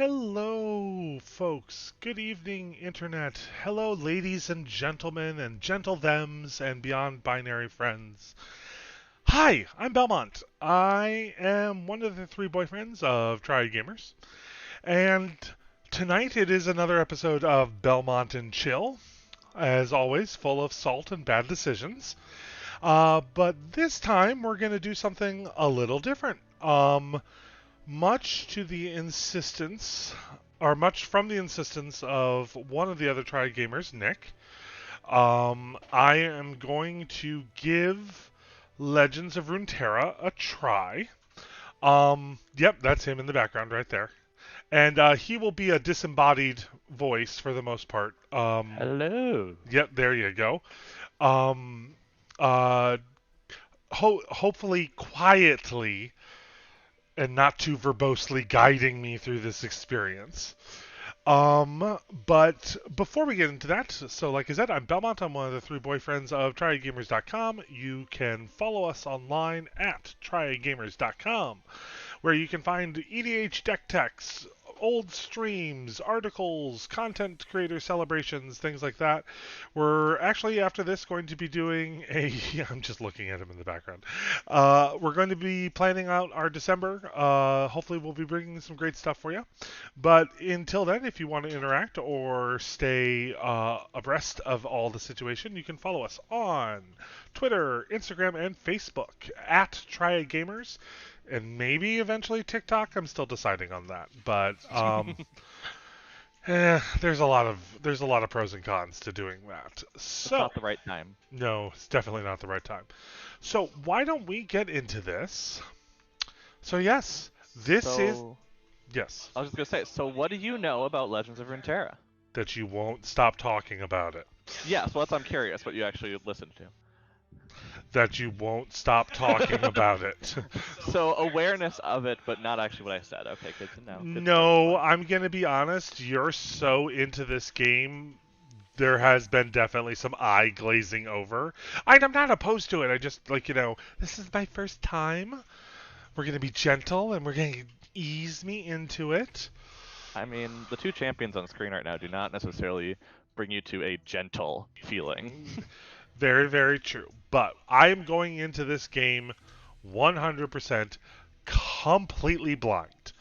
Hello, folks. Good evening, Internet. Hello, ladies and gentlemen, and gentle thems, and beyond binary friends. Hi, I'm Belmont. I am one of the three boyfriends of Try Gamers, and tonight it is another episode of Belmont and Chill, as always, full of salt and bad decisions. But this time we're going to do something a little different. Much to the insistence, or much from the insistence of one of the other Try Gamers, Nick, I am going to give Legends of Runeterra a try. Yep, that's him in the background right there. And he will be a disembodied voice for the most part. Hello. Yep, there you go. Um, uh, hopefully quietly and not too verbosely guiding me through this experience. But before we get into that, so like I said, I'm Belmont. I'm one of the three boyfriends of TryAGamers.com. You can follow us online at TryAGamers.com, where you can find EDH deck techs, old streams, articles, content creator celebrations, things like that. We're actually, after this, going to be doing a. I'm just looking at him in the background. We're going to be planning out our December. Hopefully, we'll be bringing some great stuff for you. But until then, if you want to interact or stay abreast of all the situation, you can follow us on Twitter, Instagram, and Facebook at TryAGamers and maybe eventually TikTok. I'm still deciding on that, but there's a lot of pros and cons to doing that. It's So not the right time. no, it's definitely not the right time. So why don't we get into this? So yes, this is So, yes I was just gonna say, so what do you know about Legends of Runeterra? that you won't stop talking about it. Yeah, so I'm curious what you actually listened to. That you won't stop talking about it. So awareness of it, but not actually what I said. Okay, good to know. Good starting No, point. I'm gonna be honest. You're so into this game. There has been definitely some eye glazing over. I'm not opposed to it. I just this is my first time. We're gonna be gentle and we're gonna ease me into it. I mean, the two champions on screen right now do not necessarily bring you to a gentle feeling. Very, very true. But I am going into this game 100% completely blind.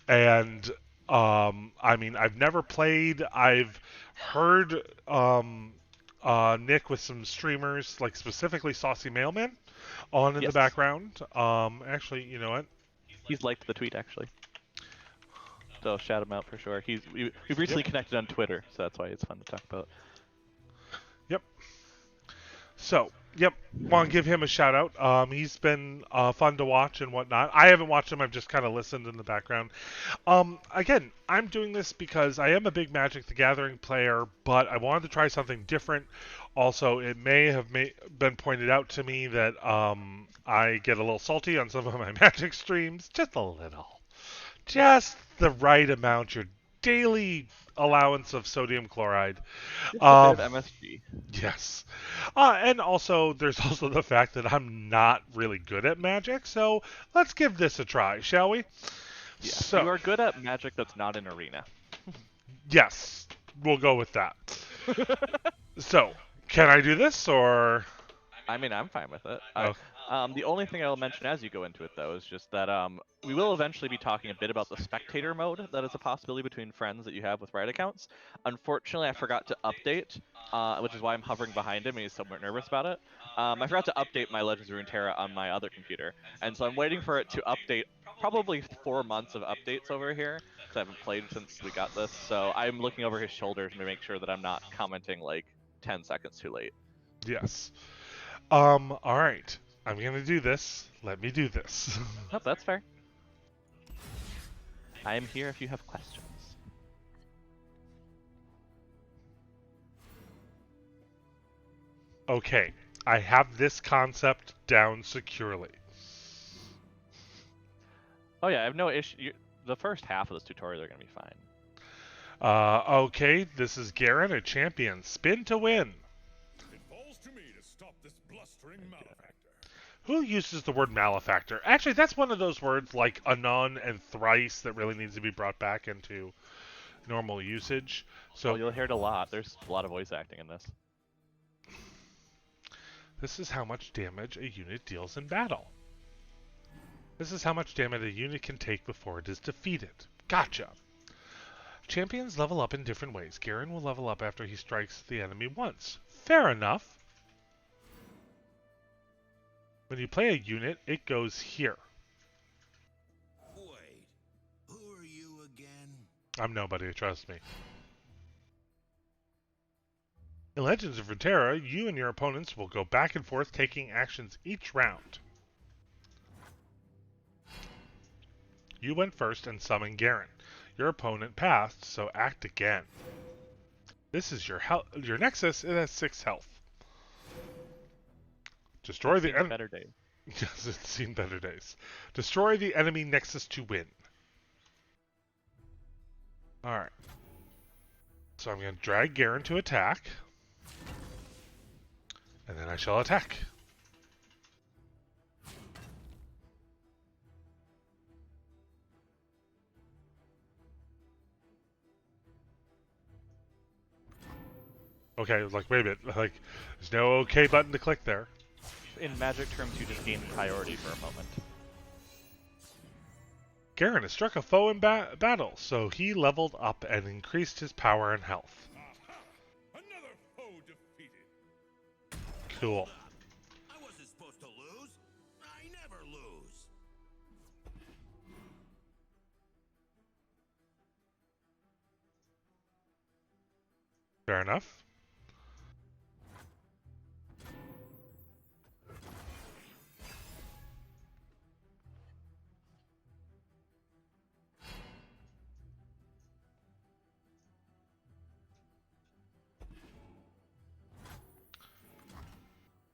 And I mean, I've never played. I've heard Nick with some streamers, like specifically Saucy Mailman, on in the Yes, background. Actually, you know what? he's liked the tweet actually, so shout him out for sure. We've Yep, recently connected on Twitter, so that's why it's fun to talk about. yep. So, yep, want to give him a shout out. He's been fun to watch and whatnot. I haven't watched him. I've just kind of listened in the background. Again, I'm doing this because I am a big Magic the Gathering player, but I wanted to try something different. Also, it may have been pointed out to me that I get a little salty on some of my Magic streams, just a little, just the right amount. Your daily allowance of sodium chloride. Just a bit Um, of MSG. Yes. And also, there's also the fact that I'm not really good at magic, so let's give this a try, shall we? Yeah, you So, are good at magic that's not an arena. yes, we'll go with that. So, can I do this, or? I mean, I'm fine with it. Oh, The only thing I'll mention as you go into it, though, is just that we will eventually be talking a bit about the spectator mode that is a possibility between friends that you have with Riot accounts. Unfortunately, I forgot to update, which is why I'm hovering behind him and he's somewhat nervous about it. I forgot to update my Legends of Runeterra on my other computer, and so I'm waiting for it to update. Probably 4 months of updates over here, because I haven't played since we got this. So I'm looking over his shoulder to make sure that I'm not commenting like 10 seconds too late. yes. All right. I'm gonna do this. Let me do this. Nope, that's fair. I am here if you have questions. Okay. I have this concept down securely. Oh yeah, I have no issue. The first half of this tutorial are gonna be fine. Okay. This is Garen, a champion. Spin to win. It falls to me to stop this blustering Thank you. malefactor. Who uses the word malefactor? Actually, that's one of those words like anon and thrice that really needs to be brought back into normal usage. Oh, So you'll hear it a lot. There's a lot of voice acting in this. this is how much damage a unit deals in battle. This is how much damage a unit can take before it is defeated. Gotcha. Champions level up in different ways. Garen will level up after he strikes the enemy once. Fair enough. When you play a unit, it goes here. Wait, who are you again? I'm nobody, trust me. In Legends of Runeterra, you and your opponents will go back and forth taking actions each round. You went first and summoned Garen. Your opponent passed, so act again. This is your Nexus. It has 6 health. Destroy the enemy. Better days. Yes, it's seen better days. Destroy the enemy Nexus to win. Alright. So I'm going to drag Garen to attack. And then I shall attack. Okay, I was like, wait a minute. Like, there's no OK button to click there. In Magic terms, you just gain priority for a moment. Garen has struck a foe in battle, so he leveled up and increased his power and health. Another foe defeated. Cool. I wasn't supposed to lose. I never lose. Fair enough.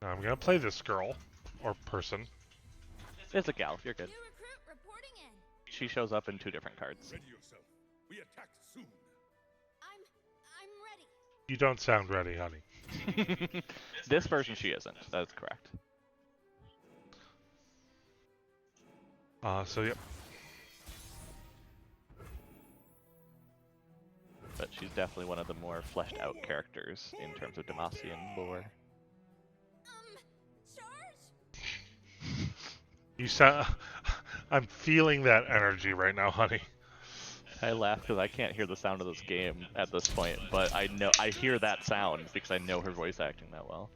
Now I'm going to play this girl, or person. It's a gal. You're good. New recruit reporting in. She shows up in 2 different cards. Ready yourself. We attack soon. I'm ready. You don't sound ready, honey. This version, she isn't. That is correct. So yep. But she's definitely one of the more fleshed out characters in terms of Demacian lore. Charge? You sound. I'm feeling that energy right now, honey. I laugh because I can't hear the sound of this game at this point, but I hear that sound because I know her voice acting that well.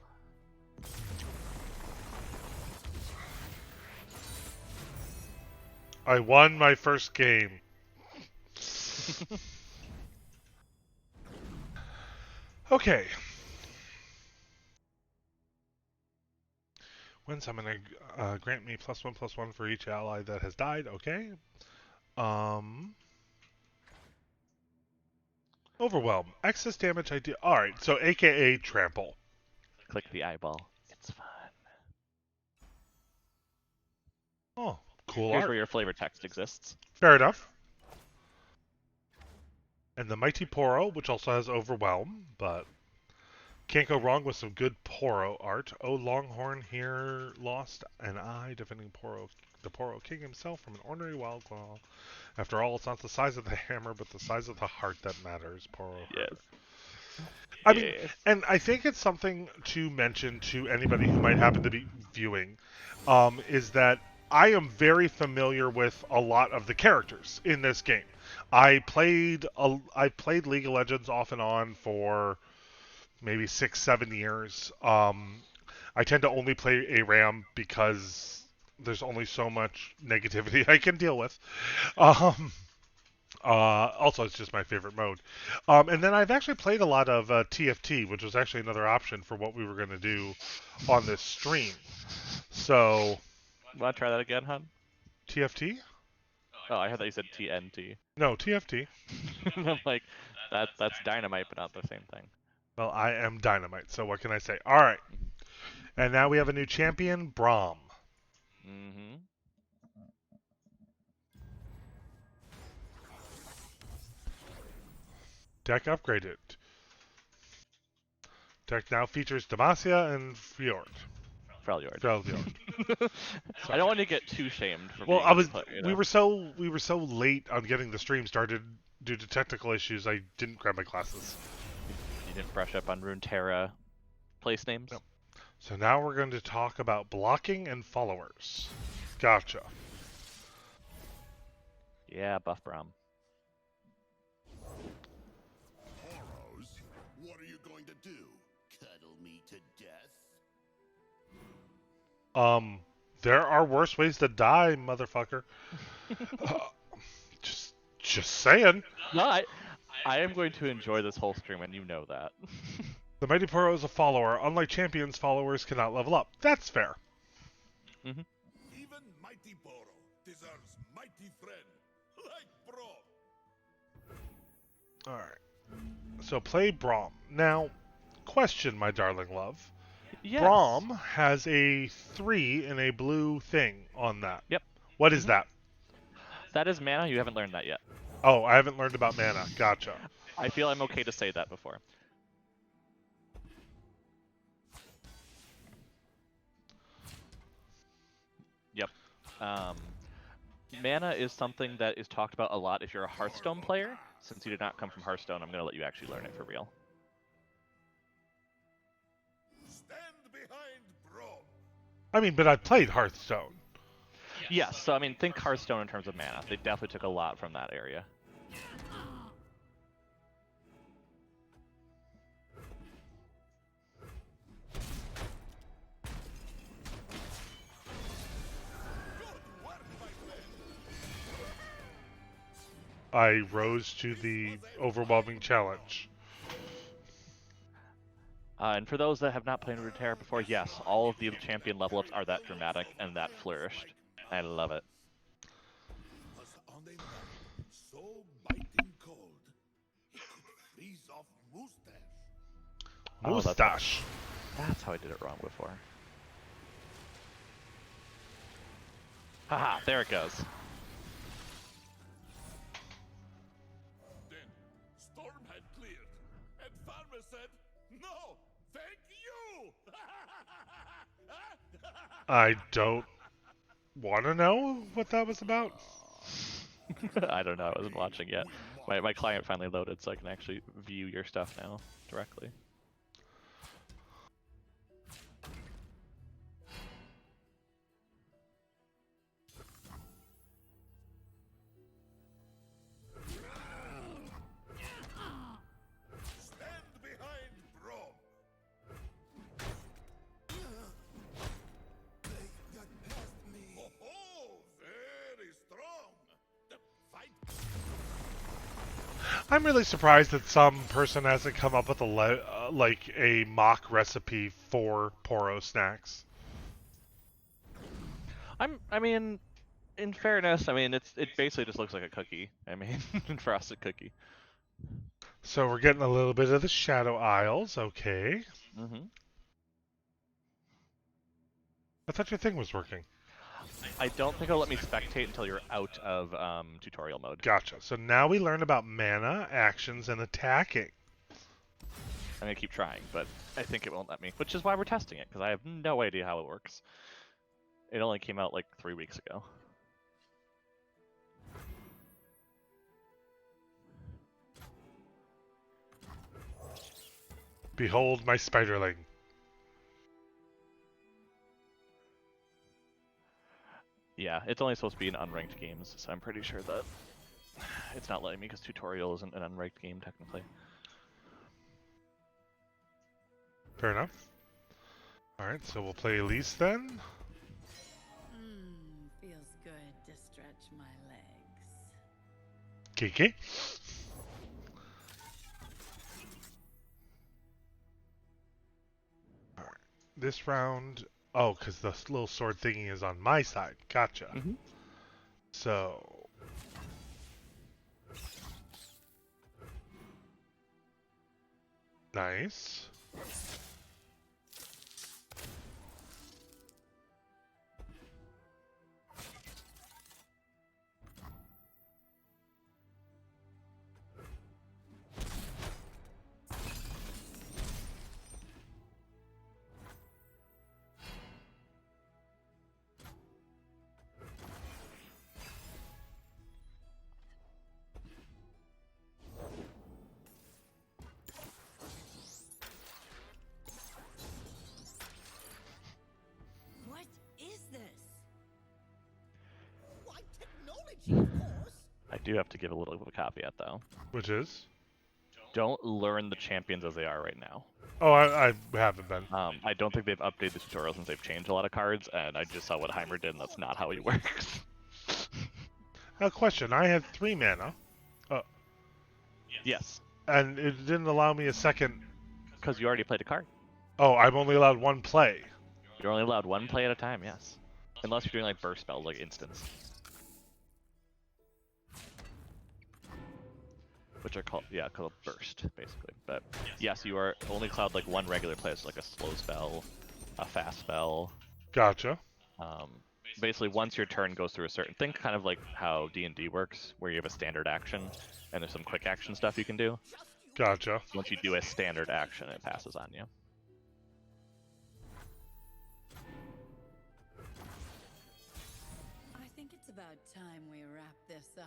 I won my first game. Okay. When summoning, grant me +1/+1 for each ally that has died. Okay. Overwhelm. Excess damage I do. Alright, so AKA trample. Click the eyeball. It's fun. Oh, cool Here's art. where your flavor text exists. Fair enough. And the Mighty Poro, which also has Overwhelm, but can't go wrong with some good Poro art. Oh, Longhorn here lost an eye, defending the Poro King himself from an ornery wild claw. After all, it's not the size of the hammer, but the size of the heart that matters, Poro. Yes. I mean, and I think it's something to mention to anybody who might happen to be viewing, is that I am very familiar with a lot of the characters in this game. I played League of Legends off and on for maybe 6-7 years. I tend to only play ARAM because there's only so much negativity I can deal with. Also, it's just my favorite mode. And then I've actually played a lot of TFT, which was actually another option for what we were going to do on this stream. So, Want to try that again, hon? TFT? Oh, I thought you said TNT. No, TFT. I'm like, that's dynamite, but not the same thing. Well, I am Dynamite, so what can I say? All right. And now we have a new champion, Braum. Mm-hmm. Deck upgraded. Deck now features Demacia and Freljord. Freljord. Freljord. I don't want to get too shamed for Well, being a new player. You know? we were so late on getting the stream started due to technical issues. I didn't grab my glasses. You didn't brush up on Runeterra place names. No. So now we're going to talk about blocking and followers. Gotcha. Yeah, buff Braum. Poros, what are you going to do? Cuddle me to death? There are worse ways to die, motherfucker. uh, just saying. No, I am going to enjoy this whole stream, and you know that. The Mighty Poro is a follower. Unlike champions, followers cannot level up. That's fair. Mm-hmm. Even mighty Boro deserves mighty friend like Bro. Alright. So play Braum. Now, question, my darling love. Yes. Braum has a 3 and a blue thing on that. Yep. What is that? That is mana. You haven't learned that yet. Oh, I haven't learned about mana. Gotcha. I feel I'm okay to say that before. Yep. Mana is something that is talked about a lot if you're a Hearthstone player. Since you did not come from Hearthstone, I'm going to let you actually learn it for real. Stand behind Bro. I mean, but I played Hearthstone. Yes, so I mean, think Hearthstone in terms of mana. They definitely took a lot from that area. Good work, my friend. I rose to the overwhelming challenge. And for those that have not played Runeterra before, yes, all of the champion level ups are that dramatic and that flourished. I love it. Was on a night so mighty cold, he could freeze off Mustache. Oh, Moustache. That's how I did it wrong before. Haha, there it goes. Then storm had cleared, and Farmer said, "No, thank you." I don't want to know what that was about. I don't know, I wasn't watching yet. My client finally loaded, so I can actually view your stuff now directly. Stand behind Bro. They got past me. Oh, very strong. The fight. I'm really surprised that some person hasn't come up with like a mock recipe for Poro snacks. I mean, in fairness, I mean, it basically just looks like a cookie. I mean, frosted cookie. So we're getting a little bit of the Shadow Isles, okay. Mm-hmm. I thought your thing was working. I don't think it'll let me spectate until you're out of tutorial mode. Gotcha. So now we learn about mana, actions, and attacking. I'm gonna keep trying, but I think it won't let me, which is why we're testing it, because I have no idea how it works. It only came out like 3 weeks ago. Behold my spiderling. Yeah, it's only supposed to be in unranked games, so I'm pretty sure that it's not letting me because tutorial isn't an unranked game technically. Fair enough. Alright, so we'll play Elise then. Feels good to stretch my legs. Kiki. Alright. This round... Oh, because the little sword thingy is on my side. Gotcha. Mm-hmm. So... Nice. I do have to give a little bit of a caveat though. Which is? Don't learn the champions as they are right now. Oh, I haven't been. I don't think they've updated the tutorial since they've changed a lot of cards, and I just saw what Heimer did, and that's not how he works. Now, question. I had 3 mana, Yes, and it didn't allow me a second. because you already played a card. Oh, I'm only allowed 1 play. You're only allowed 1 play at a time, yes. Unless you're doing like burst spells, like instants. Which are called burst, basically. But yes, you are only allowed like 1 regular play, so like a slow spell, a fast spell. Gotcha. Basically, once your turn goes through a certain thing, kind of like how D&D works, where you have a standard action, and there's some quick action stuff you can do. Gotcha. Once you do a standard action, it passes on you. I think it's about time we wrap this up.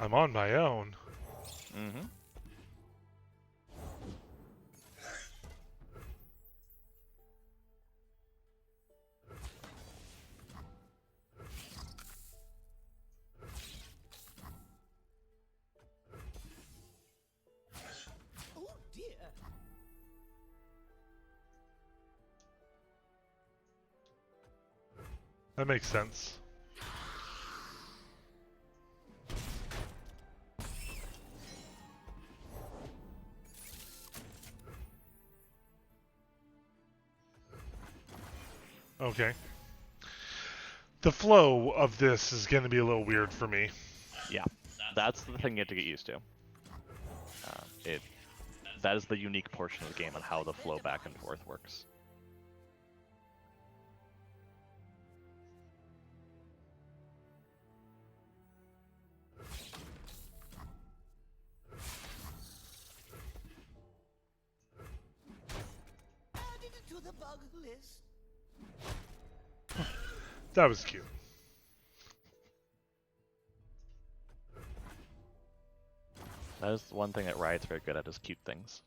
I'm on my own. Mm-hmm. Oh dear. That makes sense. Okay. The flow of this is going to be a little weird for me. Yeah, that's the thing you have to get used to. That is the unique portion of the game on how the flow back and forth works. Added to the bug list. That was cute. That is one thing that Riot's very good at, is cute things.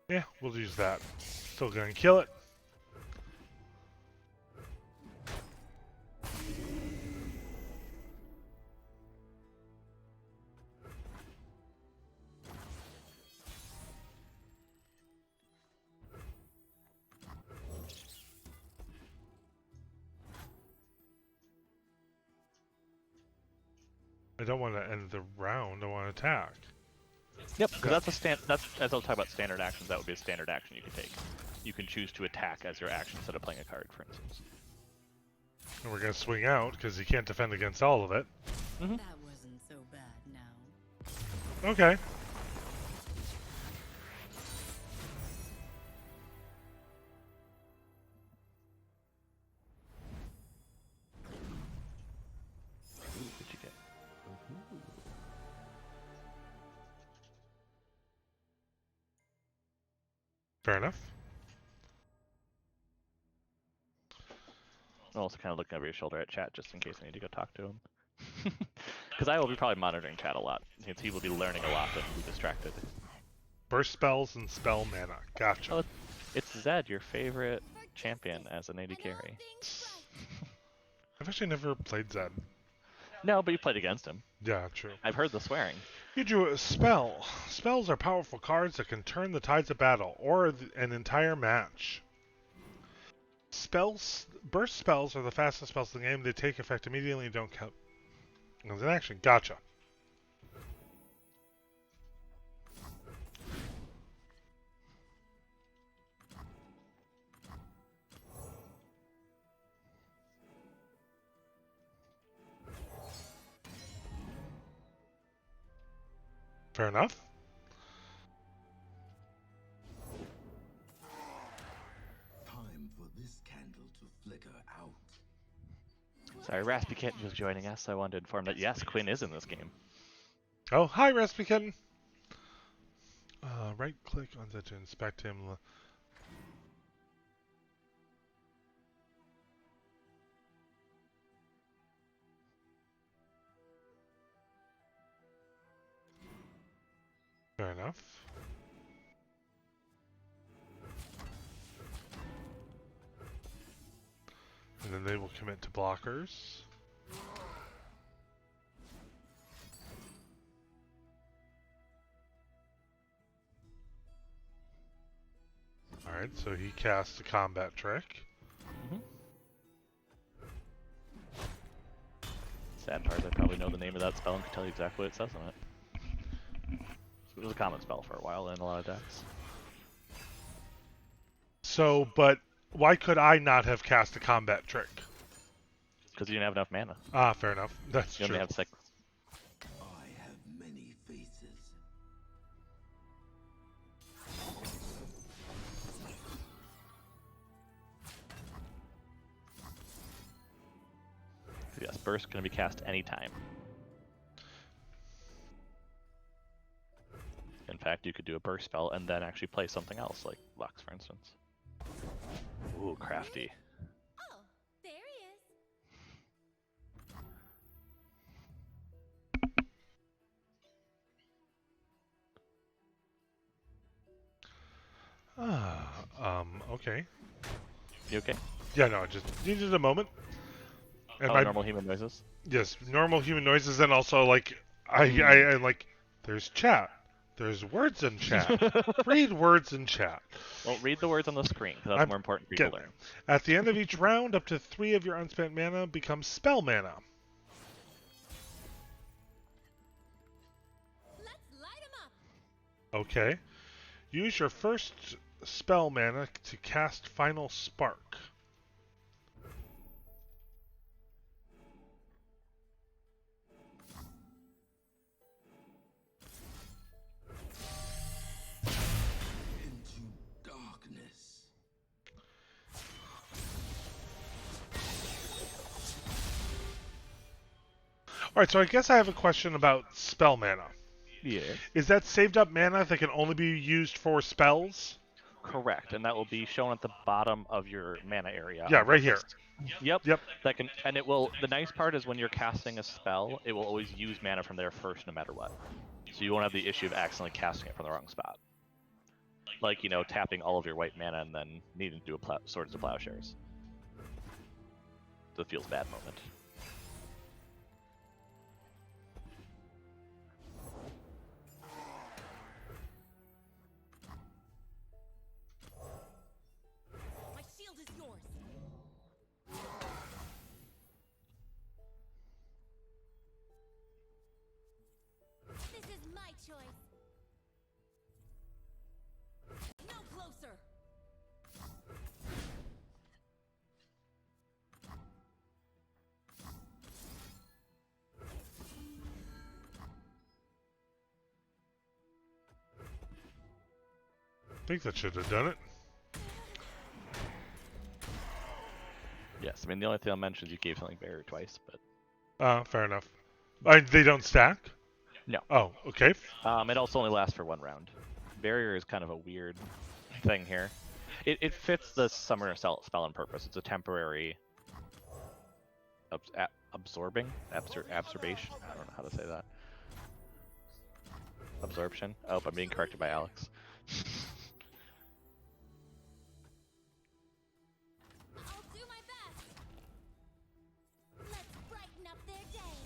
Yeah, we'll use that. Still going to kill it. I don't want to end the round. I want to attack. Yep, because that's as I'll talk about standard actions. That would be a standard action you can take. You can choose to attack as your action instead of playing a card, for instance. And we're going to swing out because you can't defend against all of it. Mm-hmm. That wasn't so bad now. Okay. What'd you get? Ooh. Fair enough. I'm also kind of looking over your shoulder at chat just in case I need to go talk to him. Because I will be probably monitoring chat a lot, since he will be learning a lot and be distracted. Burst spells and spell mana. Gotcha. Oh, it's Zed, your favorite champion as an AD carry. I've actually never played Zed. No, but you played against him. Yeah, true. I've heard the swearing. You drew a spell. Spells are powerful cards that can turn the tides of battle or an entire match. Burst spells are the fastest spells in the game. They take effect immediately and don't count as an action. Gotcha. Fair enough. Time for this candle to flicker out. Sorry, Raspy Kitten was joining us. I wanted to inform that yes, Quinn is in this game. Oh, hi, Raspy Kitten. Right click on that to inspect him. Fair enough. And then they will commit to blockers. Alright, so he casts a combat trick. Sad part, I probably know the name of that spell and can tell you exactly what it says on it. It was a common spell for a while in a lot of decks. So, but why could I not have cast a combat trick? Because you didn't have enough mana. Ah, fair enough. That's You true. only have 6. I have many faces. Yes, Burst can be cast anytime. In fact, you could do a burst spell and then actually play something else, like Lux, for instance. Ooh, crafty. Oh, there he is. Okay. You okay? Yeah, no, I just needed a moment. And Oh, normal human noises? yes, normal human noises, and also like I like. There's chat. There's words in chat. Read words in chat. Well, read the words on the screen, because that's I'm more important for you to getting learn. At the end of each round, up to 3 of your unspent mana become spell mana. Let's light him up. Okay. Use your first spell mana to cast Final Spark. Into darkness. Alright, so I guess I have a question about spell mana. Yeah. Is that saved up mana that can only be used for spells? Correct, and that will be shown at the bottom of your mana area. Yeah, on right here. purpose. Yep. Yep. That can, and it will. The nice part is when you're casting a spell, it will always use mana from there first, no matter what. So you won't have the issue of accidentally casting it from the wrong spot. Like, you know, tapping all of your white mana and then needing to do a Swords to Plowshares. So it feels bad moment. My shield is yours. This is my choice. No closer. I think that should have done it. Yes, I mean the only thing I'll mention is you gave something barrier twice, but Fair enough. They don't stack? No. Oh, okay. it also only lasts for 1 round. Barrier is kind of a weird thing here. It fits the summoner spell on purpose. It's a temporary absorbation. I don't know how to say that. Absorption. Oh, I'm being corrected by Alex. I'll do my best. Let's brighten up their day.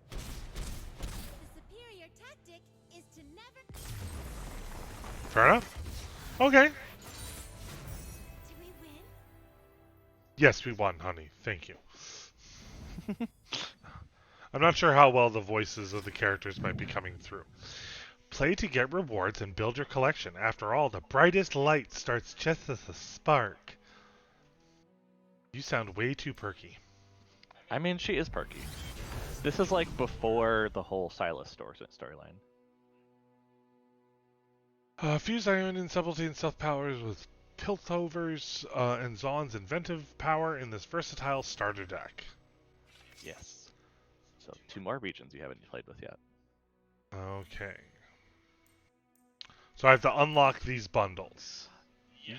The superior tactic is to never. Fair enough. Okay. Do we win? Yes, we won, honey. Thank you. I'm not sure how well the voices of the characters might be coming through. Play to get rewards and build your collection. After all, the brightest light starts just as a spark. You sound way too perky. I mean, she is perky. This is like before the whole Silas storyline. Fuse Ionian subtlety and stealth powers with Piltover's and Zaun's inventive power in this versatile starter deck. Yes. So 2 more regions you haven't played with yet. Okay. So I have to unlock these bundles.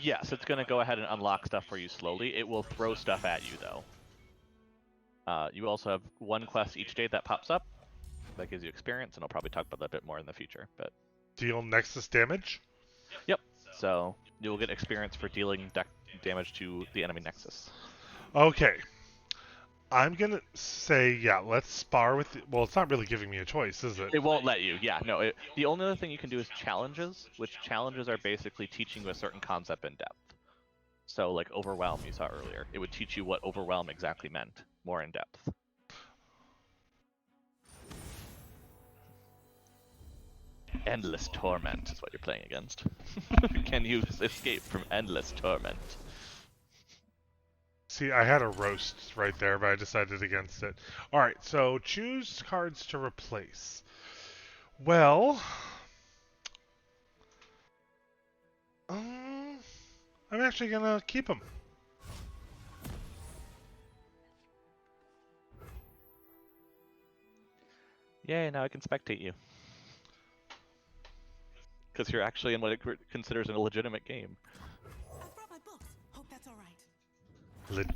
Yes, it's going to go ahead and unlock stuff for you slowly. It will throw stuff at you, though. You also have 1 quest each day that pops up. That gives you experience, and I'll probably talk about that a bit more in the future. But Deal Nexus damage? yep. So you'll get experience for dealing damage to the enemy Nexus. Okay. I'm going to say, yeah, let's spar with... Well, it's not really giving me a choice, is it? It won't let you. Yeah, no. The only other thing you can do is challenges, which challenges are basically teaching you a certain concept in depth. So, like Overwhelm you saw earlier. It would teach you what Overwhelm exactly meant, more in depth. Endless Torment is what you're playing against. Can you escape from Endless Torment? See, I had a roast right there, but I decided against it. Alright, so choose cards to replace. Well... I'm actually going to keep them. Yay, now I can spectate you. Because you're actually in what it considers a legitimate game. I brought my books. Hope that's all right.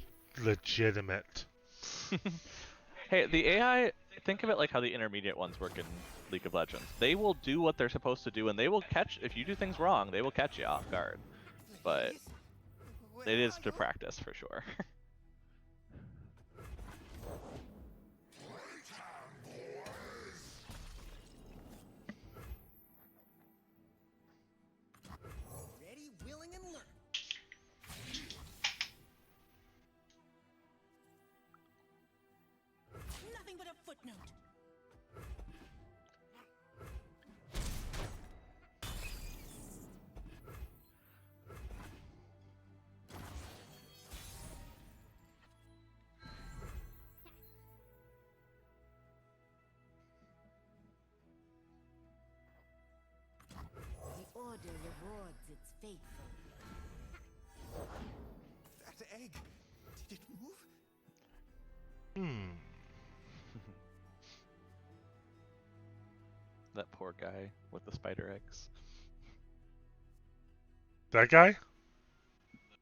Legitimate. Hey, the AI, think of it like how the intermediate ones work in League of Legends. They will do what they're supposed to do, and they will catch, if you do things wrong, they will catch you off guard. But it is to practice, for sure. Ready, willing, and learn. Nothing but a footnote. The order rewards its faithful. That egg, did it move? That poor guy with the spider eggs. That guy?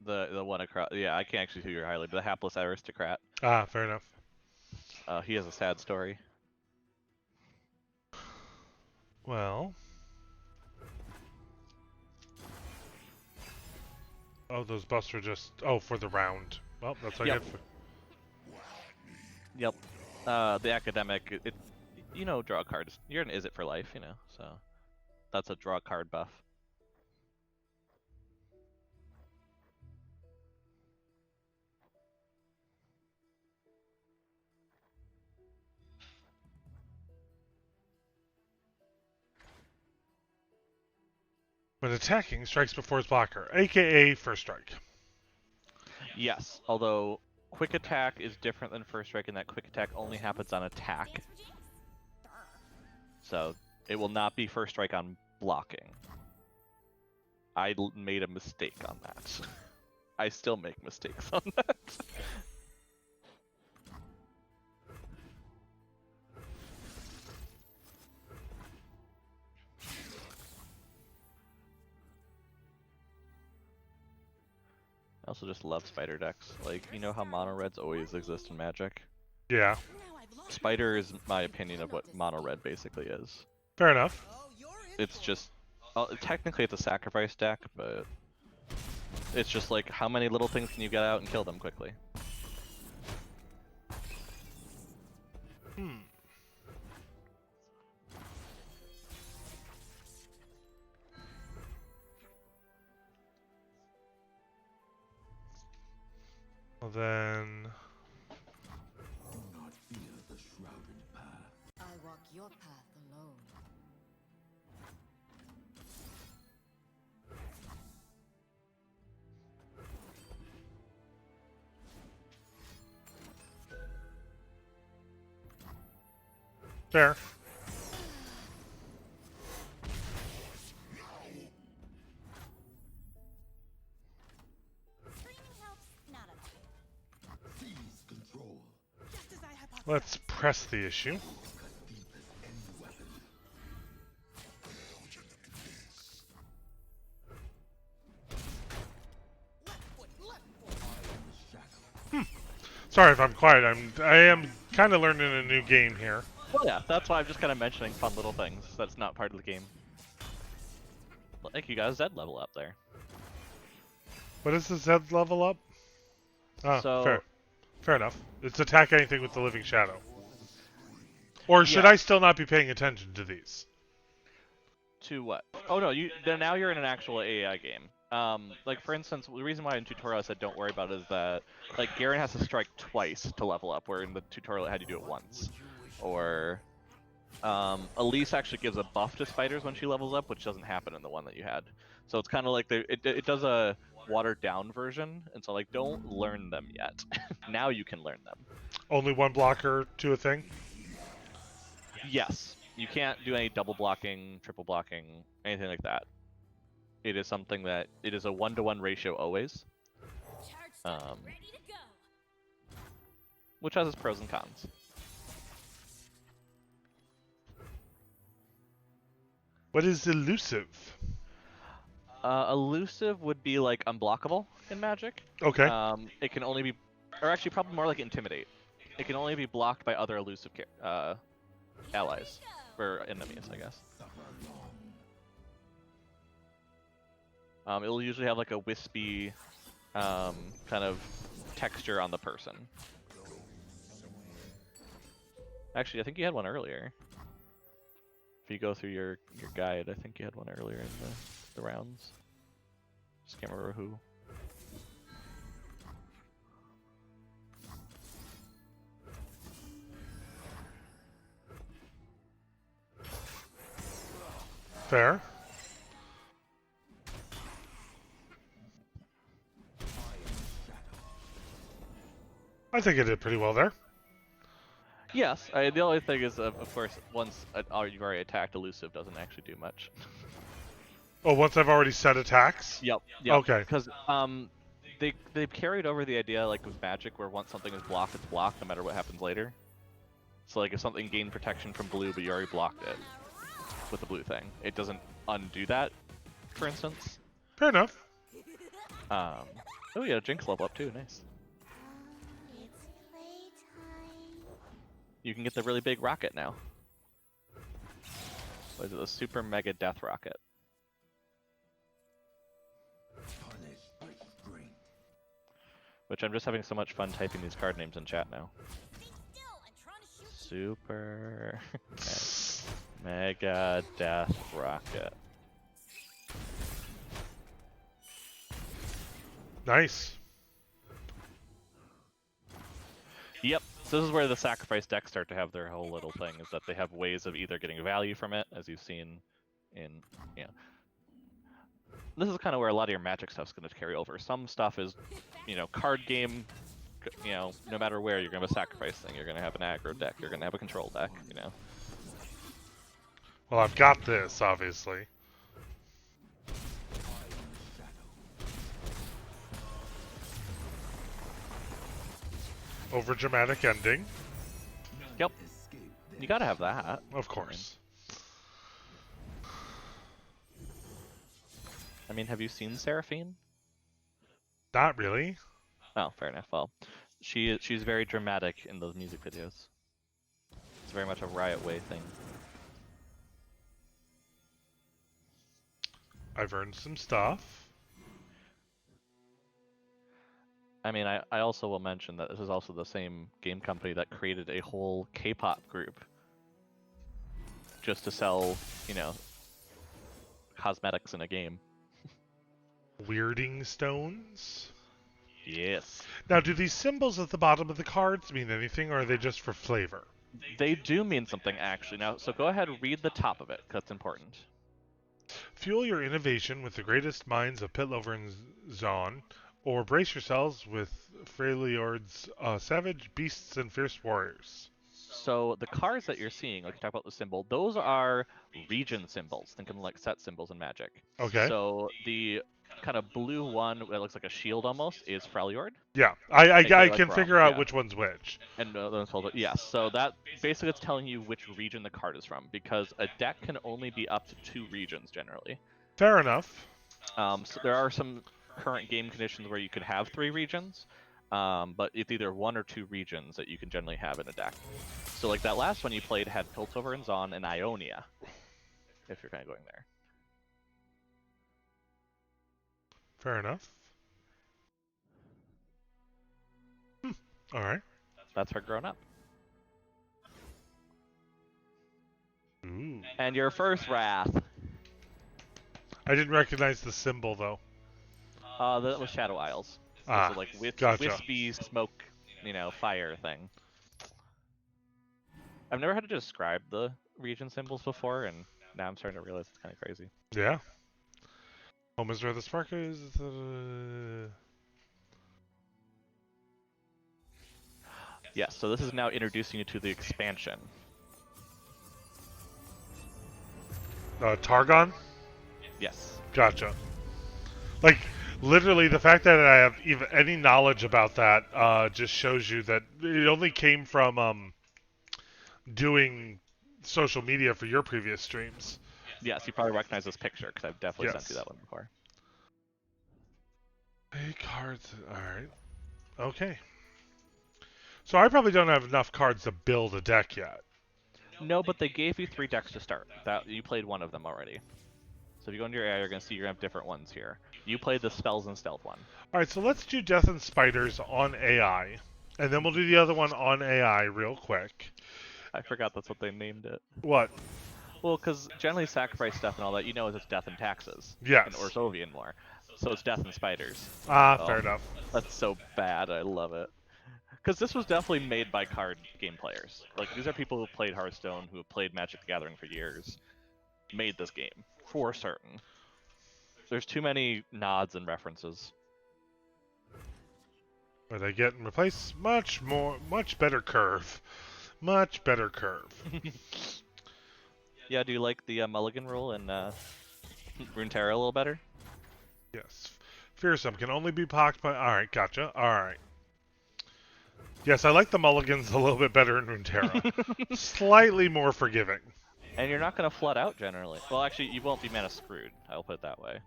The one across, yeah, I can't actually see who you're highlighting, but the hapless aristocrat. Ah, fair enough. He has a sad story. Well... Oh, those buffs are just... Oh, for the round. Well, that's what I Yep. get for... Yep. The academic, you know, draw cards. You're an Is It for life, you know, so that's a draw card buff. When attacking, strikes before his blocker, aka first strike. Yes, although quick attack is different than first strike in that quick attack only happens on attack. So it will not be first strike on blocking. I made a mistake on that. I still make mistakes on that. I also just love spider decks. Like, you know how mono reds always exist in Magic? Yeah, Now I've lost Spider is my opinion of what mono red basically is. fair enough. Oh, you're in It's for it. just, technically it's a sacrifice deck, but it's just like how many little things can you get out and kill them quickly? Well then... Do not fear the shrouded path. I walk your path alone. Fair. Screaming helps not at all. Seize control. Just as I hypothesized. Let's press the issue. Deep as any weapon. Sorry if I'm quiet. I am kind of learning a new game here. Well, yeah, that's why I'm just kind of mentioning fun little things that's not part of the game. Like you guys Zed level up there. What is the Z level up? Oh, So- fair. Fair enough. It's attack anything with the living shadow. Or should Yeah. I still not be paying attention to these? To what? Oh no, now you're in an actual AI game. Like for instance, the reason why in tutorial I said don't worry about it is that like Garen has to strike twice to level up, where in the tutorial it had you do it once. Or Elise actually gives a buff to spiders when she levels up, which doesn't happen in the one that you had. So it's kind of like it does a watered down version, and so like don't learn them yet. Now you can learn them. Only one blocker to a thing? Yes, you can't do any double blocking, triple blocking, anything like that. It is something that it is a 1-to-1 ratio always, Charged up, ready to go. which has its pros and cons. What is elusive? Elusive would be like unblockable in Magic. Okay. It can only be, or actually probably more like intimidate. It can only be blocked by other elusive allies or enemies, I guess. It'll usually have like a wispy kind of texture on the person. Actually, I think you had one earlier. If you go through your guide, I think you had one earlier in the rounds. Just can't remember who. Fair. I think I did pretty well there. Yes, the only thing is, of course, once you've already attacked, elusive doesn't actually do much. Oh, once I've already set attacks? Yep. Okay. Because they've carried over the idea like with Magic, where once something is blocked, it's blocked no matter what happens later. So like if something gained protection from blue, but you already blocked it with the blue thing, it doesn't undo that. For instance. Fair enough. Oh yeah, Jinx level up too. Nice. It's playtime. You can get the really big rocket now. What is it? The Super Mega Death Rocket. Punished by strength. Which I'm just having so much fun typing these card names in chat now. Stay still, I'm trying to shoot. Super Mega Death Rocket. Nice. Yep. So this is where the sacrifice decks start to have their whole little thing, is that they have ways of either getting value from it, as you've seen in, you know. This is kind of where a lot of your Magic stuff's going to carry over. Some stuff is, you know, card game, you know, no matter where, you're going to have a sacrifice thing. You're going to have an aggro deck. You're going to have a control deck, you know. Well, I've got this, obviously. Over dramatic ending, Yep. You got to have that. of course. I mean, have you seen Seraphine? Not really. Oh, fair enough. Well, she's very dramatic in those music videos. It's very much a Riot Way thing. I've earned some stuff. I mean, I also will mention that this is also the same game company that created a whole K-pop group just to sell, you know, cosmetics in a game. Weirding stones. Yes. Now, do these symbols at the bottom of the cards mean anything, or are they just for flavor? They do mean something, actually. Now, so go ahead and read the top of it, because it's important. Fuel your innovation with the greatest minds of Pitlover and Zon, or brace yourselves with Freljord's savage beasts and fierce warriors. So the cards that you're seeing, like you talk about the symbol, those are region symbols. Think of them like set symbols in Magic. Okay. So the kind of blue one that looks like a shield almost is Freljord. Yeah, I aka like can Braum, figure out yeah. which one's which. And those called yes. So that basically it's telling you which region the card is from because a deck can only be up to 2 regions generally. Fair enough. So there are some current game conditions where you could have 3 regions, but it's either 1 or 2 regions that you can generally have in a deck. So like that last one you played had Piltover and Zon and Ionia, if you're kind of going there. Fair enough. All right. That's her grown up. Ooh. And your first Wrath. I didn't recognize the symbol though. That was Shadow Isles. Ah, It's a, like gotcha. wispy smoke, fire thing. I've never had to describe the region symbols before, and now I'm starting to realize it's kind of crazy. Yeah. Home is where the spark is. Yeah, so this is now introducing you to the expansion. Targon? Yes. Gotcha. Like, literally, the fact that I have even any knowledge about that just shows you that it only came from doing social media for your previous streams. Yes, you probably recognize this picture because I've definitely Yes. sent you that one before. Hey, cards. All right. Okay. So I probably don't have enough cards to build a deck yet. No, but they gave you 3 decks to start. That you played one of them already. So if you go into your AI, you're going to see you're going to have different ones here. You played the Spells and Stealth one. All right, so let's do Death and Spiders on AI, and then we'll do the other one on AI real quick. I forgot that's what they named it. What? Well, because generally sacrifice stuff and all that, is it's death and taxes. Yes. And Orsovian more. So it's death and spiders. Fair enough. That's so bad. I love it. Because this was definitely made by card game players. Like, these are people who played Hearthstone, who have played Magic the Gathering for years. Made this game. For certain. There's too many nods and references. But I get and replace much better curve. Much better curve. Yeah, do you like the mulligan rule in Runeterra a little better? Yes. Fearsome can only be pocked by... Alright, gotcha. Alright. Yes, I like the mulligans a little bit better in Runeterra. Slightly more forgiving. And you're not going to flood out generally. Well, actually, you won't be mana screwed. I'll put it that way.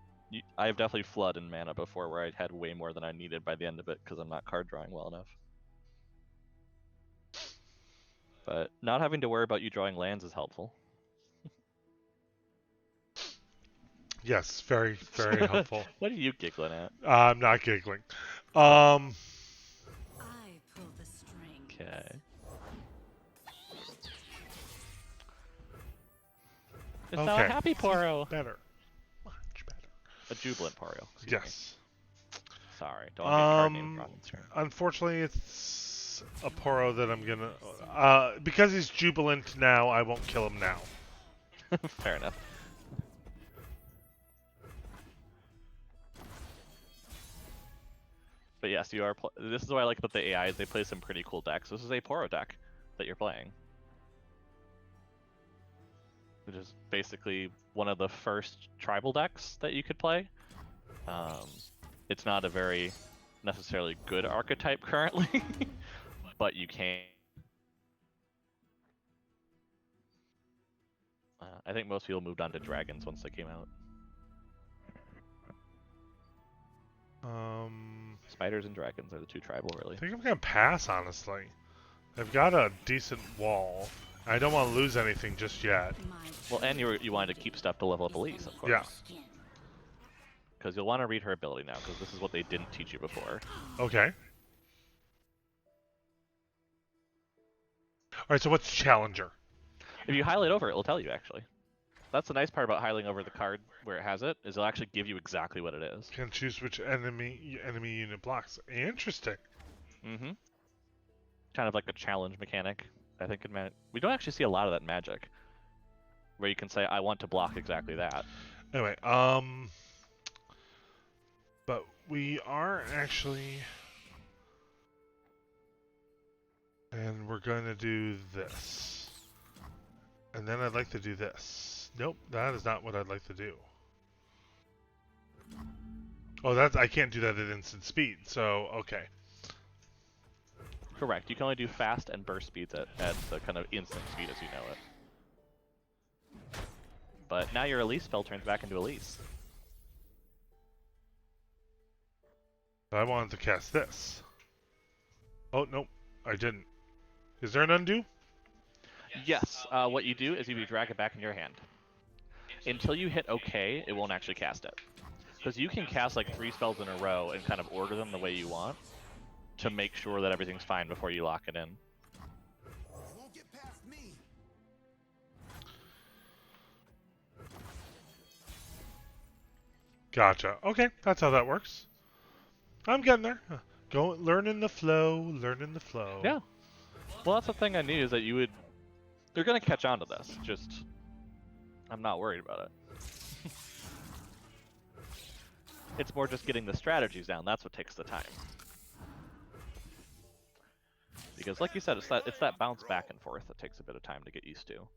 I've definitely flooded in mana before where I had way more than I needed by the end of it because I'm not card drawing well enough. But not having to worry about you drawing lands is helpful. Yes, very, very helpful. What are you giggling at? I'm not giggling. I pull the string. Okay. It's now a Okay. happy Poro. Better. Much better. A jubilant Poro. excuse me. Yes. Sorry, don't want to get card names wrong this turn. Unfortunately, it's a Poro that I'm gonna... because he's jubilant now, I won't kill him now. Fair enough. But yes, you are. This is what I like about the AIs. They play some pretty cool decks. This is a Poro deck that you're playing, which is basically one of the first tribal decks that you could play. It's not a very necessarily good archetype currently, but you can. I think most people moved on to dragons once they came out. Spiders and dragons are the 2 tribal, really. I think I'm gonna pass, honestly. I've got a decent wall. I don't want to lose anything just yet. Well, and you wanted to keep stuff to level up Elise, of course. Yeah. Because you'll want to read her ability now, because this is what they didn't teach you before. Okay. Alright, so what's Challenger? If you highlight over it, it'll tell you, actually. That's the nice part about highlighting over the card where it has it, is it'll actually give you exactly what it is. Can choose which enemy unit blocks. Interesting. Mm-hmm. Kind of like a challenge mechanic, I think, in Magic. We don't actually see a lot of that in Magic, where you can say, I want to block exactly that. Anyway, but we are actually... And we're going to do this. And then I'd like to do this. Nope, that is not what I'd like to do. Oh, I can't do that at instant speed, so okay. Correct. You can only do fast and burst speeds at the kind of instant speed as you know it. But now your Elise spell turns back into Elise. I wanted to cast this. Oh, nope, I didn't. Is there an undo? Yes. What you do is you drag it back in your hand. Until you hit OK, it won't actually cast it. Because you can cast like 3 spells in a row and kind of order them the way you want to make sure that everything's fine before you lock it in. Won't get past me. Gotcha. Okay, that's how that works. I'm getting there. Learning the flow, learning the flow. Yeah. Well, that's the thing I knew is that you're gonna catch on to this. Just, I'm not worried about it. It's more just getting the strategies down. That's what takes the time. Because, like you said, it's that bounce back and forth that takes a bit of time to get used to.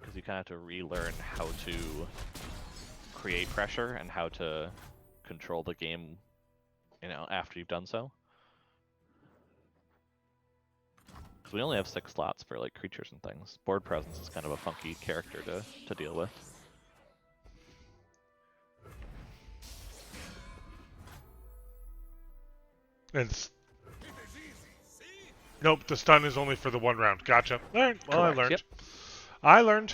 Because you kind of have to relearn how to create pressure and how to control the game, after you've done so. Because we only have 6 slots for like creatures and things. Board presence is kind of a funky character to deal with. And nope, the stun is only for the 1 round. Gotcha. Alright, well, Correct, I learned. yep. I learned.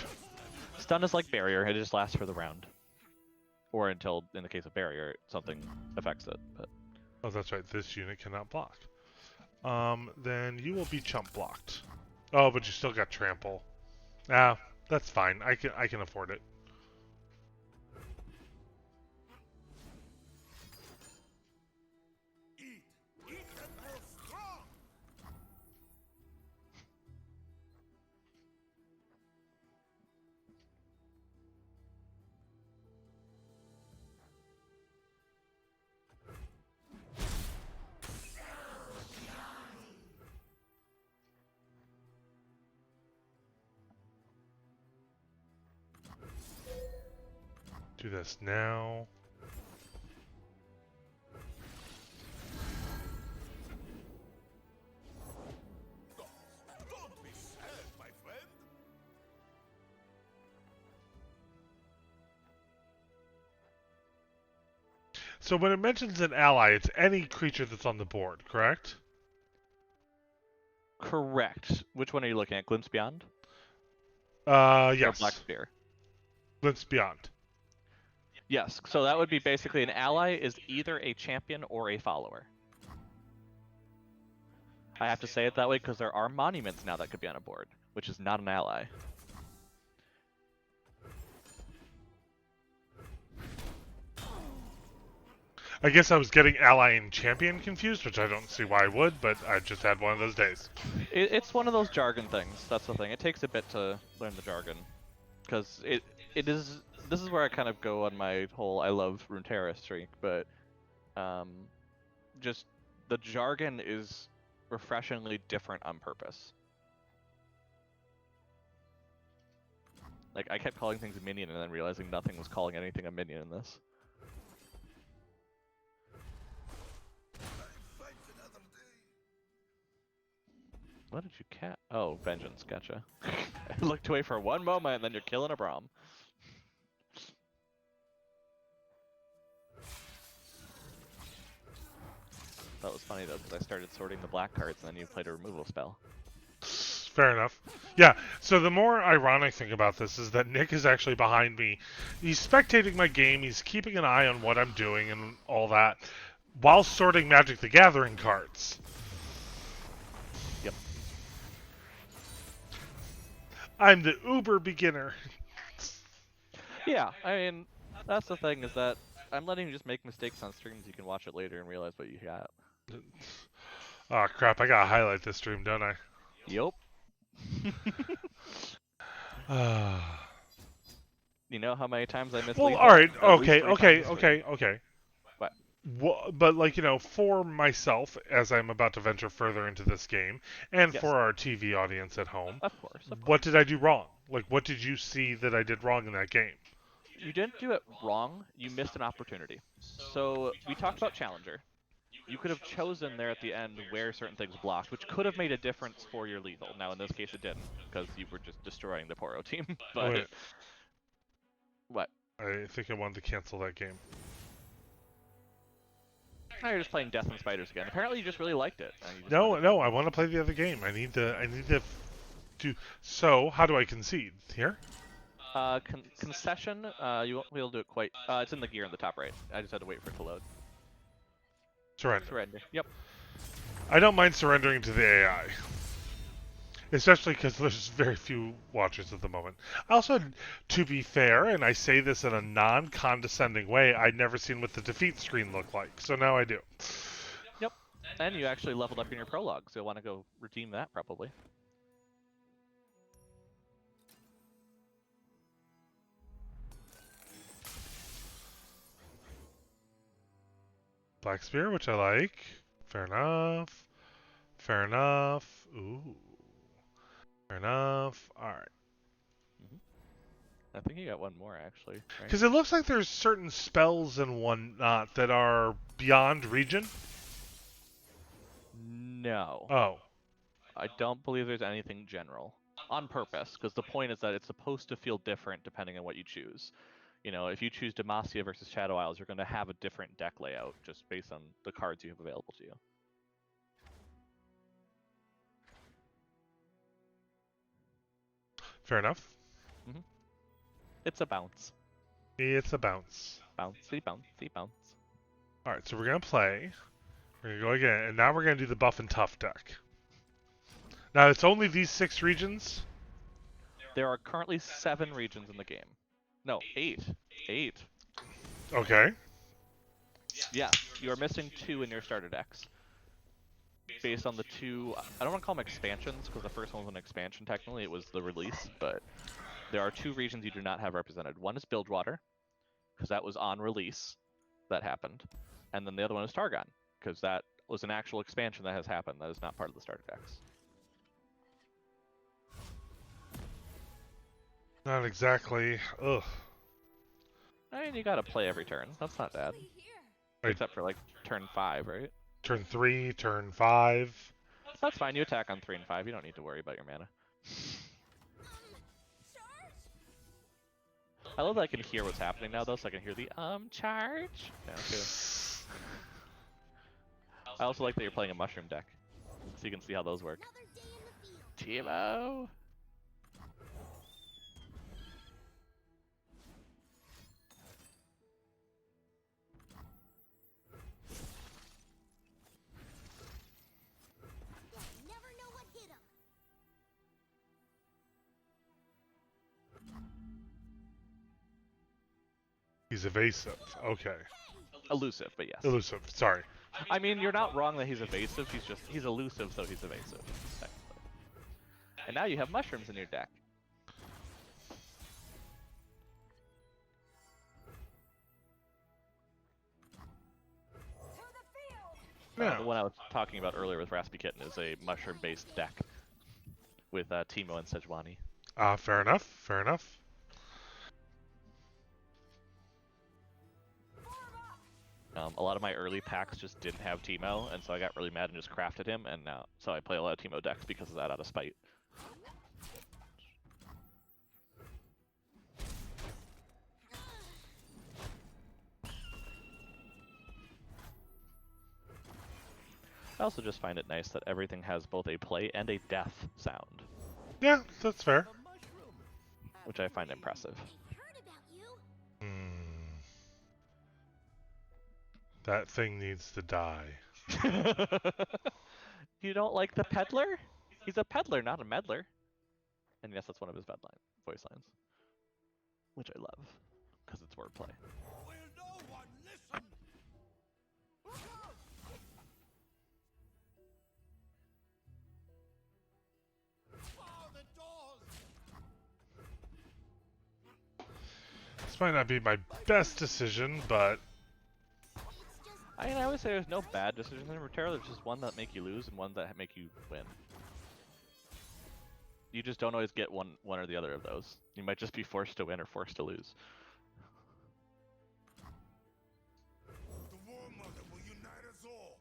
Stun is like barrier, it just lasts for the round. Or until, in the case of barrier, something affects it. But Oh, that's right. This unit cannot block. Then you will be chump blocked. Oh, but you still got trample. Ah, that's fine. I can afford it. Eat and grow strong. Do this now. Don't be sad, my friend. So when it mentions an ally, it's any creature that's on the board, correct? correct. Which one are you looking at? Glimpse Beyond? Yes. Or Black Spear? Glimpse Beyond. Yes, so that would be basically an ally is either a champion or a follower. I have to say it that way because there are monuments now that could be on a board, which is not an ally. I guess I was getting ally and champion confused, which I don't see why I would, but I just had one of those days. It's one of those jargon things. That's the thing. It takes a bit to learn the jargon, because it is. This is where I kind of go on my whole I love Runeterra streak, but just the jargon is refreshingly different on purpose. Like I kept calling things a minion and then realizing nothing was calling anything a minion in this. Fight another day. What did you cat? Oh, vengeance. Gotcha. I looked away for one moment and then you're killing a Braum. That was funny though, because I started sorting the black cards and then you played a removal spell. Fair enough. Yeah, so the more ironic thing about this is that Nick is actually behind me. He's spectating my game, he's keeping an eye on what I'm doing and all that, while sorting Magic the Gathering cards. Yep. I'm the uber beginner. Yeah, I mean, that's the thing is that I'm letting you just make mistakes on streams. You can watch it later and realize what you got. Oh crap, I gotta highlight this stream, don't I? Yup. You know how many times I missed Well, lethal? alright, At least okay, 3 okay, times this okay, week. okay. What? but like, for myself, as I'm about to venture further into this game, and Yes, for our TV audience at home, of course, of course. what did I do wrong? Like, what did you see that I did wrong in that game? You didn't do it wrong. You missed an opportunity. So we talked about Challenger. You could have chosen there at the end where certain things blocked, which could have made a difference for your lethal. Now, in this case, it didn't, because you were just destroying the Poro team. Oh, wait, But what? I think I wanted to cancel that game. Now you're just playing Death and Spiders again. Apparently, you just really liked it. And you just No, wanted no, I want to play the other game. I need to do. So, how do I concede? Here? concession. You won't be able to do it quite. It's in the gear in the top right. I just had to wait for it to load. Surrender. Surrender. Yep. I don't mind surrendering to the AI. Especially because there's very few watchers at the moment. Also, to be fair, and I say this in a non-condescending way, I'd never seen what the defeat screen looked like, so now I do. Yep. And you actually leveled up in your prologue, so you'll want to go redeem that probably. Black Spear, which I like. Fair enough. Fair enough. Ooh. Fair enough. Alright. I think you got one more actually. Right? Because it looks like there's certain spells and whatnot that are beyond region. No. Oh. I don't believe there's anything general. On purpose, because the point is that it's supposed to feel different depending on what you choose. You know, if you choose Demacia versus Shadow Isles, you're going to have a different deck layout just based on the cards you have available to you. Fair enough. It's a bounce. It's a bounce. Bouncy, bouncy, bounce. Alright, so we're going to play. We're going to go again, and now we're going to do the buff and tough deck. Now, it's only these 6 regions. There are currently 7 regions in the game. No, 8. 8. Okay. Yes, you are missing 2 in your starter decks. Based on the 2, I don't want to call them expansions, because the first one was an expansion technically, it was the release, but there are 2 regions you do not have represented. One is Bilgewater, because that was on release, that happened. And then the other one is Targon, because that was an actual expansion that has happened, that is not part of the starter decks. Not exactly. Ugh. I mean, you gotta play every turn, that's not bad. Right. Except for, like, turn 5, right? Turn 3, turn 5. That's fine, you attack on 3 and 5, you don't need to worry about your mana. I love that I can hear what's happening now, though, so I can hear the, charge. Yeah, too. I also like that you're playing a mushroom deck, so you can see how those work. Timo! Never know what hit 'em. He's evasive. Okay. Elusive, but yes. Elusive. Sorry. I mean, you're not wrong that he's evasive, he's elusive, so he's evasive, technically. And now you have mushrooms in your deck. Yeah. The one I was talking about earlier with Raspy Kitten is a mushroom-based deck with Timo and Sejuani. Fair enough. Fair enough. A lot of my early packs just didn't have Timo, and so I got really mad and just crafted him, and now so I play a lot of Timo decks because of that out of spite. I also just find it nice that everything has both a play and a death sound, Yeah, that's fair. which I find impressive. Heard about you. That thing needs to die. You don't like the peddler? He's a peddler, not a meddler. And yes, that's one of his voice lines, which I love because it's wordplay. Will no one listen? Bar the doors! This might not be my best decision, but I always say there's no bad decisions in Runeterra. There's just one that make you lose and one that make you win. You just don't always get one or the other of those. You might just be forced to win or forced to lose. The War Mother will unite us all.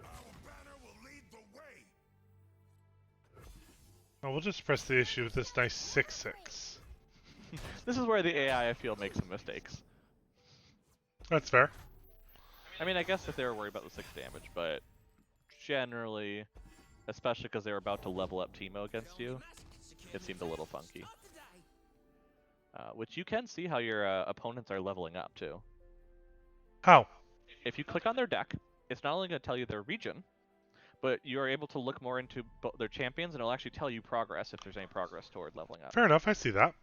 Our banner will lead the way. Oh, we'll just press the issue with this nice 6/6. This is where the AI, I feel, makes some mistakes. That's fair. I mean, I guess if they were worried about the 6 damage, but generally, especially because they were about to level up Teemo against you, it seemed a little funky. Which you can see how your opponents are leveling up too. How? If you click on their deck, it's not only going to tell you their region, but you are able to look more into their champions, and it'll actually tell you progress if there's any progress toward leveling up. Fair enough, I see that.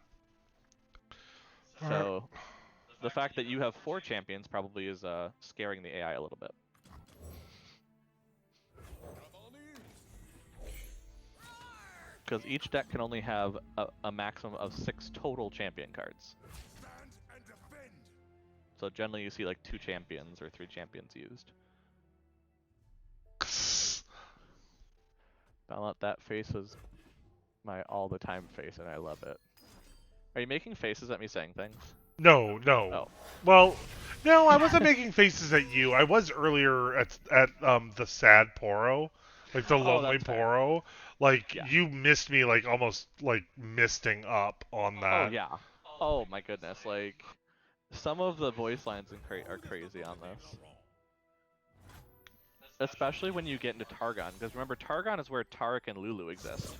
So, the fact that you have 4 champions probably is scaring the AI a little bit. Because each deck can only have a maximum of 6 total champion cards. Stand and defend. So generally you see like 2 champions or 3 champions used. Belmont, that face was my all-the-time face, and I love it. Are you making faces at me saying things? No. Oh. Well, no, I wasn't making faces at you. I was earlier at the sad Poro, like the lonely that's fair. Poro. Like Yeah. you missed me, like almost like misting up on that. Oh yeah. Oh my goodness, like some of the voice lines are crazy on this. Especially when you get into Targon, because remember Targon is where Taric and Lulu exist.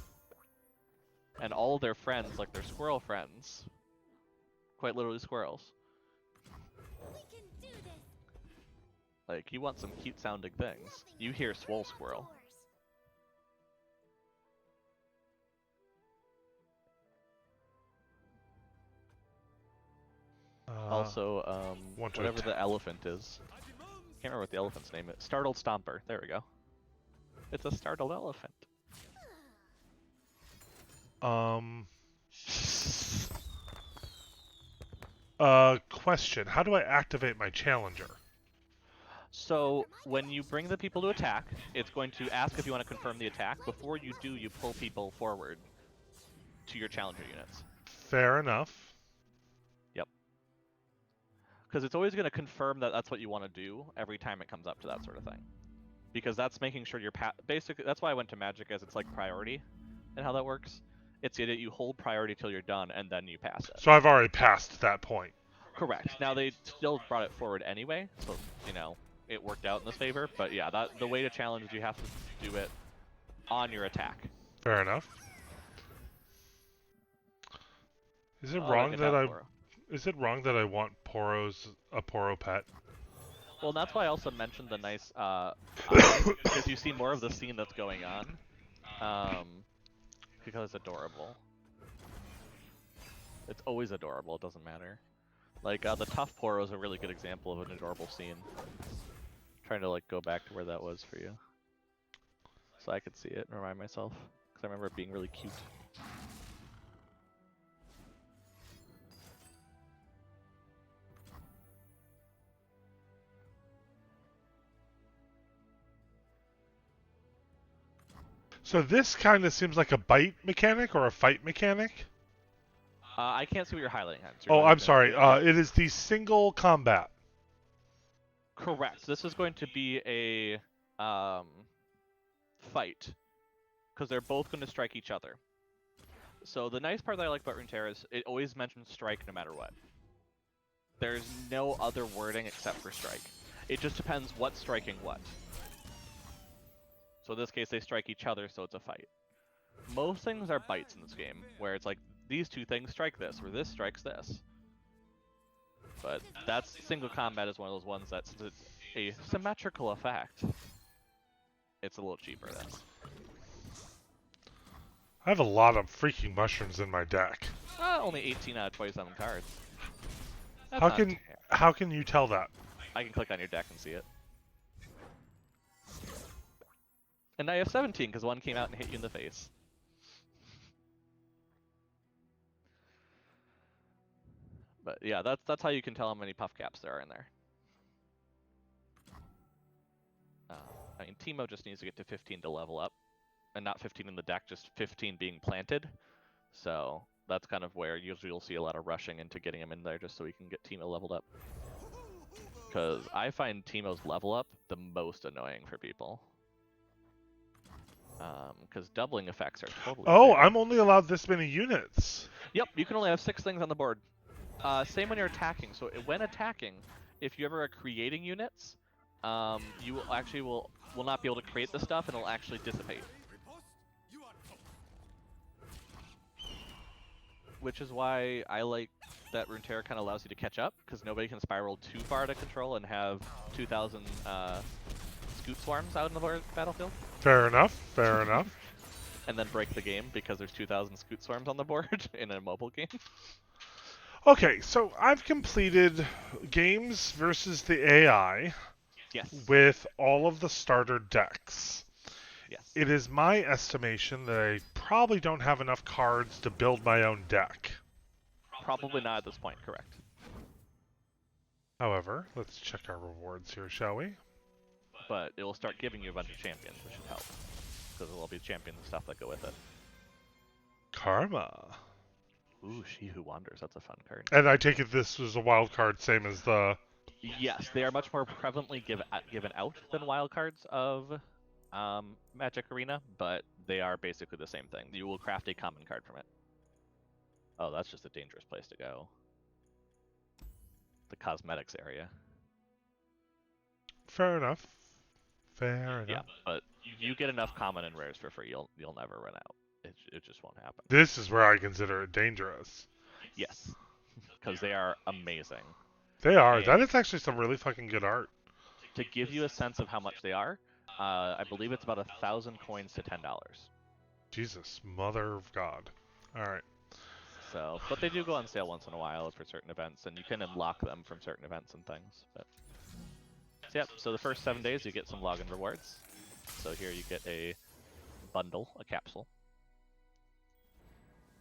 And all their friends, like their squirrel friends, quite literally squirrels. We can do this. Like you want some cute sounding things. You hear Swole Squirrel. Also, want to whatever attack. the elephant is. Can't remember what the elephant's name is. Startled Stomper. There we go. It's a startled elephant. Question. How do I activate my challenger? So, when you bring the people to attack, it's going to ask if you want to confirm the attack. Before you do, you pull people forward to your challenger units. Fair enough. Yep. Because it's always going to confirm that that's what you want to do every time it comes up to that sort of thing. Because that's making sure you're basically, that's why I went to Magic, as it's like priority and how that works. It's that you hold priority till you're done and then you pass it. So I've already passed that point. Correct. Now they still brought it forward anyway, so you know it worked out in this favor. But yeah, the way to challenge is you have to do it on your attack. Fair enough. Is it Oh, wrong like that I? Poro. Is it wrong that I want a Poro pet? Well, that's why I also mentioned the nice because you see more of the scene that's going on. Because it's adorable. It's always adorable. It doesn't matter. Like the tough Poro is a really good example of an adorable scene. Trying to like go back to where that was for you, so I could see it and remind myself, because I remember it being really cute. So this kind of seems like a bite mechanic or a fight mechanic. I can't see what you're highlighting. Hans. Oh, I'm sorry. It is the single combat. Correct. This is going to be a fight, because they're both going to strike each other. So the nice part that I like about Runeterra is it always mentions strike no matter what. There's no other wording except for strike. It just depends what's striking what. So in this case, they strike each other, so it's a fight. Most things are bites in this game, where it's like, these two things strike this, or this strikes this. But that's single combat is one of those ones that, since it's a symmetrical effect, it's a little cheaper then. I have a lot of freaking mushrooms in my deck. Only 18 out of 27 cards. That's not terrible. How can you tell that? I can click on your deck and see it. And I have 17 because one came out and hit you in the face. But yeah, that's how you can tell how many puff caps there are in there. I mean, Teemo just needs to get to 15 to level up, and not 15 in the deck, just 15 being planted. So that's kind of where usually you'll see a lot of rushing into getting him in there just so we can get Teemo leveled up. Because I find Teemo's level up the most annoying for people. Because doubling effects are totally Oh, fair. I'm only allowed this many units. Yep, you can only have 6 things on the board. Same when you're attacking. So when attacking, if you ever are creating units, you will actually will not be able to create the stuff, and it'll actually dissipate. Which is why I like that Runeterra kind of allows you to catch up, because nobody can spiral too far out of control and have 2,000 scoot swarms out in the battlefield. Fair enough. Fair enough. And then break the game because there's 2,000 scoot swarms on the board in a mobile game. Okay, so I've completed games versus the AI Yes. with all of the starter decks. Yes. It is my estimation that I probably don't have enough cards to build my own deck. Probably not at this point, correct. However, let's check our rewards here, shall we? But it will start giving you a bunch of champions, which should help. Because there will be champions and stuff that go with it. Karma. Ooh, She Who Wanders, that's a fun card. And I take it this was a wild card, same as the... Yes, they are much more prevalently given out than wild cards of Magic Arena, but they are basically the same thing. You will craft a common card from it. Oh, that's just a dangerous place to go. The cosmetics area. Fair enough. Fair enough. Yeah, but you get enough common and rares for free, you'll never run out. It just won't happen. This is where I consider it dangerous. Yes, because they are amazing. They are. And That is actually some really fucking good art. to give you a sense of how much they are, I believe it's about 1,000 coins to $10. Jesus, mother of God. Alright. So, but they do go on sale once in a while for certain events, and you can unlock them from certain events and things. But so, yep. So the first 7 days you get some login rewards. So here you get a bundle, a capsule.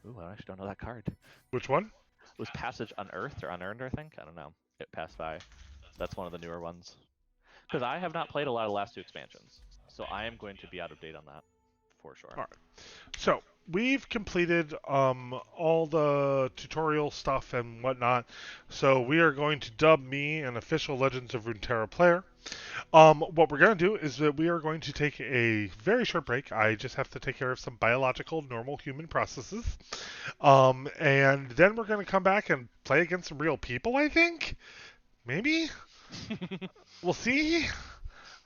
Ooh, I actually don't know that card. Which one? It was Passage Unearthed or Unearned, I think. I don't know. It passed by. That's one of the newer ones. Because I have not played a lot of the last 2 expansions, so I am going to be out of date on that for sure. Alright. So, we've completed all the tutorial stuff and whatnot. So we are going to dub me an official Legends of Runeterra player. What we're going to do is that we are going to take a very short break. I just have to take care of some biological, normal human processes. And then we're going to come back and play against some real people, I think? Maybe? We'll see.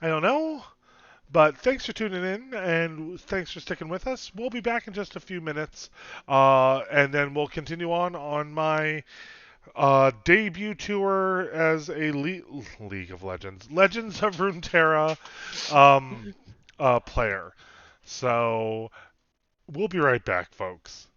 I don't know. But thanks for tuning in, and thanks for sticking with us. We'll be back in just a few minutes, and then we'll continue on my debut tour as a League of Legends, Legends of Runeterra player. So we'll be right back, folks.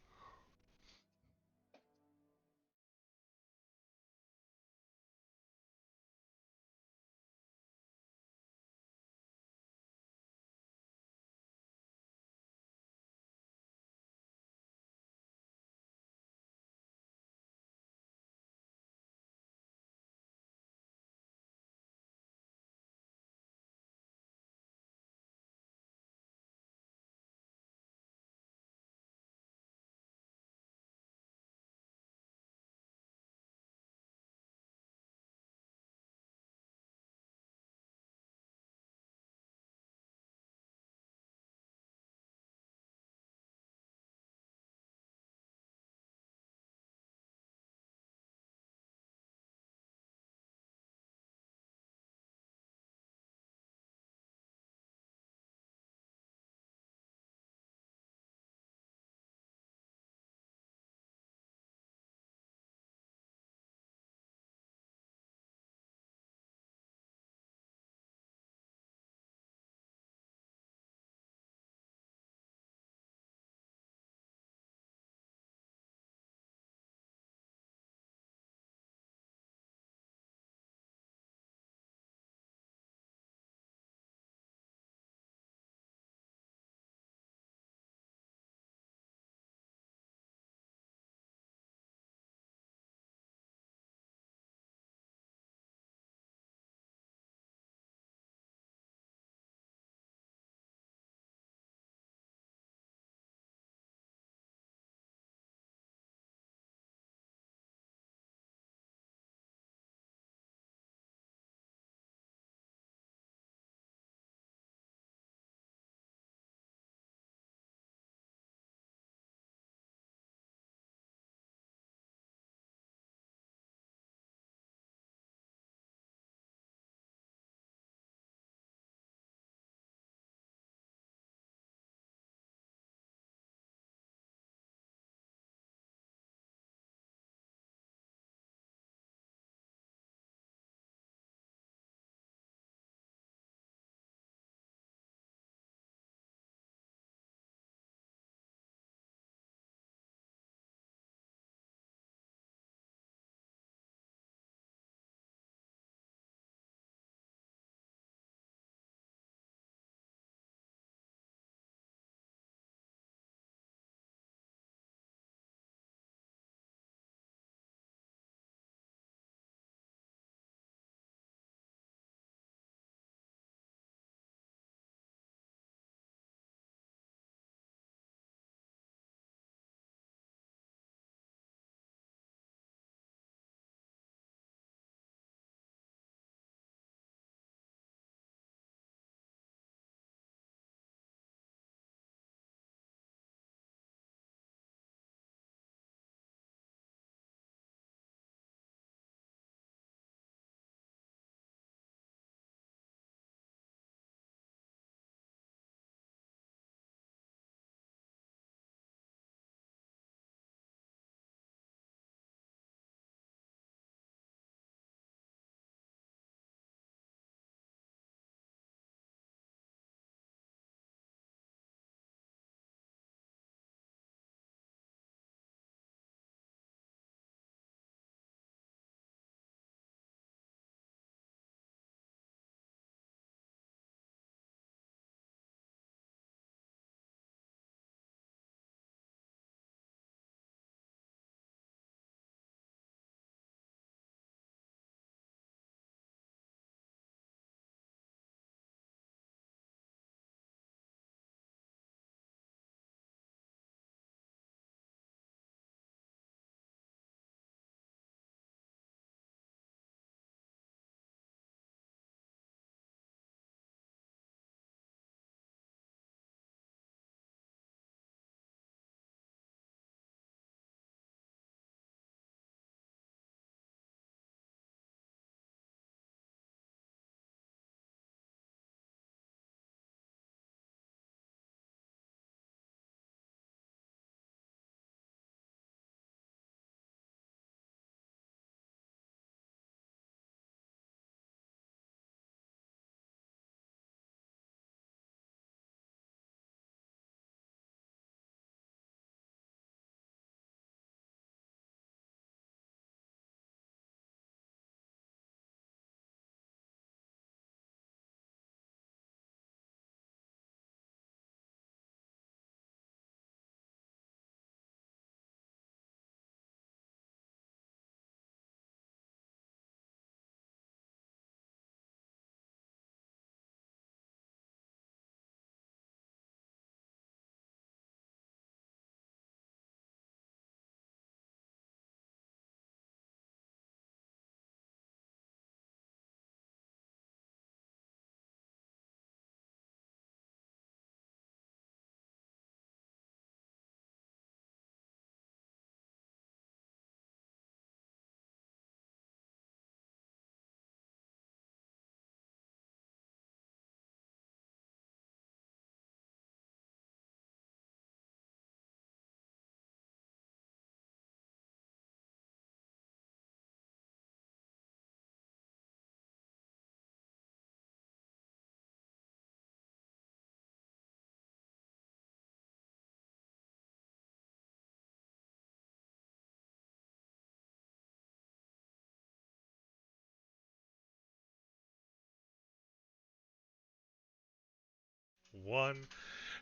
1.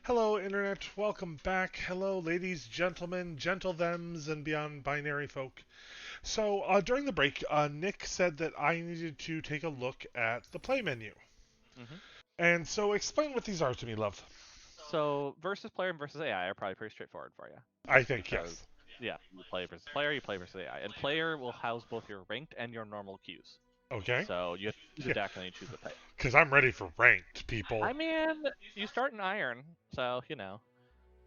Hello, Internet. Welcome back. Hello, ladies, gentlemen, gentle thems, and beyond binary folk. So, during the break, Nick said that I needed to take a look at the play menu. Mm-hmm. And so, explain what these are to me, love. So versus player and versus AI are probably pretty straightforward for you. I think, Because, yes. yeah, you play versus player, you play versus AI. And player will house both your ranked and your normal queues. Okay. So you have to choose a Yeah. deck and then you choose what type. Because I'm ready for ranked, people. I mean, you start in Iron, so, you know.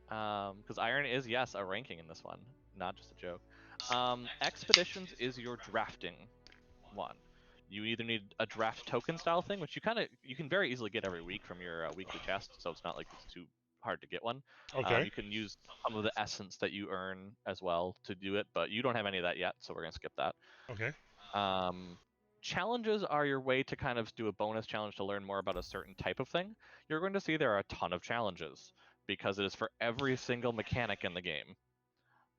Because Iron is, yes, a ranking in this one, not just a joke. Expeditions is your drafting one. You either need a draft token style thing, which you can very easily get every week from your weekly chest, so it's not like it's too hard to get one. Okay. You can use some of the essence that you earn as well to do it, but you don't have any of that yet, so we're gonna skip that. Okay. Challenges are your way to kind of do a bonus challenge to learn more about a certain type of thing. You're going to see there are a ton of challenges because it is for every single mechanic in the game.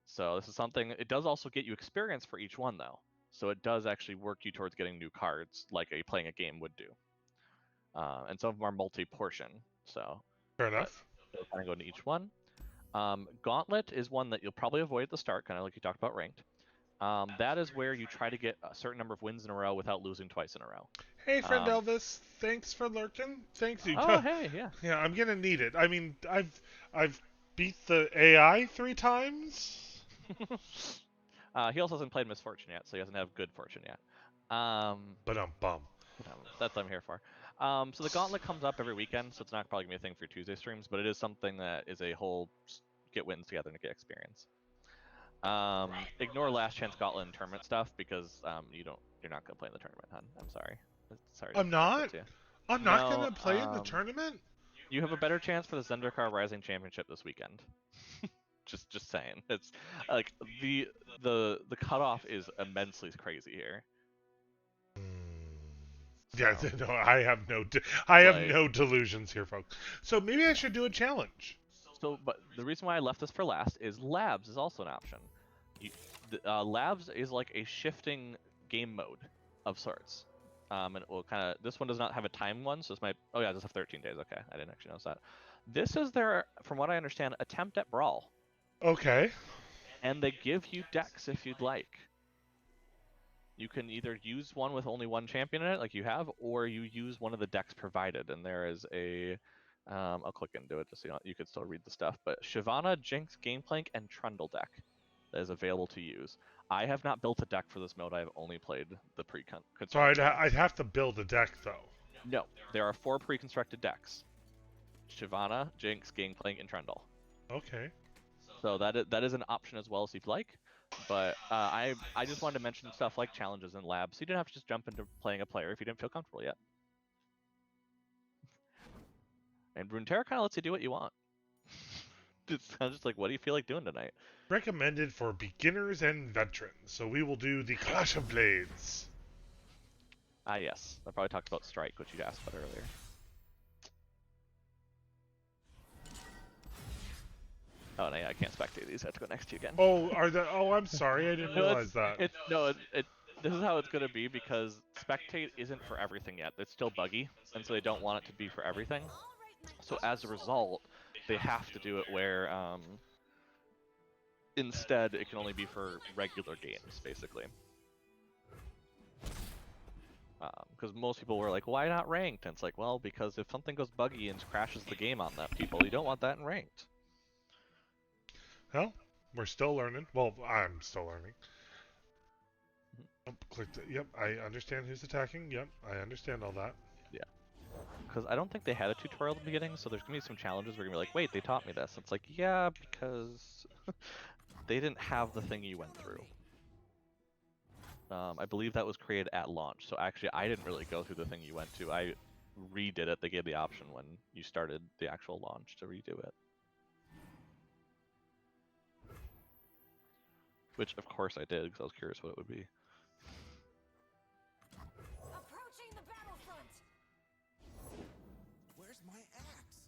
So this is something, it does also get you experience for each one though. So it does actually work you towards getting new cards like playing a game would do. And some of them are multi-portion, so Fair enough. they'll kind of go into each one. Gauntlet is one that you'll probably avoid at the start, kind of like you talked about ranked. That is where you try to get a certain number of wins in a row without losing twice in a row. Hey, friend Elvis. Thanks for lurking. Thanks you. Oh, hey, yeah. Yeah, I'm gonna need it. I mean, I've beat the AI 3 times. He also hasn't played Misfortune yet, so he doesn't have Good Fortune yet. But I'm bum. That's what I'm here for. So the Gauntlet comes up every weekend, so it's not probably gonna be a thing for your Tuesday streams, but it is something that is a whole get wins together and get experience. Ignore Last Chance Gauntlet and tournament stuff because you're not gonna play in the tournament, hon. I'm sorry. Sorry. I'm not. I'm not No, gonna play in the tournament. You have a better chance for the Zendikar Rising Championship this weekend. just saying. It's like the cutoff is immensely crazy here. Yeah, So, no, I have no delusions here, folks. So maybe I should do a challenge. So, but the reason why I left this for last is Labs is also an option. Labs is like a shifting game mode of sorts. And it will kind of, this one does not have a time one, so this might, oh yeah, it does have 13 days, okay. I didn't actually notice that. This is their, from what I understand, attempt at Brawl. Okay. And they give you decks if you'd like. You can either use one with only one champion in it, like you have, or you use one of the decks provided. And there is a, I'll click into it just so you could still read the stuff. But Shyvana, Jinx, Gameplank, and Trundle deck that is available to use. I have not built a deck for this mode. I have only played the pre-constructed. So I'd have to build a deck though. No, there are 4 pre-constructed decks: Shyvana, Jinx, Gameplank, and Trundle. Okay. So that is an option as well, if you'd like. But I just wanted to mention stuff like challenges and labs, so you didn't have to just jump into playing a player if you didn't feel comfortable yet. And Runeterra kind of lets you do what you want. It's kind of just like, what do you feel like doing tonight? Recommended for beginners and veterans. So we will do the Clash of Blades. Ah, yes. I probably talked about Strike, which you asked about earlier. Oh, no, yeah, I can't spectate these. I have to go next to you again. Oh, oh, I'm sorry. I didn't realize that. This is how it's going to be because spectate isn't for everything yet. It's still buggy, and so they don't want it to be for everything. So as a result, they have to do it where instead it can only be for regular games, basically. Because most people were like, why not ranked? And it's like, well, because if something goes buggy and crashes the game on that people, you don't want that in ranked. Well, we're still learning. Well, I'm still learning. Oh, clicked it. Yep, I understand who's attacking. Yep, I understand all that. Yeah. Because I don't think they had a tutorial at the beginning, so there's going to be some challenges where you're going to be like, wait, they taught me this. It's like, yeah, because they didn't have the thing you went through. I believe that was created at launch, so actually I didn't really go through the thing you went to. I redid it. They gave the option when you started the actual launch to redo it. Which, of course, I did, because I was curious what it would be. Approaching the battlefront. Where's my axe?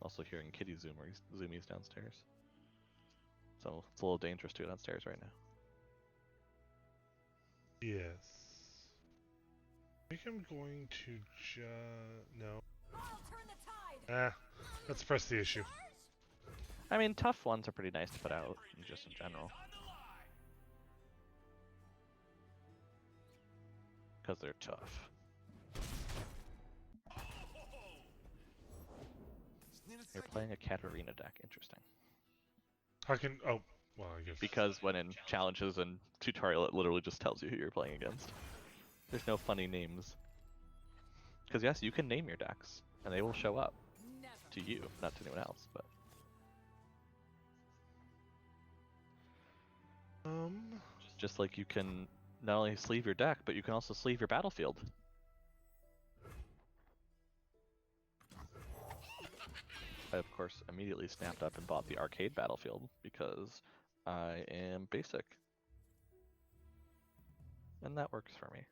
Also hearing kitty zoomies downstairs. So it's a little dangerous to go downstairs right now. Yes. I think I'm going to no. I'll turn the tide. Let's press the issue. I mean, tough ones are pretty nice to put out, just in general. Because they're tough. You're playing a Katarina deck, interesting. How can... Oh, well, I guess... Because when in challenges and tutorial, it literally just tells you who you're playing against. There's no funny names. Because yes, you can name your decks, and they will show up to you, not to anyone else, but... Just like you can not only sleeve your deck, but you can also sleeve your battlefield. I, of course, immediately snapped up and bought the arcade battlefield because I am basic. And that works for me.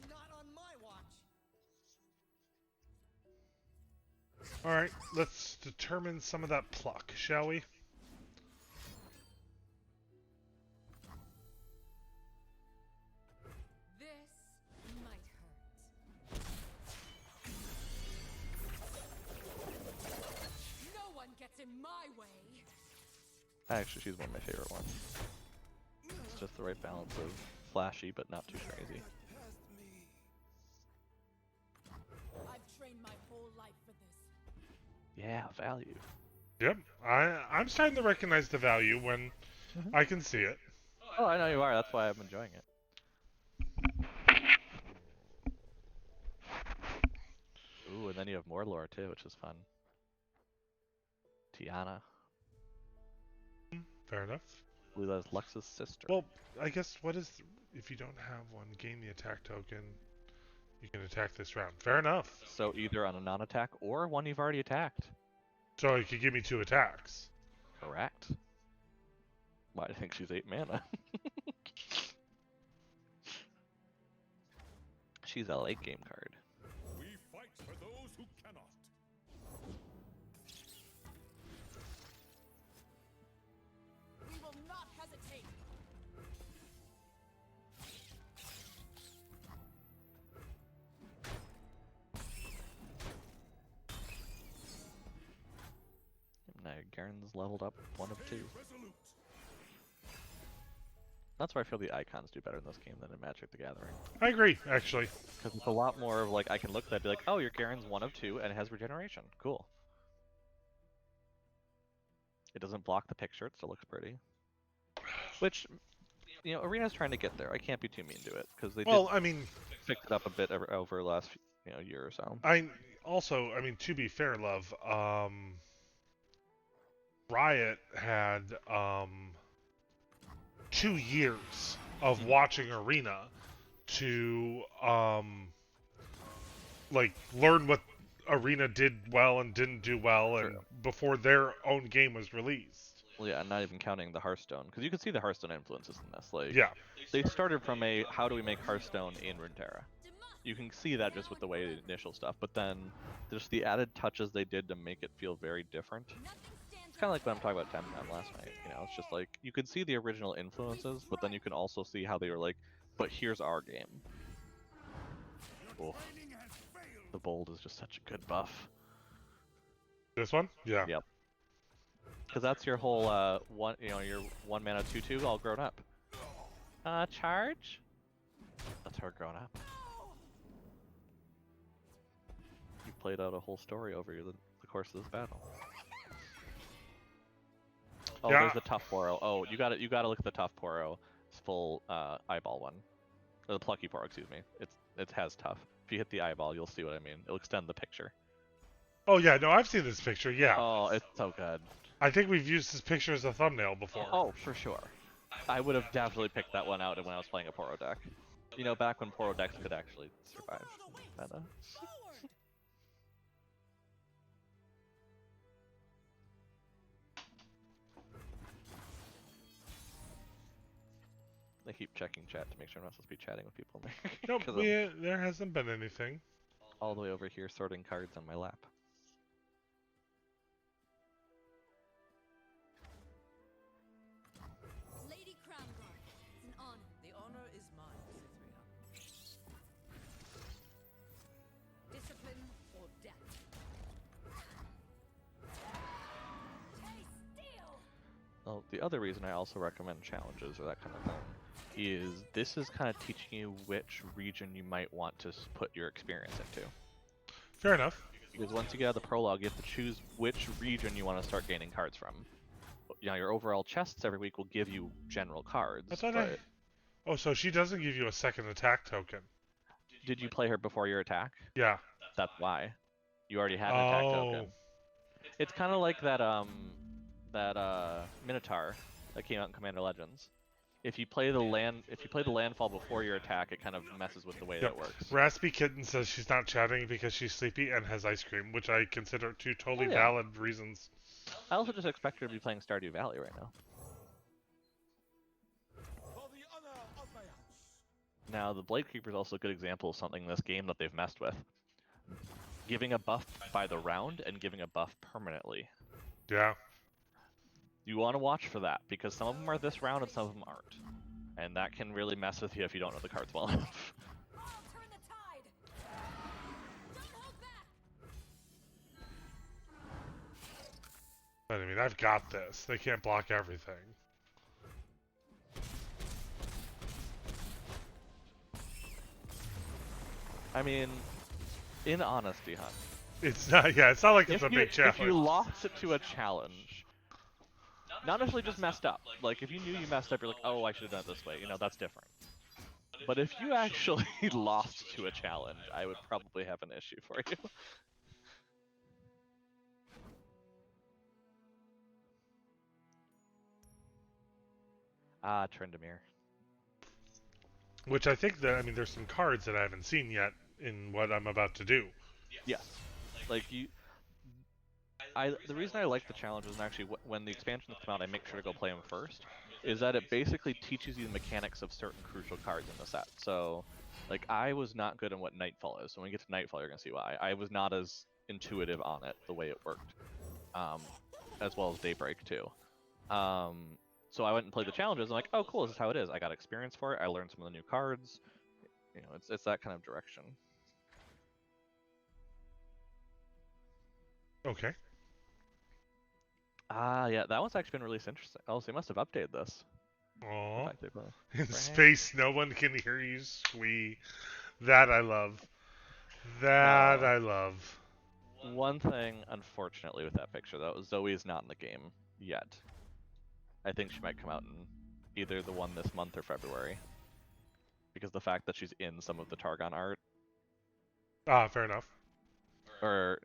Not on my watch. Alright, let's determine some of that pluck, shall we? This might hurt. No one gets in my way. Actually, she's one of my favorite ones. It's just the right balance of flashy, but not too crazy. I've trained my whole life for this. Yeah, value. Yep, I'm starting to recognize the value when I can see it. Oh, I know you are. That's why I'm enjoying it. Ooh, and then you have more lore too, which is fun. Tiana. Fair enough. I believe that's Lux's sister. Well, I guess what is... If you don't have one, gain the attack token. You can attack this round. Fair enough. So either on a non-attack or one you've already attacked. So it could give me 2 attacks. Correct. Well, I think she's 8 mana. She's a late game card. We fight for those who cannot. We will not hesitate. Now Garen's leveled up 1 of 2. Resolute. That's where I feel the icons do better in this game than in Magic the Gathering. I agree, actually. Because it's a lot more of like, I can look at that and be like, oh, your Garen's 1 of 2 and it has regeneration. Cool. It doesn't block the picture, it still looks pretty. Which, you know, Arena's trying to get there. I can't be too mean to it, because they Well, did I mean... fix it up a bit over the last year or so. I mean, to be fair, love, Riot had 2 years of watching Arena to like learn what Arena did well and didn't do well, and True. before their own game was released. Well, yeah, not even counting the Hearthstone, because you can see the Hearthstone influences in this. Like, Yeah, they started from a how do we make Hearthstone in Runeterra. You can see that just with the way the initial stuff, but then just the added touches they did to make it feel very different. It's kind of like what I'm talking about 10 times last night. You know, it's just like you could see the original influences, but then you can also see how they were like, but here's our game. Oh, the bold is just such a good buff. this one. Yeah. Yep. Because that's your whole your 1 mana 2/2 all grown up. Charge. That's her grown up. You played out a whole story over the course of this battle. Oh, Yeah. there's the tough Poro. Oh, you got to look at the tough Poro. It's full eyeball one. Or the plucky Poro, excuse me. It has tough. If you hit the eyeball, you'll see what I mean. It'll extend the picture. Oh yeah, no, I've seen this picture. Yeah. Oh, it's so good. I think we've used this picture as a thumbnail before. Oh, for sure. I would have definitely picked that one out when I was playing a Poro deck. You know, back when Poro decks could actually survive meta. Forward. I keep checking chat to make sure I'm not supposed to be chatting with people in there. Nope, 'Cause I'm there hasn't been anything. all the way over here sorting cards on my lap. Lady Crownguard, it's an honor. The honor is mine, Cytherea. Discipline or death. Well, the other reason I also recommend challenges or that kind of thing is this is kind of teaching you which region you might want to put your experience into. Fair enough. Because once you get out of the prologue, you have to choose which region you want to start gaining cards from. You know, your overall chests every week will give you general cards. I thought But Oh, so she doesn't give you a second attack token. did you play her before your attack? Yeah. That's why. You already had an attack Oh. token. It's kind of like that Minotaur that came out in Commander Legends. If you play the landfall before your attack, it kind of messes with the way that Yep. works. Raspy Kitten says she's not chatting because she's sleepy and has ice cream, which I consider two totally Oh, yeah. valid reasons. I also just expect her to be playing Stardew Valley right now. For the honor of my house. Now, the Blade Creeper is also a good example of something in this game that they've messed with. Giving a buff by the round and giving a buff permanently. Yeah. You want to watch for that, because some of them are this round and some of them aren't. And that can really mess with you if you don't know the cards well enough. I'll turn the tide. Don't hold back. But I mean, I've got this. They can't block everything. I mean, in honesty, Hunt. It's not. Yeah, it's not like it's a big challenge. If you lost it to a challenge, not necessarily just messed up. Like, if you knew you messed up, you're like, oh, I should have done it this way. You know, that's different. But if you actually lost to a challenge, I would probably have an issue for you. Ah, Trendamere. Which I think that, I mean, there's some cards that I haven't seen yet in what I'm about to do. Yes. Like, the reason I like the challenges, and actually when the expansions come out, I make sure to go play them first, is that it basically teaches you the mechanics of certain crucial cards in the set. So, like, I was not good at what Nightfall is. So when we get to Nightfall, you're going to see why. I was not as intuitive on it, the way it worked. As well as Daybreak, too. So I went and played the challenges. I'm like, oh, cool, this is how it is. I got experience for it. I learned some of the new cards. You know, it's that kind of direction. Okay. Ah, yeah, that one's actually been released interesting. Oh, so they must have updated this. Aww. In fact, they will. In space, no one can hear you squee. That I love. That No. I love. One thing, unfortunately, with that picture, though, Zoe is not in the game yet. I think she might come out in either the one this month or February. Because the fact that she's in some of the Targon art, Ah, fair enough. or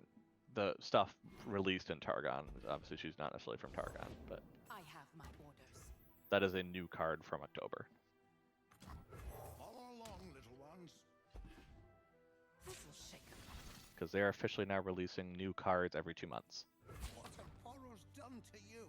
the stuff released in Targon, obviously she's not necessarily from Targon, but I have my orders. that is a new card from October. Follow along, little ones. This will shake 'em. Because they are officially now releasing new cards every 2 months. What have Poros done to you?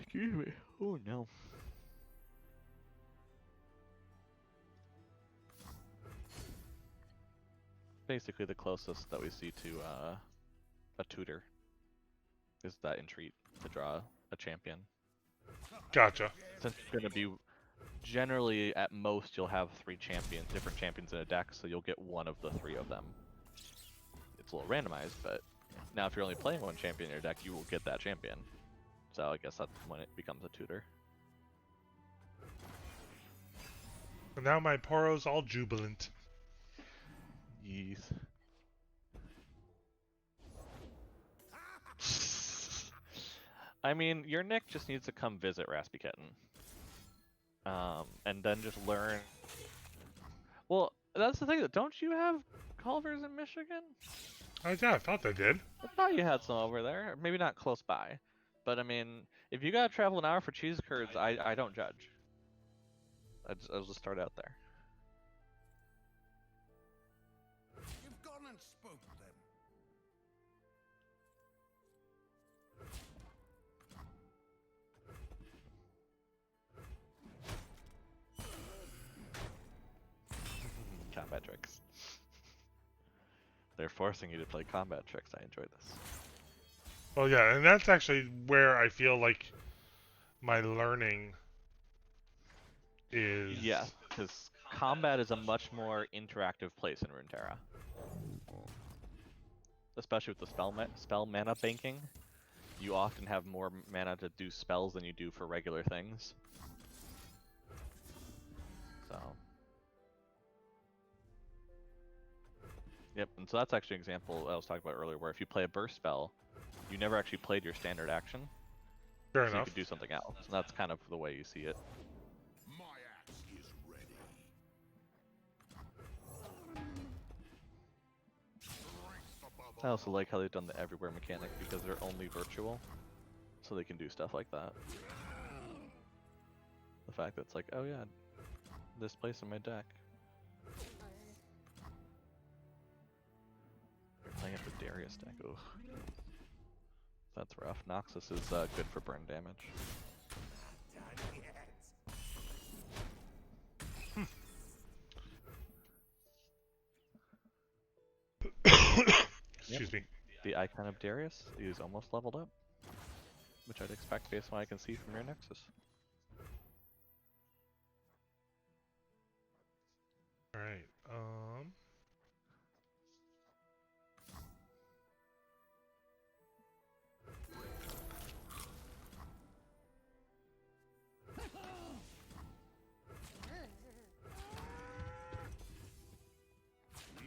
Excuse me. Oh no. Basically the closest that we see to a tutor is that entreat to draw a champion. Gotcha. Since it's going to be generally at most you'll have different champions in a deck, so you'll get one of the 3 of them. It's a little randomized, but now if you're only playing one champion in your deck, you will get that champion. So I guess that's when it becomes a tutor. And now my Poro's all jubilant. Yes. I mean, your Nick just needs to come visit Raspy Kitten. And then just learn. Well, that's the thing. Don't you have Culvers in Michigan? Yeah, I thought they did. I thought you had some over there. Maybe not close by. But I mean, if you gotta travel an hour for cheese curds, I don't judge. I'll just start out there. You've gone and spooked them. Combat tricks. They're forcing you to play combat tricks. I enjoy this. Well, yeah, and that's actually where I feel like my learning is. Yes, because combat is a much more interactive place in Runeterra, especially with the spell mana banking. You often have more mana to do spells than you do for regular things. So, yep, and so that's actually an example I was talking about earlier, where if you play a burst spell, you never actually played your standard action, Fair so you enough. could do something else, and that's kind of the way you see it. My axe is ready. Strength above I also all. like how they've done the everywhere mechanic, because they're only virtual, so they can do stuff like that. The fact that it's like, oh yeah, this place in my deck. You're playing up the Darius deck. Ugh. That's rough. Noxus is good for burn damage. Excuse me. The icon of Darius is almost leveled up, which I'd expect based on what I can see from your Nexus. All right.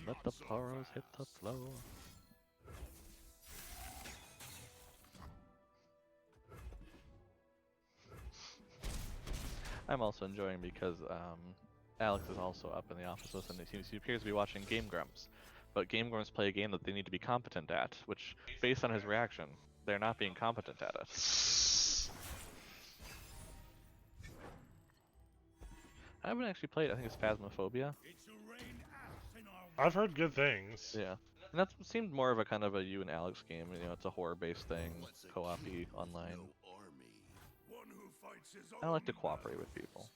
Let the poros hit the floor. I'm also enjoying because Alex is also up in the office with, and he appears to be watching Game Grumps. But Game Grumps play a game that they need to be competent at, which, based on his reaction, they're not being competent at it. I haven't actually played. I think it's Phasmophobia. It's a rain axe in our I've heard good things. Yeah, and that seemed more of a kind of a you and Alex game. You know, it's a horror-based thing, co-op-y online. no army. One who fights his I like to own cooperate with people.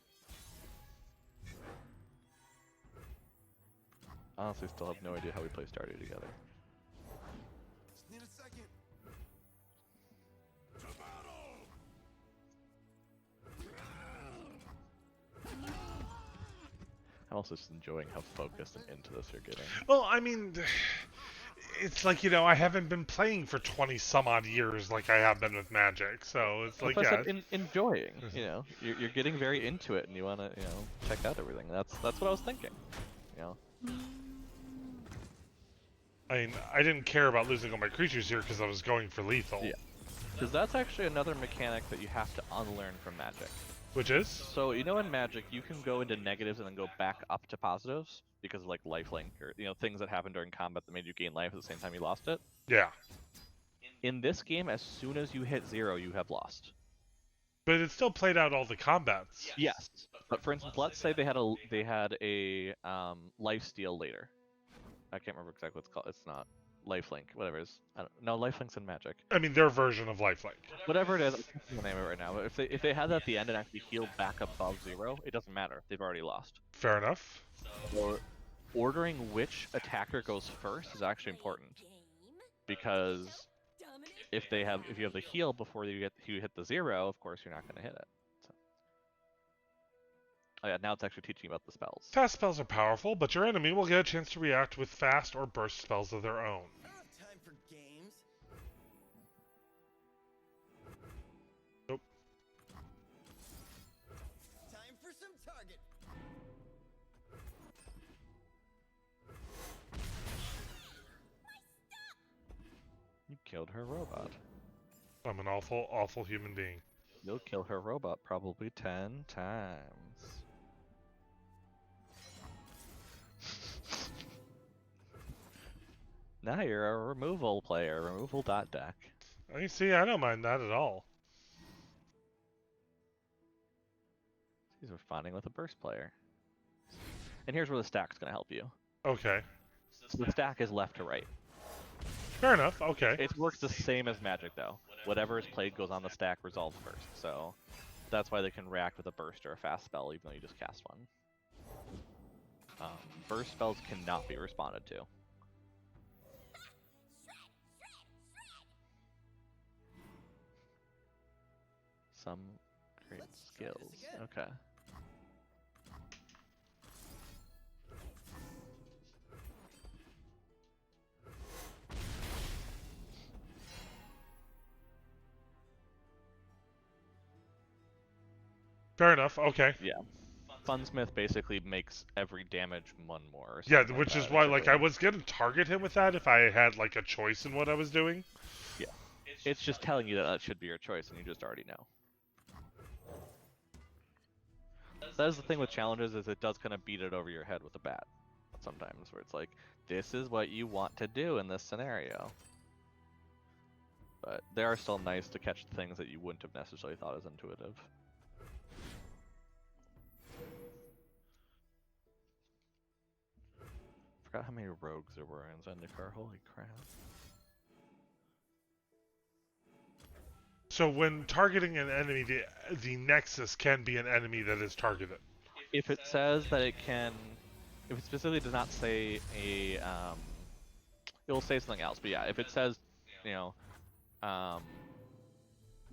Honestly, still have no idea how we play Stardew together. Just need a second. To battle! I'm also just enjoying how focused and into this you're getting. Well, I mean, it's like, I haven't been playing for 20 some odd years like I have been with Magic, so it's like, Plus, yeah. enjoying. You know, you're getting very into it, and you want to, check out everything. That's what I was thinking. You know. I mean, I didn't care about losing all my creatures here because I was going for lethal. Yeah. Because that's actually another mechanic that you have to unlearn from Magic. Which is? So, in Magic, you can go into negatives and then go back up to positives because of, like, lifelink or, things that happened during combat that made you gain life at the same time you lost it. Yeah. In this game, as soon as you hit 0, you have lost. But it still played out all the combats. Yes. But for instance, let's say they had a life steal later. I can't remember exactly what it's called. It's not lifelink, whatever it is. No, lifelink's in Magic. I mean, their version of lifelink. Whatever it is, I can't think of the name of it right now. But if they had that at the end and actually healed back above 0, it doesn't matter. They've already lost. Fair enough. Or ordering which attacker goes first is actually important, because if you have the heal before you hit the 0, of course you're not going to hit it. So. Oh yeah, now it's actually teaching you about the spells. Fast spells are powerful, but your enemy will get a chance to react with fast or burst spells of their own. I don't have time for games. Nope. Time for some target. You killed her robot. I'm an awful, awful human being. You'll kill her robot probably 10 times. Now you're a removal player, removal dot deck. You see, I don't mind that at all. He's responding with a burst player. And here's where the stack's going to help you. Okay. So the stack is left to right. Fair enough, okay. It works the same as Magic, though. Whatever is played goes on the stack, resolves first. So that's why they can react with a burst or a fast spell, even though you just cast one. Burst spells cannot be responded to. some great skills. Okay. Fair enough. Okay. Yeah. Funsmith basically makes every damage one more. Or Yeah, something like which is that. why, It's like, I was gonna target him with that if I had like a choice in what I was doing. Yeah. It's just telling you that that should be your choice, and you just already know. That is the thing with challenges, is it does kind of beat it over your head with a bat sometimes, where it's like, this is what you want to do in this scenario. But they are still nice to catch things that you wouldn't have necessarily thought as intuitive. Forgot how many rogues there were in Zendikar, holy crap. So when targeting an enemy, the Nexus can be an enemy that is targeted. If it says that it can, if it specifically does not say a, it will say something else. But yeah, if it says, you know,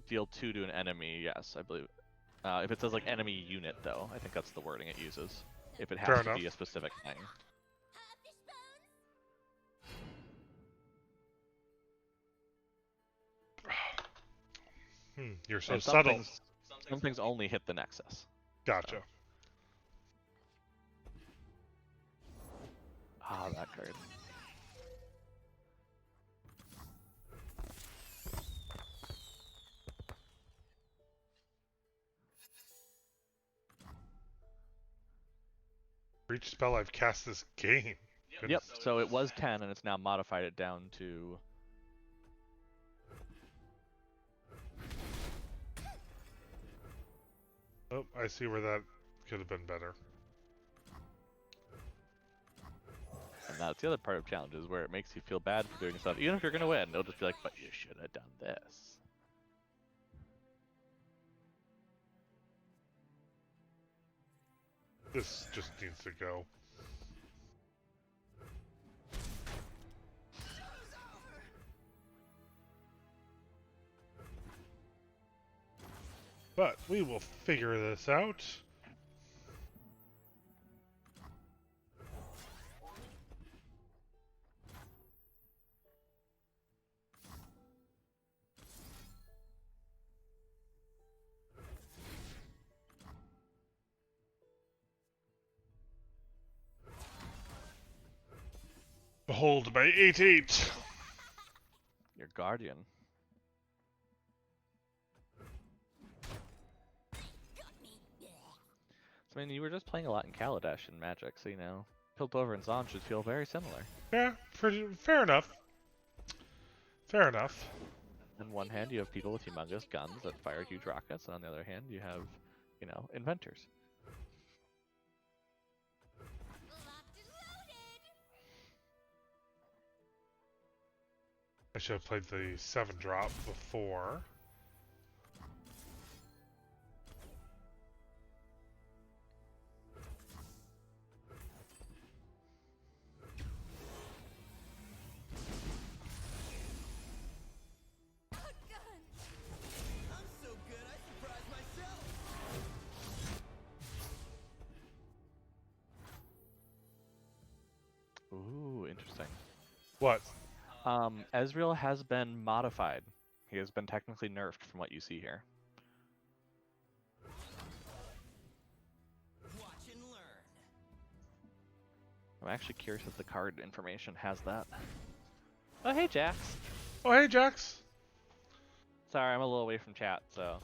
deal 2 to an enemy, yes, I believe. If it says like enemy unit, though, I think that's the wording it uses. If it has Fair to enough. be a specific thing. You're so And subtle. Some things only hit the Nexus. Gotcha. So. Ah, that card. For each spell I've cast this game. Yep, Goodness. so it was 10, and it's now modified it down to... Oh, I see where that could have been better. And that's the other part of challenges, where it makes you feel bad for doing stuff. Even if you're going to win, they'll just be like, but you should have done this. This just needs to go. But we will figure this out. Behold my 8/8. Your Guardian. So, I mean, you were just playing a lot in Kaladesh and Magic, so, you know, Piltover and Zon should feel very similar. Yeah, pretty fair enough. Fair enough. On one hand, you have people with humongous guns that fire huge rockets, and on the other hand, you have, you know, inventors. Locked and loaded. I should have played the 7-drop before. I'm so good, I surprised myself. Ooh, interesting. What? Ezreal has been modified. He has been technically nerfed from what you see here. Watch and learn. I'm actually curious if the card information has that. Oh, hey, Jax. Oh, hey, Jax. Sorry, I'm a little away from chat, so...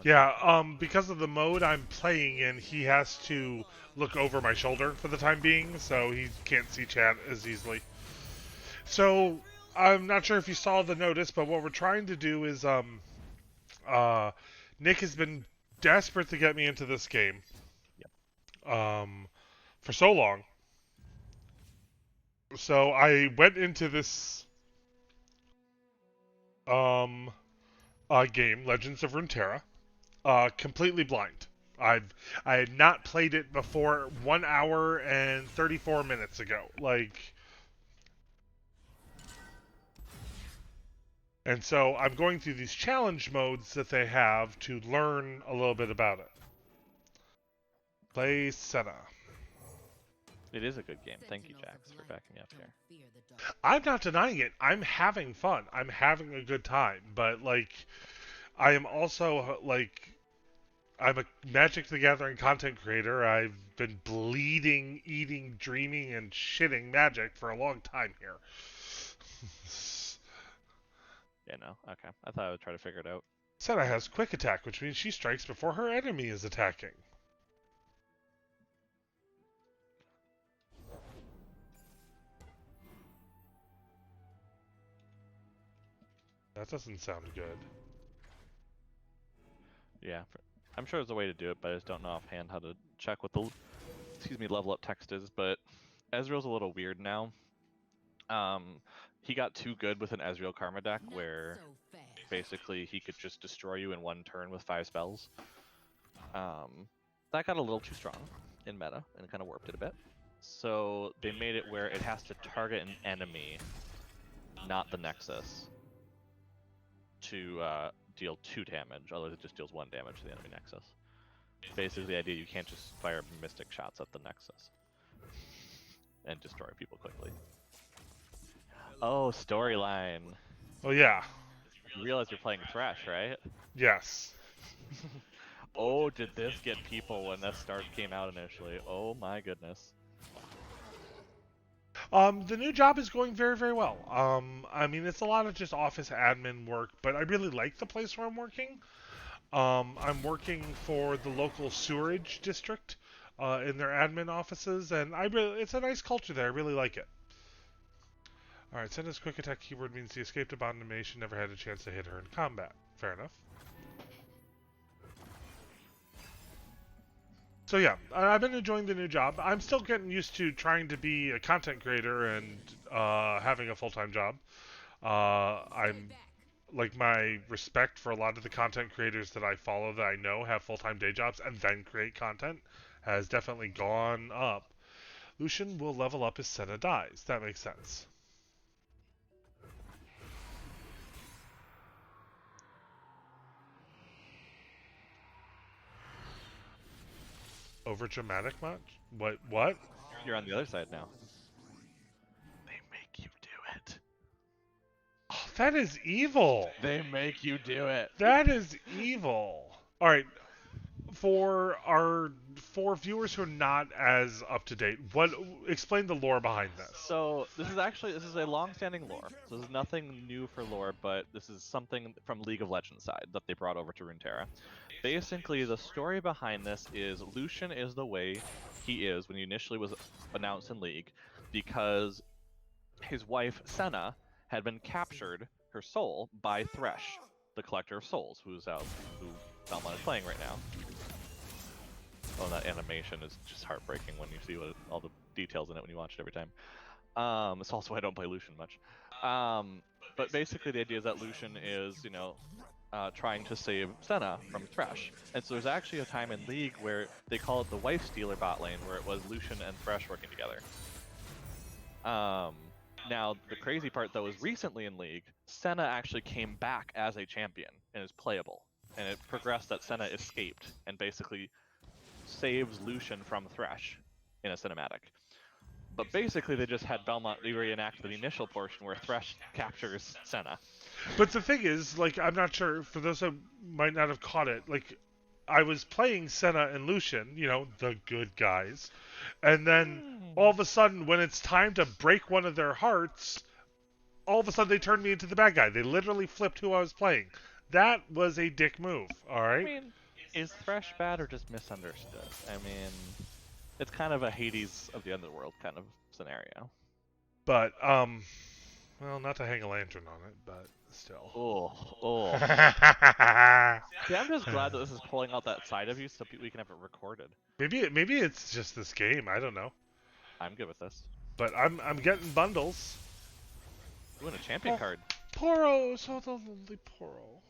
Yeah, because of the mode I'm playing in, he has to look over my shoulder for the time being, so he can't see chat as easily. So, I'm not sure if you saw the notice, but what we're trying to do is, Nick has been desperate to get me into this game. Yep. For so long. So, I went into this, game, Legends of Runeterra, completely blind. I had not played it before 1 hour and 34 minutes ago. And so I'm going through these challenge modes that they have to learn a little bit about it. Play Senna. It is a good game. Thank you, Jax, for backing me up here. I'm not denying it. I'm having fun. I'm having a good time. But, like, I am also, like, I'm a Magic the Gathering content creator. I've been bleeding, eating, dreaming, and shitting Magic for a long time here. Yeah, no. Okay. I thought I would try to figure it out. Senna has quick attack, which means she strikes before her enemy is attacking. That doesn't sound good. Yeah. I'm sure there's a way to do it, but I just don't know offhand how to check what the level up text is. But Ezreal's a little weird now. He got too good with an Ezreal Karma deck where basically he could just destroy you in one turn with 5 spells. That got a little too strong in meta and kind of warped it a bit. So they made it where it has to target an enemy, not the Nexus, to deal 2 damage, otherwise it just deals 1 damage to the enemy Nexus. Basically the idea you can't just fire mystic shots at the Nexus and destroy people quickly. Oh, storyline. Oh, yeah. You realize you're playing Thresh, right? Yes. Oh, did this get people when this start came out initially? Oh my goodness. The new job is going very, very well. I mean, it's a lot of just office admin work, but I really like the place where I'm working. I'm working for the local sewerage district in their admin offices, and it's a nice culture there. I really like it. Alright, Senna's quick attack keyword means the escaped abomination never had a chance to hit her in combat. Fair enough. So yeah, I've been enjoying the new job. I'm still getting used to trying to be a content creator and having a full-time job. I'm like my respect for a lot of the content creators that I follow that I know have full-time day jobs and then create content has definitely gone up. Lucian will level up as Senna dies. That makes sense. Over dramatic much? What? You're on the other side now. They make you do it. Oh, that is evil. They make you do it. That is evil. All right, for viewers who are not as up to date, explain the lore behind this. So this is a long-standing lore. So this is nothing new for lore, but this is something from League of Legends side that they brought over to Runeterra. Basically, the story behind this is Lucian is the way he is when he initially was announced in League because his wife Senna had been captured, her soul, by Thresh, the Collector of Souls, who Belmont is playing right now. Oh, that animation is just heartbreaking when you see all the details in it when you watch it every time. It's also why I don't play Lucian much. But basically the idea is that Lucian is, trying to save Senna from Thresh. And so there's actually a time in League where they call it the Wife Stealer bot lane, where it was Lucian and Thresh working together. Now, the crazy part though is recently in League, Senna actually came back as a champion and is playable. And it progressed that Senna escaped and basically saves Lucian from Thresh in a cinematic. But basically they just had Belmont reenact the initial portion where Thresh captures Senna. But the thing is, like, I'm not sure, for those that might not have caught it, like, I was playing Senna and Lucian, the good guys, and then all of a sudden, when it's time to break one of their hearts, all of a sudden they turned me into the bad guy. They literally flipped who I was playing. That was a dick move, alright? I mean, is Thresh bad or just misunderstood? I mean, it's kind of a Hades of the Underworld kind of scenario. But, well, not to hang a lantern on it, but still. Oh. See, I'm just glad that this is pulling out that side of you so we can have it recorded. Maybe it's just this game. I don't know. I'm good with this. But I'm getting bundles. Ooh, and a champion card. Poro, so the lonely Poro.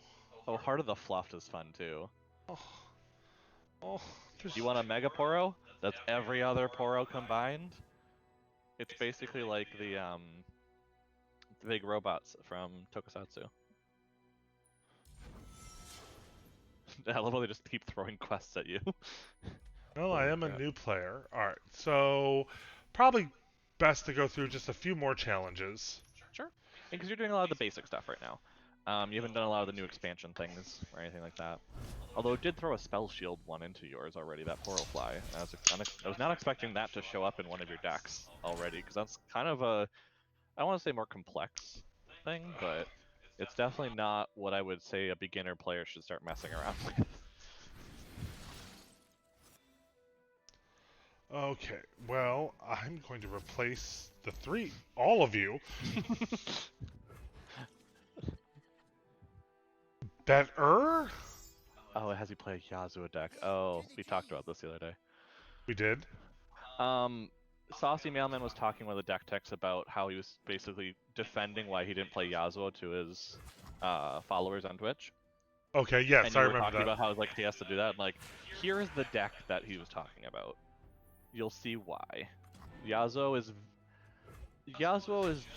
Oh, Heart of the Fluffed is fun too. Oh, You want a Mega Poro? That's every other Poro combined. It's basically like the big robots from Tokusatsu. I love how they just keep throwing quests at you. Well, I Holy am a crap. new player. Alright, so probably best to go through just a few more challenges. Sure. Because you're doing a lot of the basic stuff right now. You haven't done a lot of the new expansion things or anything like that. Although it did throw a spell shield one into yours already, that Portal Fly. And I was not expecting that to show up in one of your decks already, because that's kind of a, I don't want to say more complex thing, but it's definitely not what I would say a beginner player should start messing around with. Okay, well, I'm going to replace the three, all of you. Better? Oh, has he played a Yasuo deck? Oh, we talked about this the other day. We did. Saucy Mailman was talking with the deck techs about how he was basically defending why he didn't play Yasuo to his followers on Twitch. Okay, yes, And I you were remember talking that. about how like he has to do that. And, like, here's the deck that he was talking about. You'll see why. Yasuo is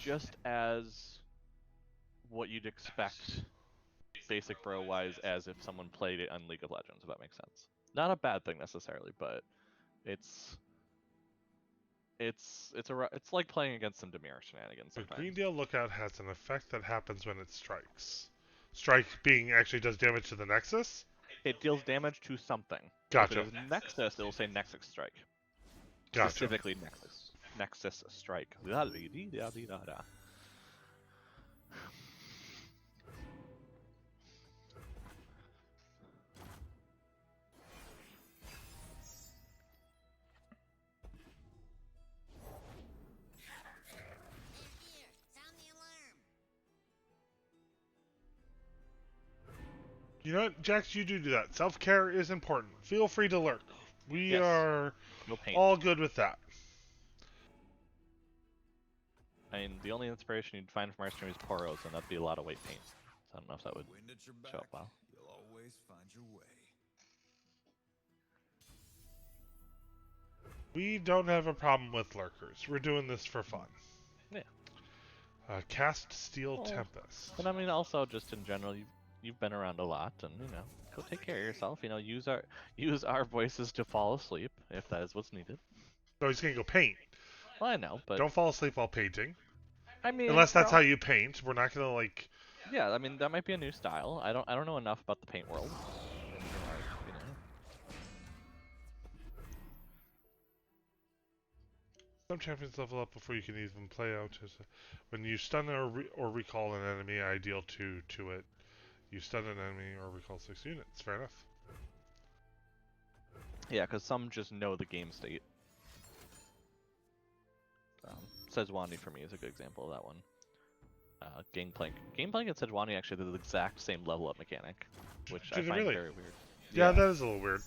just as what you'd expect, basic bro wise, as if someone played it on League of Legends. If that makes sense. Not a bad thing necessarily, but it's like playing against some Demir shenanigans The sometimes. Greendale Lookout has an effect that happens when it strikes. Strike being actually does damage to the Nexus? It deals damage to something. Gotcha. If it is Nexus, it will say Nexus Strike. Gotcha. Specifically Nexus. Nexus Strike. Da, da, dee, da, dee, da, da. Here, sound the alarm. You know what, Jax, you do that. Self-care is important. Feel free to lurk. We Yes. are No pain. all good with that. I mean, the only inspiration you'd find from our stream is Poros, and that'd be a lot of weight paint. So I don't know if that would Wind at your show up back, well. you'll always find your way. We don't have a problem with lurkers. We're doing this for fun. Yeah. Cast Steel Oh. Tempest. But I mean, also just in general, you've been around a lot, and go take care of yourself. Use our voices to fall asleep if that is what's needed. No, he's gonna go paint. Well, I know, but Don't fall asleep while painting. I mean, Unless that's how you paint. We're not gonna like. Yeah, I mean that might be a new style. I don't know enough about the paint world. Some champions level up before you can even play out. When you stun or recall an enemy, I deal 2 to it. You stun an enemy or recall 6 units. Fair enough. Yeah, because some just know the game state. Sejuani for me is a good example of that one. Gangplank and Sejuani actually do the exact same level up mechanic, which I Did it find really? very weird. Yeah, that is a little weird.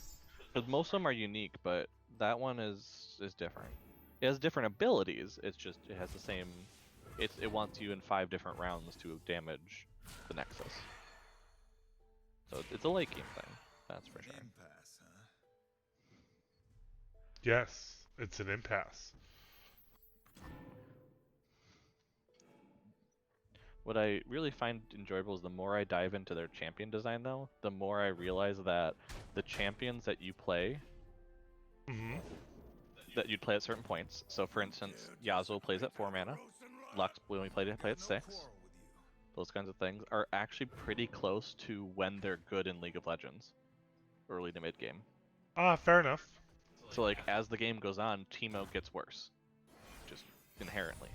Because most of them are unique, but that one is different. It has different abilities. It has the same. It wants you in 5 different rounds to damage the Nexus. So it's a late game thing. That's for sure. Impasse, huh? Yes, it's an impasse. What I really find enjoyable is the more I dive into their champion design, though, the more I realize that the champions that you play, that you'd play at certain points. So, for instance, Yasuo plays at 4 mana, Lux when we play at 6. Those kinds of things are actually pretty close to when they're good in League of Legends, early to mid game. Fair enough. So, like, as the game goes on, Teemo gets worse, just inherently.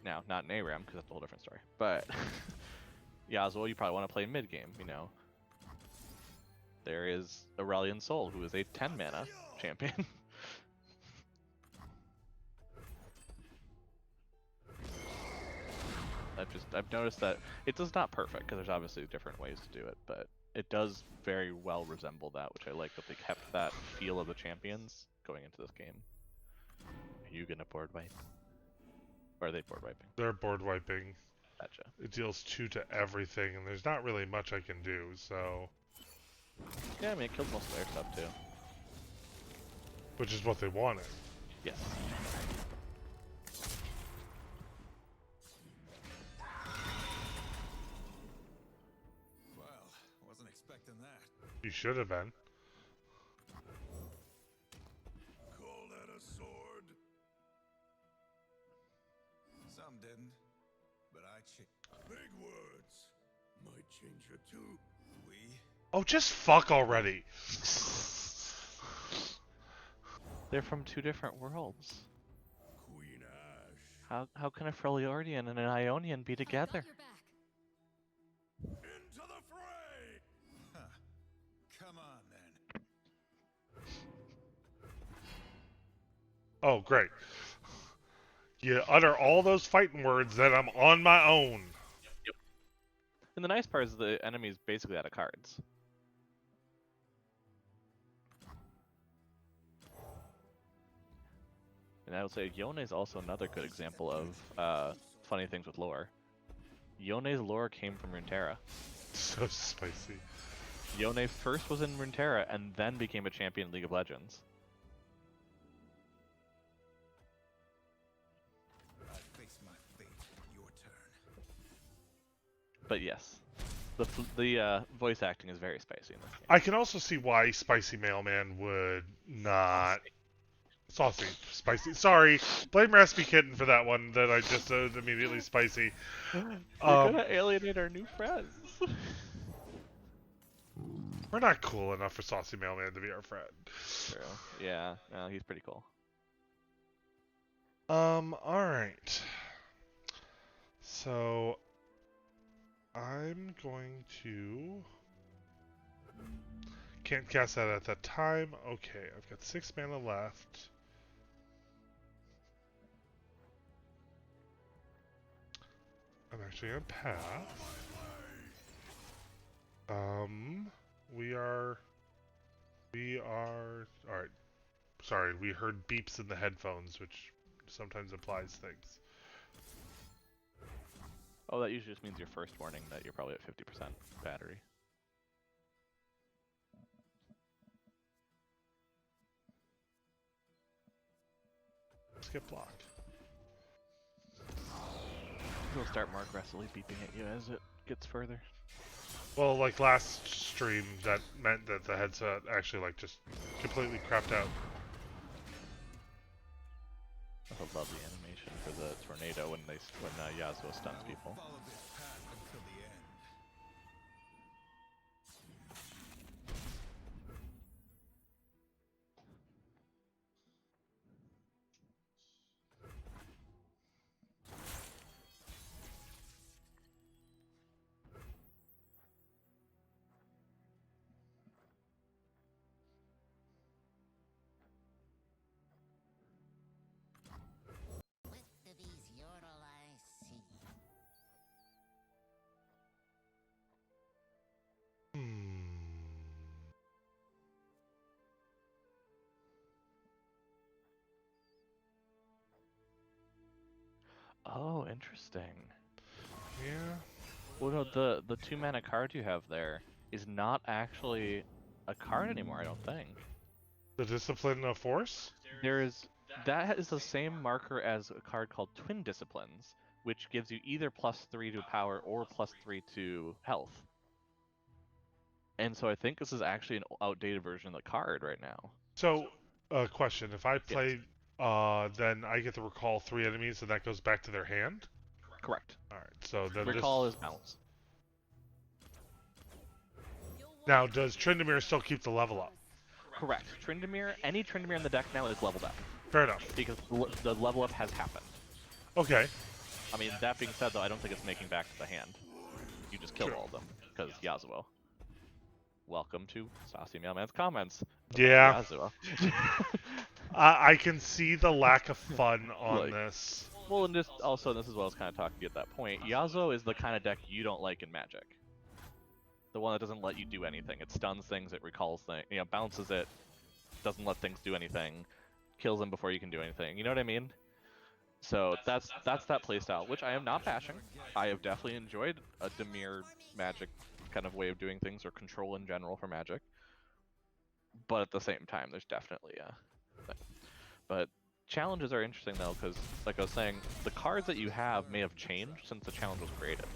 Now, not in ARAM, because that's a whole different story. But Yasuo, you probably want to play mid game. There is Aurelion Sol, who is a 10 mana champion. I've noticed that it does not perfect, because there's obviously different ways to do it, but it does very well resemble that, which I like that they kept that feel of the champions going into this game. Are you gonna board wipe? Or are they board wiping? They're board wiping. Gotcha. It deals 2 to everything, and there's not really much I can do, so... Yeah, I mean, it killed most of their stuff, too. Which is what they wanted. Yes. Well, wasn't expecting that. You should have been. Call that a sword? Some didn't, but I Big words. Might change your tune. we Oh, just fuck already. They're from two different worlds. Queen Ash. How can a Freljordian and an Ionian be together? Got your back. Into the fray! come on then. Oh, great. You utter all those fighting words, then I'm on my own. And the nice part is the enemy's basically out of cards. And I would say Yone is also another good example of funny things with lore. Yone's lore came from Runeterra. So spicy. Yone first was in Runeterra and then became a champion in League of Legends. I face my fate. Your turn. But yes, the voice acting is very spicy in this game. I can also see why Spicy Mailman would not... Saucy. Spicy. Sorry. Blame Raspy Kitten for that one that I just immediately spicy. You're gonna alienate our new friends. We're not cool enough for Saucy Mailman to be our friend. True. Yeah, no, he's pretty cool. Alright. So, I'm going to... Can't cast that at that time. Okay, I've got 6 mana left. I'm actually gonna pass. We are, alright. Sorry, we heard beeps in the headphones, which sometimes implies things. Oh, that usually just means your first warning that you're probably at 50% battery. Skip block. It'll start more aggressively beeping at you as it gets further. Well, like last stream, that meant that the headset actually like just completely crapped out. That's a lovely animation for the tornado when Yasuo stuns people. Follow this path until the end. What do these yodel eyes see? Oh, interesting. Yeah. Well, no, the 2 mana card you have there is not actually a card anymore, I don't think. The Discipline of Force? That is the same marker as a card called Twin Disciplines, which gives you either +3 to power or +3 to health. And so I think this is actually an outdated version of the card right now. So, question. If I play, then I get to recall 3 enemies and that goes back to their hand? Correct. Alright, so then Recall is bounce. Now, does Tryndamere still keep the level up? Correct. Tryndamere, any Tryndamere in the deck now is leveled up, Fair enough. because the level up has happened. Okay. I mean, that being said, though, I don't think it's making back to the hand. You just killed Sure. all of them, because Yasuo. Welcome to Saucy Mailman's comments. about Yeah. Yasuo. I can see the lack of fun on Like- this. Well, and just also, this is what I was kind of talking at that point. Yasuo is the kind of deck you don't like in Magic. The one that doesn't let you do anything. It stuns things, it recalls things, bounces it, doesn't let things do anything, kills them before you can do anything. You know what I mean? So that's that playstyle, which I am not bashing. I have definitely enjoyed a Dimir Magic kind of way of doing things, or control in general for Magic. But at the same time, there's definitely a thing. But challenges are interesting though, because like I was saying, the cards that you have may have changed since the challenge was created.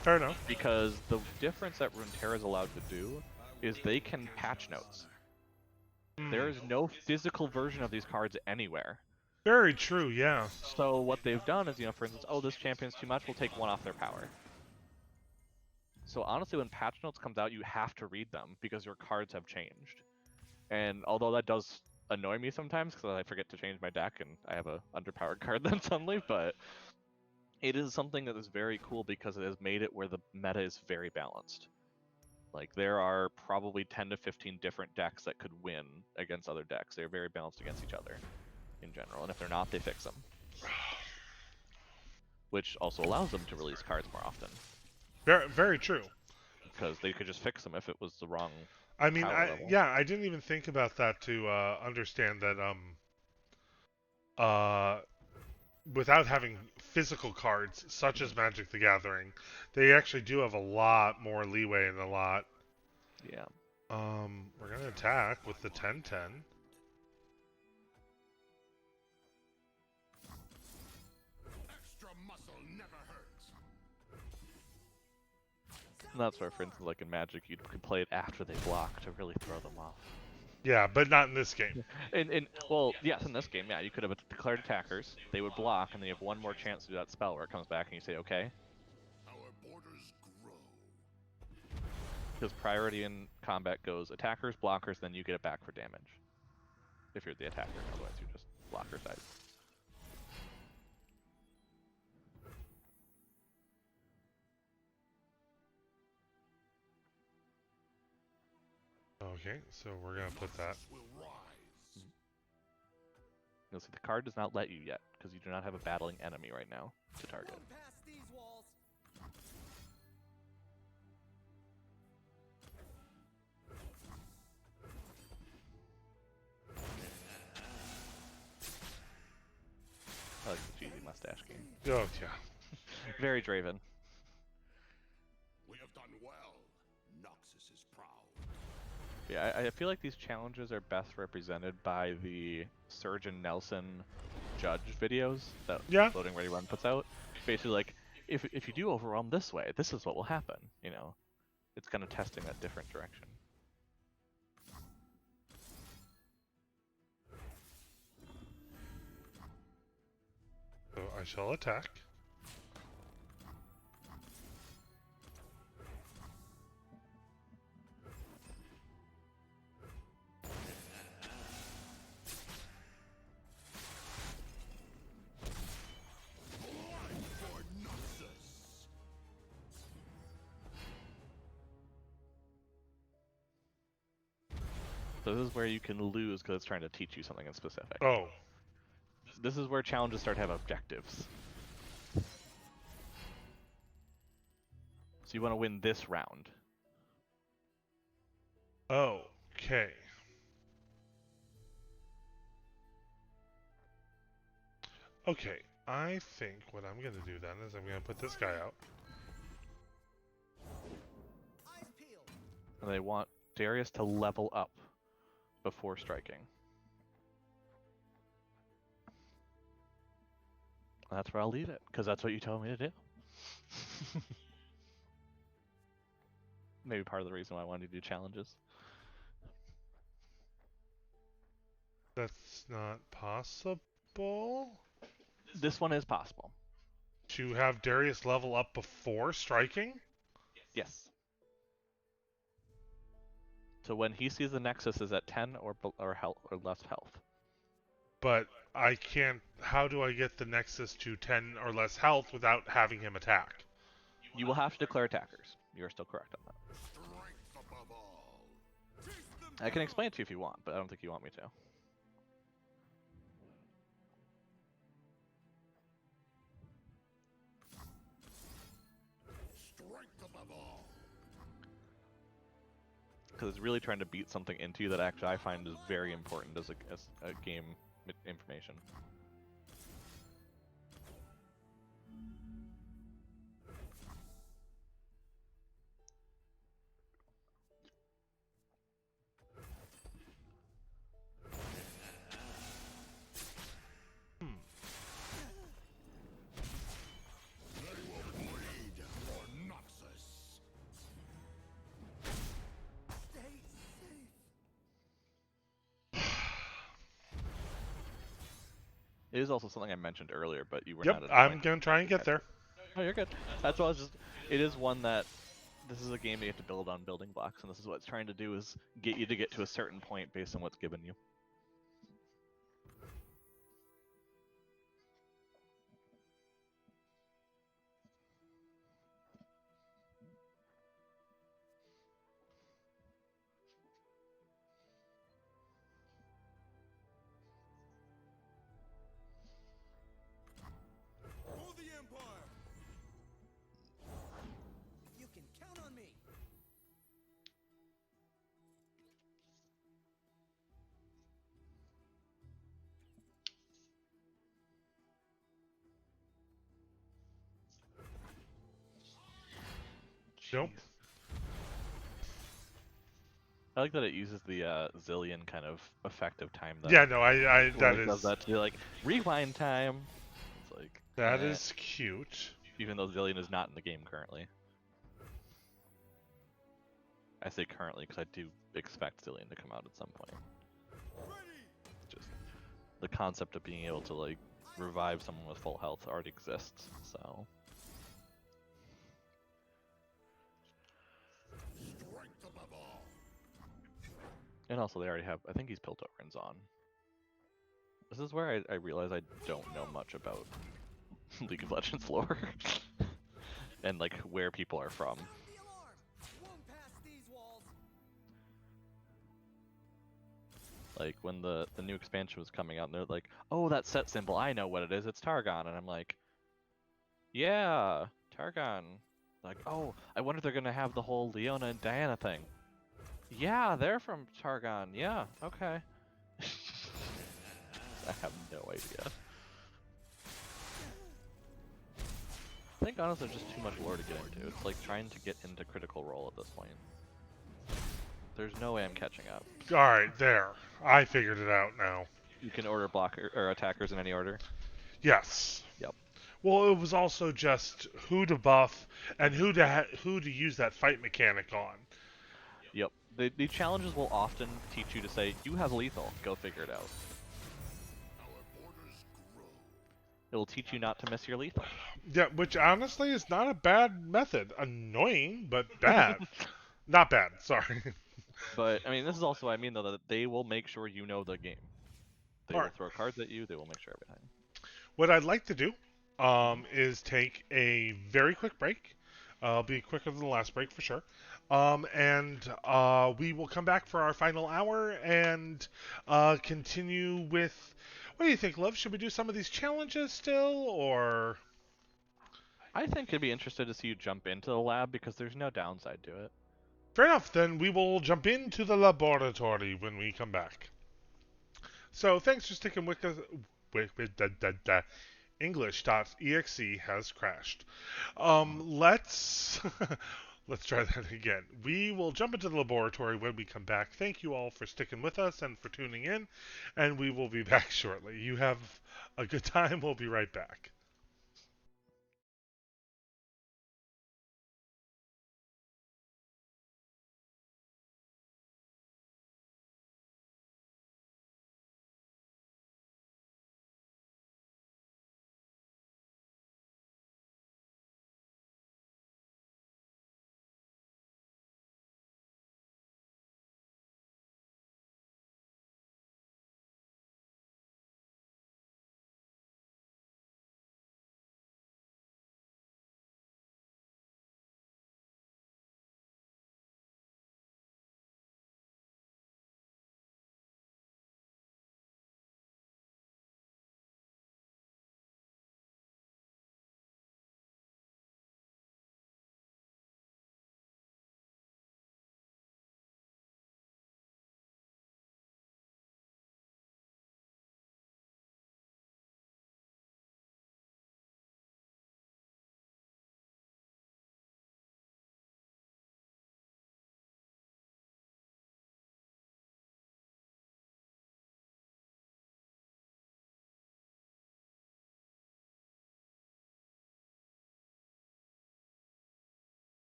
Fair enough. Because the difference that Runeterra is allowed to do is they can patch notes. There is no physical version of these cards anywhere. Very true, yeah. So what they've done is, for instance, oh, this champion's too much, we'll take one off their power. So honestly, when patch notes comes out, you have to read them because your cards have changed. And although that does annoy me sometimes because I forget to change my deck and I have a underpowered card then suddenly, but it is something that is very cool because it has made it where the meta is very balanced. Like, there are probably 10 to 15 different decks that could win against other decks. They're very balanced against each other in general, and if they're not, they fix them. Which also allows them to release cards more often. Very, very true. Because they could just fix them if it was the wrong I mean, power level. I didn't even think about that to understand that without having physical cards such as Magic the Gathering, they actually do have a lot more leeway and a lot. Yeah. We're gonna attack with the 10/10. Extra muscle never hurts. And that's where, for instance, like in Magic, you could play it after they block to really throw them off. Yeah, but not in this game. Well, yes, in this game, yeah, you could have declared attackers, they would block, and then you have one more chance to do that spell where it comes back and you say, okay. Our borders grow. Because priority in combat goes attackers, blockers, then you get it back for damage. If you're the attacker, otherwise you're just blocker side. Okay, so we're gonna put that. Will rise. You'll see the card does not let you yet, because you do not have a battling enemy right now to target. Don't pass these walls. I like the cheesy mustache game. Oh yeah. Very Draven. We have done well. Noxus is proud. Yeah, I feel like these challenges are best represented by the Surgeon Nelson judge videos that Yeah. Loading Ready Run puts out. Basically, like, if you do overwhelm this way, this is what will happen, It's kind of testing that different direction. So I shall attack. Blood for Noxus. So this is where you can lose because it's trying to teach you something in specific. Oh. This is where challenges start to have objectives. So you want to win this round. Okay. Okay. I think what I'm gonna do then is I'm gonna put this guy out. Eyes peeled. And they want Darius to level up before striking. And that's where I'll leave it, because that's what you told me to do. Maybe part of the reason why I wanted to do challenges. That's not possible. This one is possible. To have Darius level up before striking? Yes. So when he sees the Nexus is at 10 or health or less health. But I can't. How do I get the Nexus to 10 or less health without having him attack? You will have to declare attackers. You are still correct on that. Strength above all. I can explain it to you if you want, but I don't think you want me to. Strength above all. Because it's really trying to beat something into you that actually I find is very important as a game information. They will bleed for Noxus. Stay It is also something I mentioned earlier, but you were Yep, not I'm gonna try and get there. No, you're good. That's why I was just. It is one that. This is a game that you have to build on building blocks, and this is what it's trying to do: is get you to get to a certain point based on what's given you. For the Empire! You can count on me. Nope. Jeez. I like that it uses the zillion kind of effective time. That Yeah, no, I where that it does is that to be like rewind time. It's like that is cute. even though zillion is not in the game currently. I say currently because I do expect zillion to come out at some point. Ready! Just the concept of being able to like revive someone with full health already exists. So Strength above all! and also they already have. I think he's Piltover's on. This is where I realize I don't know much about League of Legends lore and like where people are from. Sound the alarm. Won't pass these walls. Like when the new expansion was coming out, and they're like, "Oh, that set symbol, I know what it is. It's Targon." And I'm like, "Yeah, Targon." Like, "Oh, I wonder if they're gonna have the whole Leona and Diana thing." Yeah, they're from Targon. Yeah, okay. I have no idea. I think honestly, there's just too much lore to get into. It's like trying to get into Critical Role at this point. There's no way I'm catching up. All right, there. I figured it out now. You can order blocker or attackers in any order. Yes. Yep. Well, it was also just who to buff and who to use that fight mechanic on. Yep. The challenges will often teach you to say, you have lethal, go figure it out. Our borders grow. It will teach you not to miss your lethal. Yeah, which honestly is not a bad method. Annoying, but bad. Not bad. Sorry. But, I mean, this is also what I mean, though, that they will make sure you know the game. They will Alright. throw cards at you, they will make sure everything. What I'd like to do is take a very quick break. I'll be quicker than the last break for sure. And we will come back for our final hour and continue with. What do you think, Love? Should we do some of these challenges still, or? I think I'd be interested to see you jump into the lab because there's no downside to it. Fair enough. Then we will jump into the laboratory when we come back. So thanks for sticking with us. English.exe has crashed. Let's let's try that again. We will jump into the laboratory when we come back. Thank you all for sticking with us and for tuning in, and we will be back shortly. You have a good time. We'll be right back.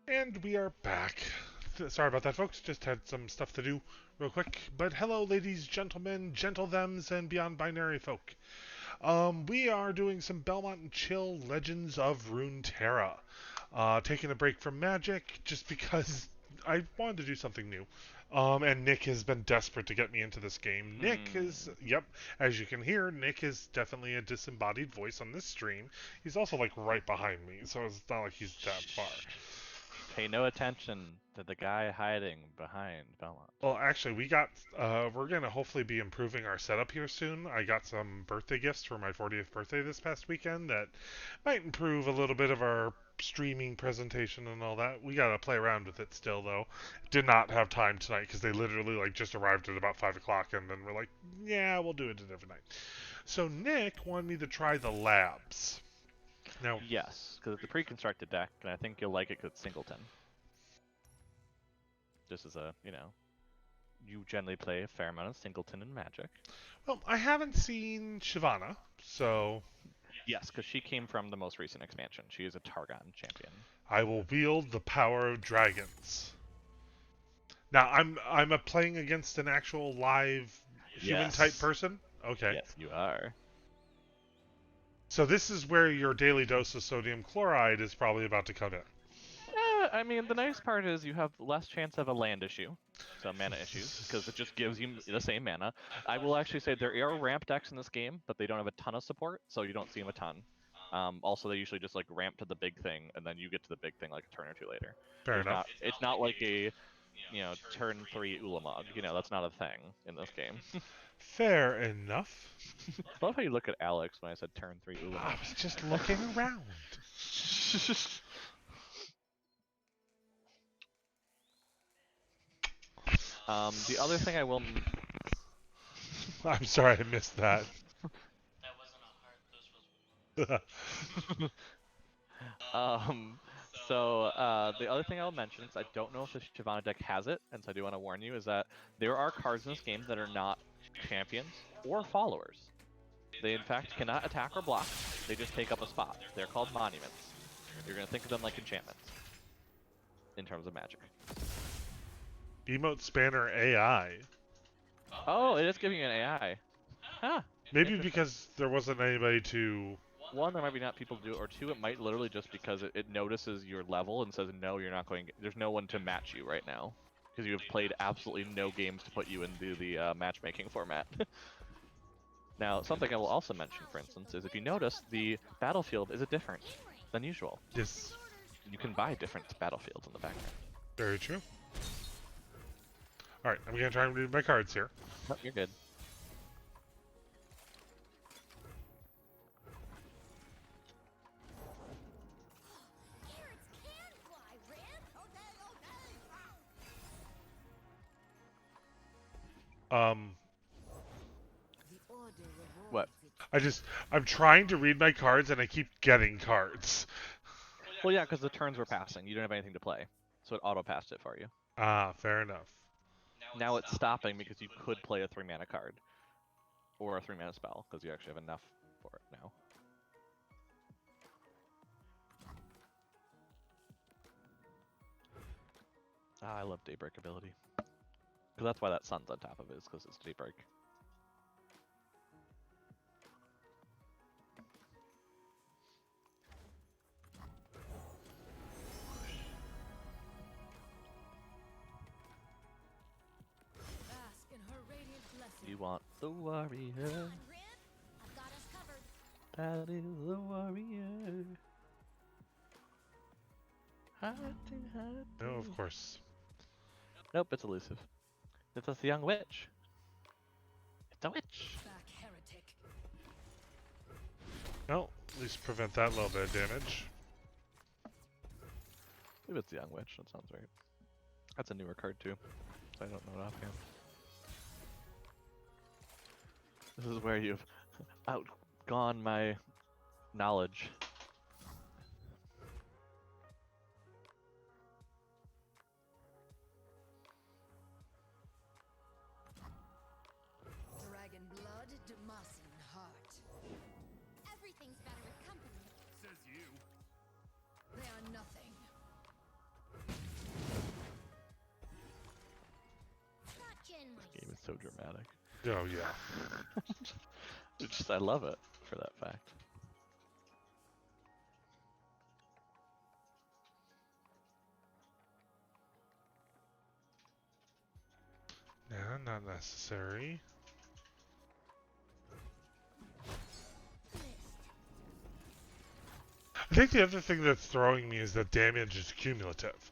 And we are back. Sorry about that, folks. Just had some stuff to do real quick. But hello, ladies, gentlemen, gentle thems, and beyond binary folk. We are doing some Belmont and Chill Legends of Runeterra. Taking a break from Magic just because I wanted to do something new. And Nick has been desperate to get me into this game. Nick is, yep, as you can hear, Nick is definitely a disembodied voice on this stream. He's also like right behind me, so it's not like he's that far. Pay no attention to the guy hiding behind Belmont. Well, actually, we're gonna hopefully be improving our setup here soon. I got some birthday gifts for my 40th birthday this past weekend that might improve a little bit of our streaming presentation and all that. We gotta play around with it still, though. Did not have time tonight because they literally like just arrived at about 5 o'clock, and then we're like, yeah, we'll do it a different night. So Nick wanted me to try the labs. Now, Yes, because it's a pre-constructed deck, and I think you'll like it because it's singleton. Just as a, you generally play a fair amount of singleton in Magic. well, I haven't seen Shyvana, so Yes, because she came from the most recent expansion. She is a Targon champion. I will wield the power of dragons. Now I'm playing against an actual live human type Yes. person. Okay. Yes, you are. So this is where your daily dose of sodium chloride is probably about to come in. I mean, the nice part is you have less chance of a land issue, so mana issues, because it just gives you the same mana. I will actually say there are ramp decks in this game, but they don't have a ton of support, so you don't see them a ton. Also, they usually just like ramp to the big thing, and then you get to the big thing like a turn or two later. Fair enough. It's not like a, turn 3 Ulamog. That's not a thing in this game. Fair enough. I love how you look at Alex when I said turn 3 I Ulamog. was just looking around. The other thing I will. I'm sorry I missed that. The other thing I'll mention, because I don't know if the Shyvana deck has it, and so I do want to warn you, is that there are cards in this game that are not champions or followers. They in fact cannot attack or block. They just take up a spot. They're called monuments. You're gonna think of them like enchantments in terms of Magic. Emote Spanner AI. Oh, it is giving you an AI. Huh. Maybe because there wasn't anybody to. One, there might be not people to do it, or two, it might literally just because it notices your level and says, no, you're not going, there's no one to match you right now. Because you have played absolutely no games to put you into the matchmaking format. Now, something I will also mention, for instance, is if you notice, the battlefield is different than usual. Yes. You can buy different battlefields in the background. Very true. Alright, I'm gonna try and read my cards here. Nope, you're good. Carrots can fly, Rin! The order What? I'm trying to read my cards and I keep getting cards. Well, yeah, because the turns were passing. You didn't have anything to play. So it auto-passed it for you. Ah, fair enough. Now it's stopping because you could play a 3-mana card. Or a 3-mana spell, because you actually have enough for it now. Ah, I love Daybreak ability. Because that's why that sun's on top of it, is because it's Daybreak. Bask in her radiant blessing. You want the warrior. Come on, Rin! I've got us covered. That is the warrior. Hunting, hunting. No, of course. Nope, it's elusive. It's a young witch. It's a witch. Back heretic. Well, at least prevent that little bit of damage. I believe it's the young witch. That sounds right. That's a newer card too. So I don't know it offhand. This is where you've outgone my knowledge. Dragon blood, Demacian heart. Everything's better with company. Says you. They are nothing. so dramatic. Oh yeah. It's just I love it for that fact. Nah, not necessary. I think the other thing that's throwing me is that damage is cumulative.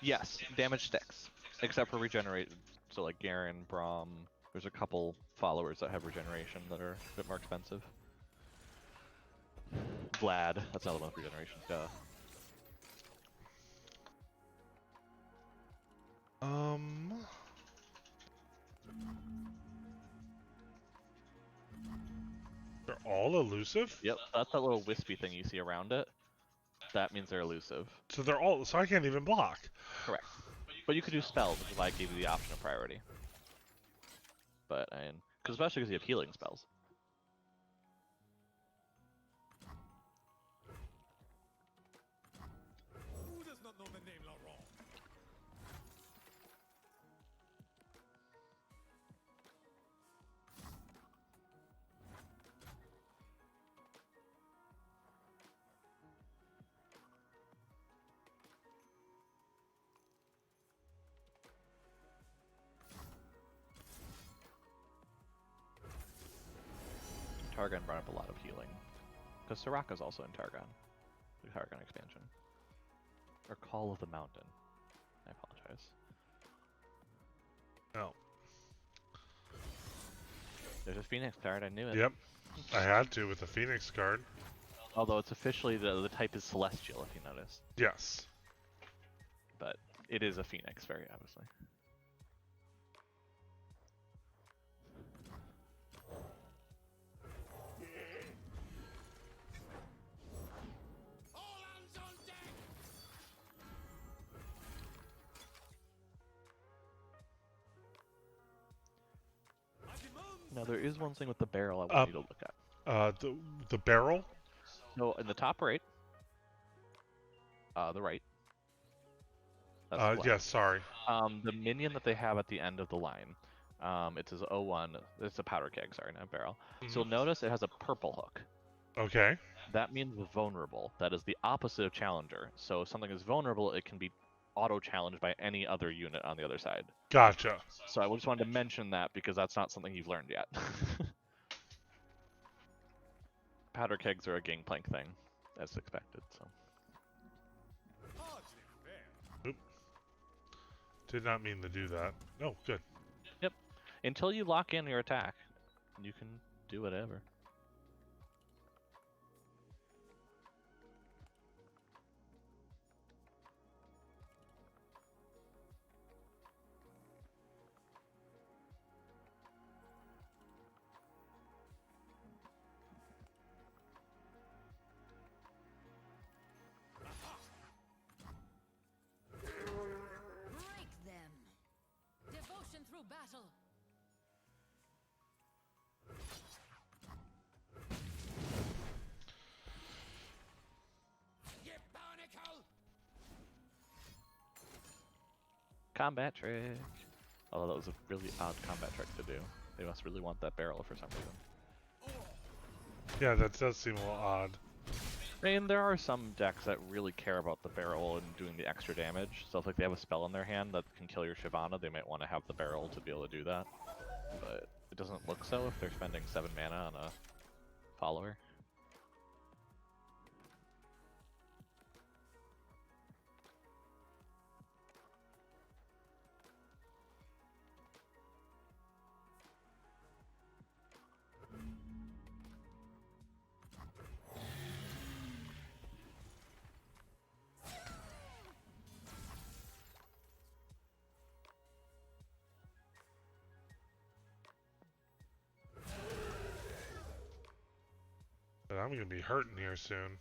Yes, damage sticks, except for regenerate. So like Garen, Braum, there's a couple followers that have regeneration that are a bit more expensive. Vlad, that's another one with regeneration. Duh. They're all elusive? Yep, that's that little wispy thing you see around it. That means they're elusive. So they're all, so I can't even block. Correct. But you could do spells, which is why I gave you the option of priority. But, because especially because you have healing spells. Who does not know the name Laurent? Targon brought up a lot of healing. Because Soraka's also in Targon. The Targon expansion. Or Call of the Mountain. I apologize. Oh. There's a Phoenix card, I knew it. Yep. I had to with the Phoenix card. Although it's officially, the type is Celestial, if you notice. Yes. But it is a Phoenix, very obviously. All hands on deck! I demand Now there is one thing with the barrel I want you to look at. The barrel? So in the top right, the right. That's the left. Yes, sorry. The minion that they have at the end of the line, it says 01. It's a powder keg, sorry, not barrel. So notice it has a purple hook. Okay. That means vulnerable. That is the opposite of challenger. So if something is vulnerable, it can be auto-challenged by any other unit on the other side. Gotcha. So I just wanted to mention that because that's not something you've learned yet. Powder kegs are a gangplank thing, as expected. So. hardly fair. Did not mean to do that. Oh, good. Yep. Until you lock in your attack, you can do whatever. Break them. Devotion through battle. You barnacle! Combat trick. Although that was a really odd combat trick to do. They must really want that barrel for some reason. Yeah, that does seem a little odd. I mean, there are some decks that really care about the barrel and doing the extra damage. So if like, they have a spell in their hand that can kill your Shyvana, they might want to have the barrel to be able to do that. But it doesn't look so if they're spending 7 mana on a follower. But I'm gonna be hurting here soon.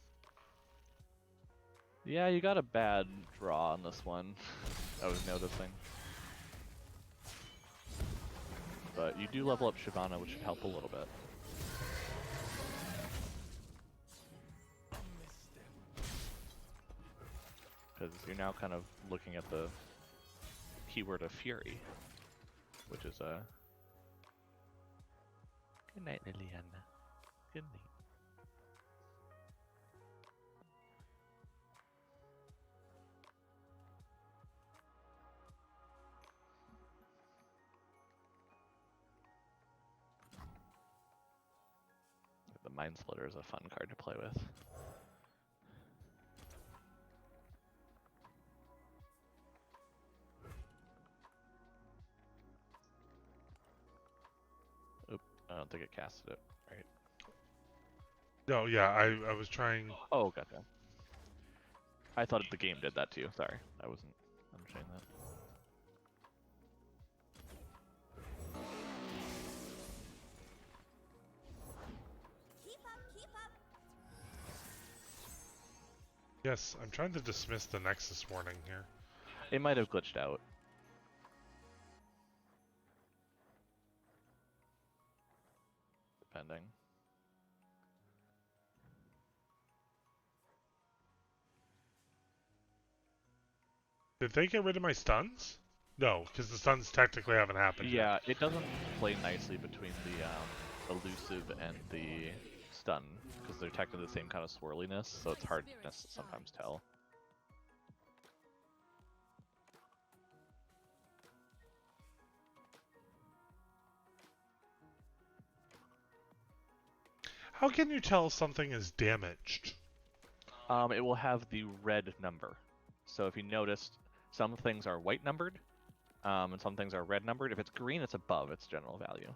Yeah, you got a bad draw on this one, I was noticing. But you do level up Shyvana, which should help a little bit. Because you're now kind of looking at the keyword of Fury, which is Good night, Liliana. Good night. The Mind Splitter is a fun card to play with. Oop, I don't think it casted it, right? No, yeah, I was trying. Oh, gotcha. I thought the game did that too. Sorry, I wasn't understanding that. Keep up, keep up. Yes, I'm trying to dismiss the Nexus warning here. It might have glitched out. Depending. Did they get rid of my stuns? No, because the stuns technically haven't happened yet. Yeah, it doesn't play nicely between the elusive and the stun, because they're technically the same kind of swirliness, so it's hard to sometimes tell. How can you tell something is damaged? It will have the red number. So if you noticed, some things are white numbered, and some things are red numbered. If it's green, it's above its general value.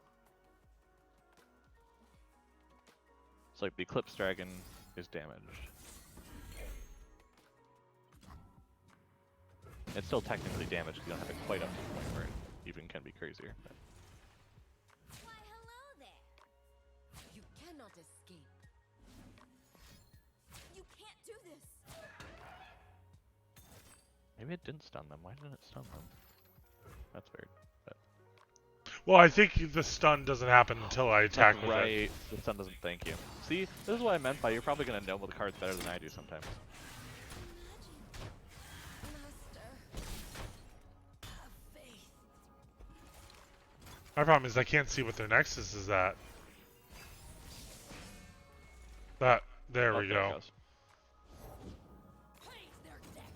So like the Eclipse Dragon is damaged. It's still technically damaged because you don't have it quite up to the point where it even can be crazier. But... Why, hello there. You cannot escape. You can't do this. Maybe it didn't stun them. Why didn't it stun them? That's weird. But... Well, I think the stun doesn't happen until I attack with it. Right, the stun doesn't thank you. See, this is what I meant by you're probably going to know the cards better than I do sometimes. My problem is I can't see what their Nexus is at. There we There it go. goes.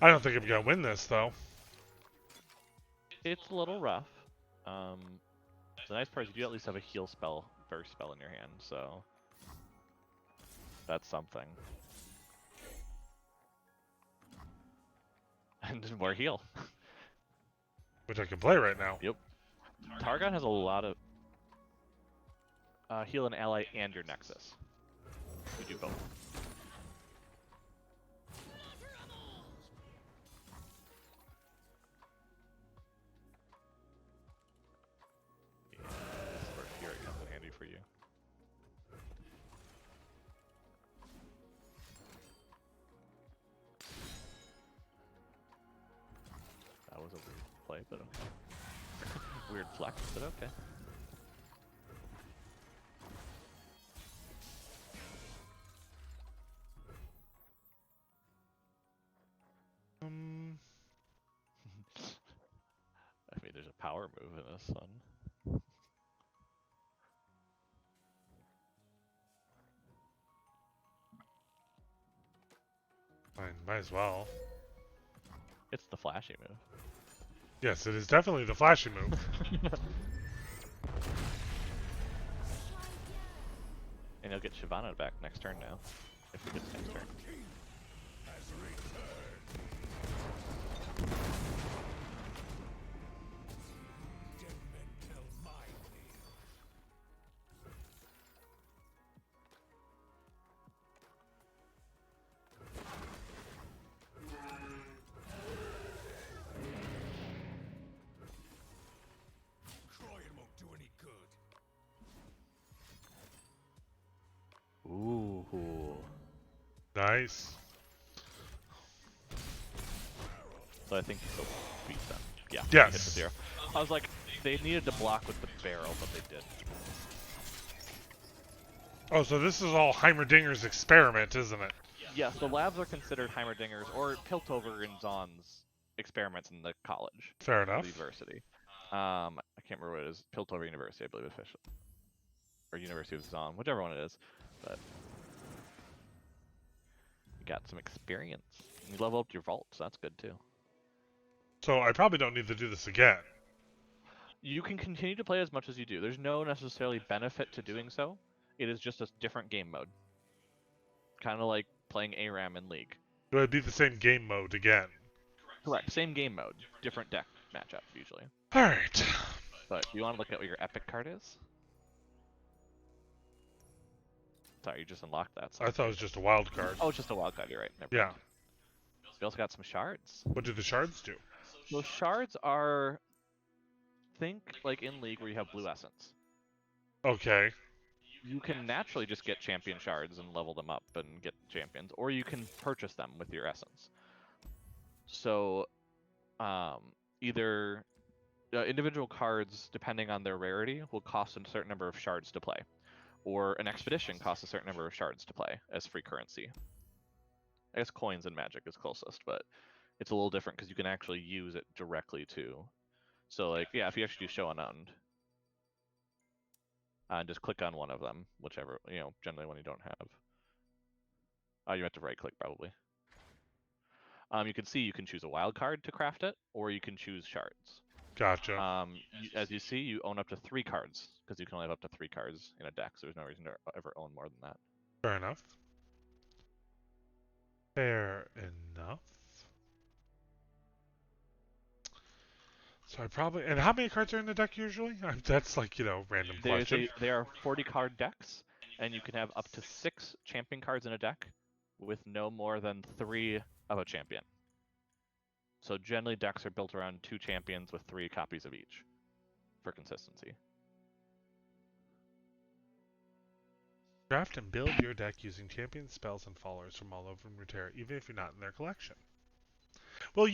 I don't think I'm gonna win this though. It's a little rough. The nice part is you do at least have a heal spell, burst spell in your hand, so that's something. And more heal. Which I can play right now. Yep. Targon has a lot of heal an ally and your Nexus. We do both. Yeah, this is where Fury comes in handy for you. That was a weird play, but okay. Weird flex, but okay. I mean, there's a power move in this one. Fine, might as well. It's the flashy move. Yes, it is definitely the flashy move. And you'll get Shyvana back next turn now. If it gets next turn. Ooh. Nice. So I think you still beat them. Yeah. Yes. Hit the 0. I was like, they needed to block with the barrel, but they did. Oh, so this is all Heimerdinger's experiment, isn't it? Yes, the labs are considered Heimerdinger's or Piltover and Zahn's experiments in the college. Fair enough. The university. I can't remember what it is. Piltover University, I believe, officially. or University of Zon, whichever one it is. But you got some experience. You level up your vault, so that's good too. So I probably don't need to do this again. You can continue to play as much as you do. There's no necessarily benefit to doing so. It is just a different game mode. Kind of like playing ARAM in League. It would be the same game mode again. Correct. Same game mode, different deck matchup usually. Alright. But you want to look at what your epic card is? Sorry, you just unlocked that. So. I thought it was just a wild card. Oh, it's just a wild card. You're right. Never Yeah. mind. We also got some shards. What do the shards do? So shards are, think like in League where you have blue essence. Okay. You can naturally just get champion shards and level them up and get champions, or you can purchase them with your essence. So, either individual cards, depending on their rarity, will cost a certain number of shards to play, or an expedition costs a certain number of shards to play as free currency. I guess coins and magic is closest, but it's a little different because you can actually use it directly too. So, like, yeah, if you actually do show unowned, and just click on one of them, whichever, generally one you don't have. You have to right click probably. You can see you can choose a wild card to craft it, or you can choose shards. Gotcha. As you see, you own up to 3 cards, because you can only have up to 3 cards in a deck, so there's no reason to ever own more than that. Fair enough. Fair enough. So I probably... And how many cards are in the deck usually? That's like, random question. They are 40 card decks, and you can have up to 6 champion cards in a deck with no more than 3 of a champion. So generally decks are built around 2 champions with 3 copies of each for consistency. Draft and build your deck using champion spells and followers from all over Runeterra, even if you're not in their collection. Well,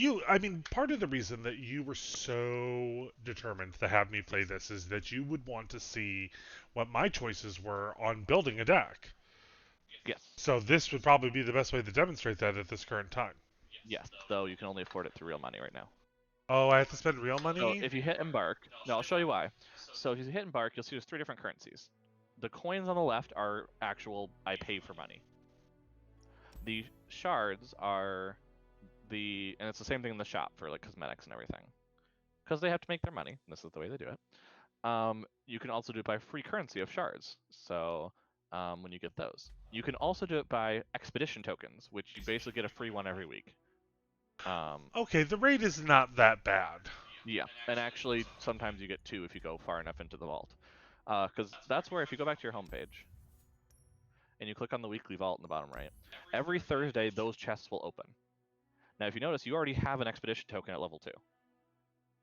part of the reason that you were so determined to have me play this is that you would want to see what my choices were on building a deck. Yes. So this would probably be the best way to demonstrate that at this current time. Yes, though you can only afford it through real money right now. Oh, I have to spend real money? So if you hit Embark, no, I'll show you why. So if you hit Embark, you'll see there's 3 different currencies. The coins on the left are actual, I pay for money. The shards are and it's the same thing in the shop for like cosmetics and everything. Because they have to make their money, this is the way they do it. You can also do it by free currency of shards. So when you get those. You can also do it by expedition tokens, which you basically get a free one every week. Okay, the rate is not that bad. Yeah, and actually sometimes you get 2 if you go far enough into the vault. Because that's where, if you go back to your homepage, and you click on the weekly vault in the bottom right, every Thursday those chests will open. Now if you notice, you already have an expedition token at level 2.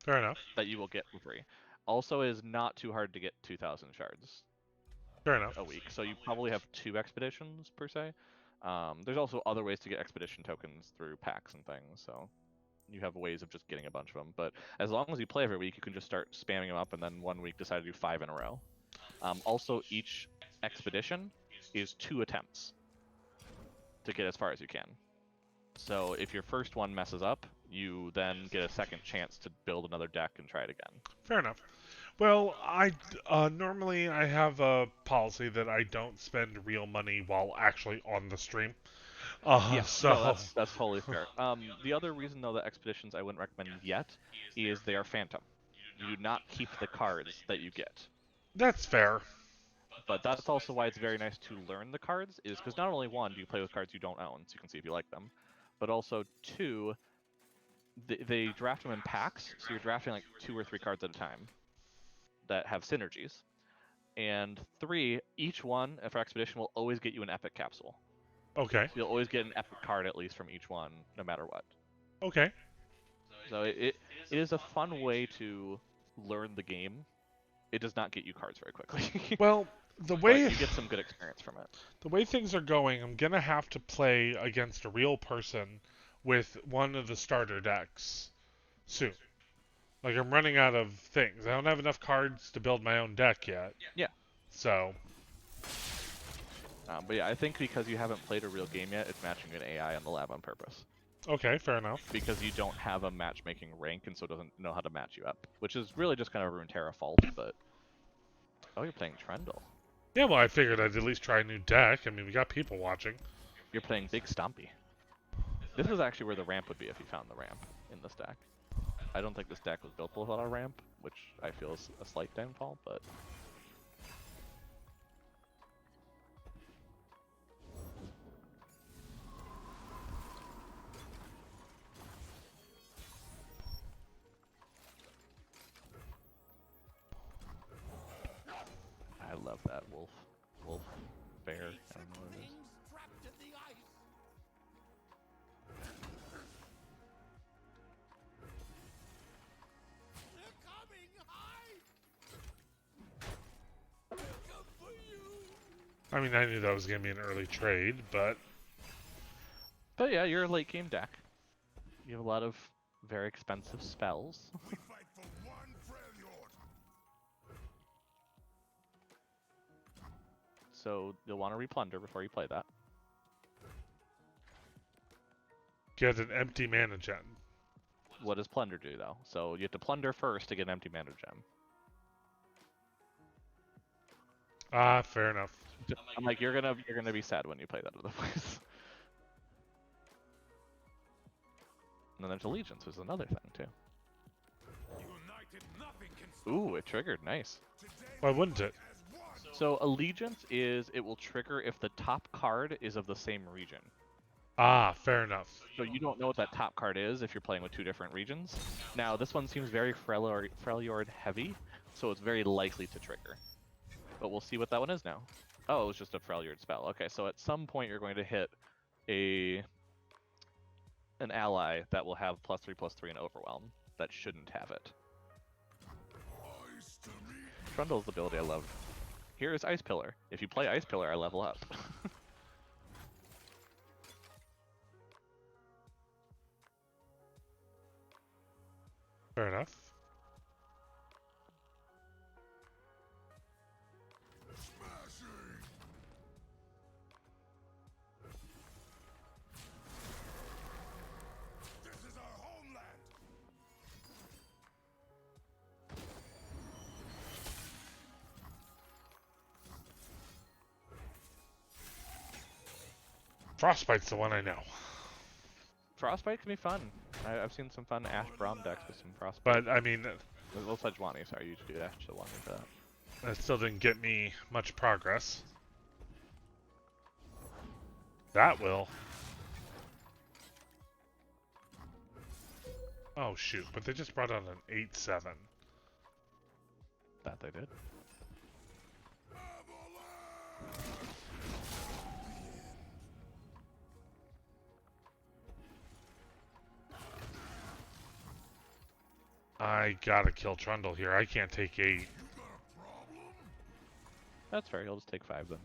Fair enough. That you will get for free. Also, it is not too hard to get 2,000 shards. Fair enough. A week, so you probably have 2 expeditions per se. There's also other ways to get expedition tokens through packs and things, so you have ways of just getting a bunch of them. But as long as you play every week, you can just start spamming them up, and then one week decide to do 5 in a row. Also, each expedition is 2 attempts to get as far as you can. So if your first one messes up, you then get a second chance to build another deck and try it again. Fair enough. Well, normally I have a policy that I don't spend real money while actually on the stream. So no, that's totally fair. The other reason though that expeditions I wouldn't recommend yet is they are phantom. You do not keep the cards that you get. That's fair. But that's also why it's very nice to learn the cards, is because not only 1, do you play with cards you don't own, so you can see if you like them, but also 2, they draft them in packs, so you're drafting like 2 or 3 cards at a time that have synergies. And 3, each one for expedition will always get you an epic capsule. Okay. So you'll always get an epic card at least from each one, no matter what. Okay. So it is a fun way to learn the game. It does not get you cards very quickly. Well, the way but you get some good experience from it. The way things are going, I'm gonna have to play against a real person with one of the starter decks soon. Like, I'm running out of things. I don't have enough cards to build my own deck yet. Yeah. So. But yeah, I think because you haven't played a real game yet, it's matching an AI on the lab on purpose. Okay, fair enough. Because you don't have a matchmaking rank, and so it doesn't know how to match you up. Which is really just kind of a Runeterra fault, but... Oh, you're playing Trendle. Yeah, well, I figured I'd at least try a new deck. I mean, we got people watching. You're playing Big Stompy. This is actually where the ramp would be if you found the ramp in this deck. I don't think this deck was built without a ramp, which I feel is a slight downfall, but... I love that wolf. Wolf. Bear. I don't know what it is. Trapped in the ice. They're coming! Hide! Come for you! I mean, I knew that was going to be an early trade, but But yeah, you're a late game deck. You have a lot of very expensive spells. We fight for one Freljord. So you'll want to replunder before you play that. get an empty mana gem. What does plunder do though? So you have to plunder first to get an empty mana gem. Ah, fair enough. I'm like, you're gonna be sad when you play that otherwise. And then there's allegiance, which is another thing too. United, nothing can stop Ooh, it triggered, nice. today. Why wouldn't it? As one. So allegiance is it will trigger if the top card is of the same region. Ah, fair enough. So you don't know what that top card is if you're playing with two different regions. Now this one seems very Freljord heavy, so it's very likely to trigger. But we'll see what that one is now. Oh, it was just a Freljord spell. Okay, so at some point you're going to hit an ally that will have +3/+3 and overwhelm. That shouldn't have it. Ice to me. Trundle's ability I love. Here is Ice Pillar. If you play Ice Pillar, I level up. Fair enough. Smashing. This is our homeland. Frostbite's the one I know. Frostbite can be fun. I've seen some fun Ash Braum decks with some Frostbite. But, I mean, Well, Sejuani, sorry, you should do Ash Sejuani for that. that still didn't get me much progress. That will. Oh, shoot. But they just brought out an 8/7. That they did. I gotta kill Trundle here. I can't take 8. That's fair, he'll just take 5 then.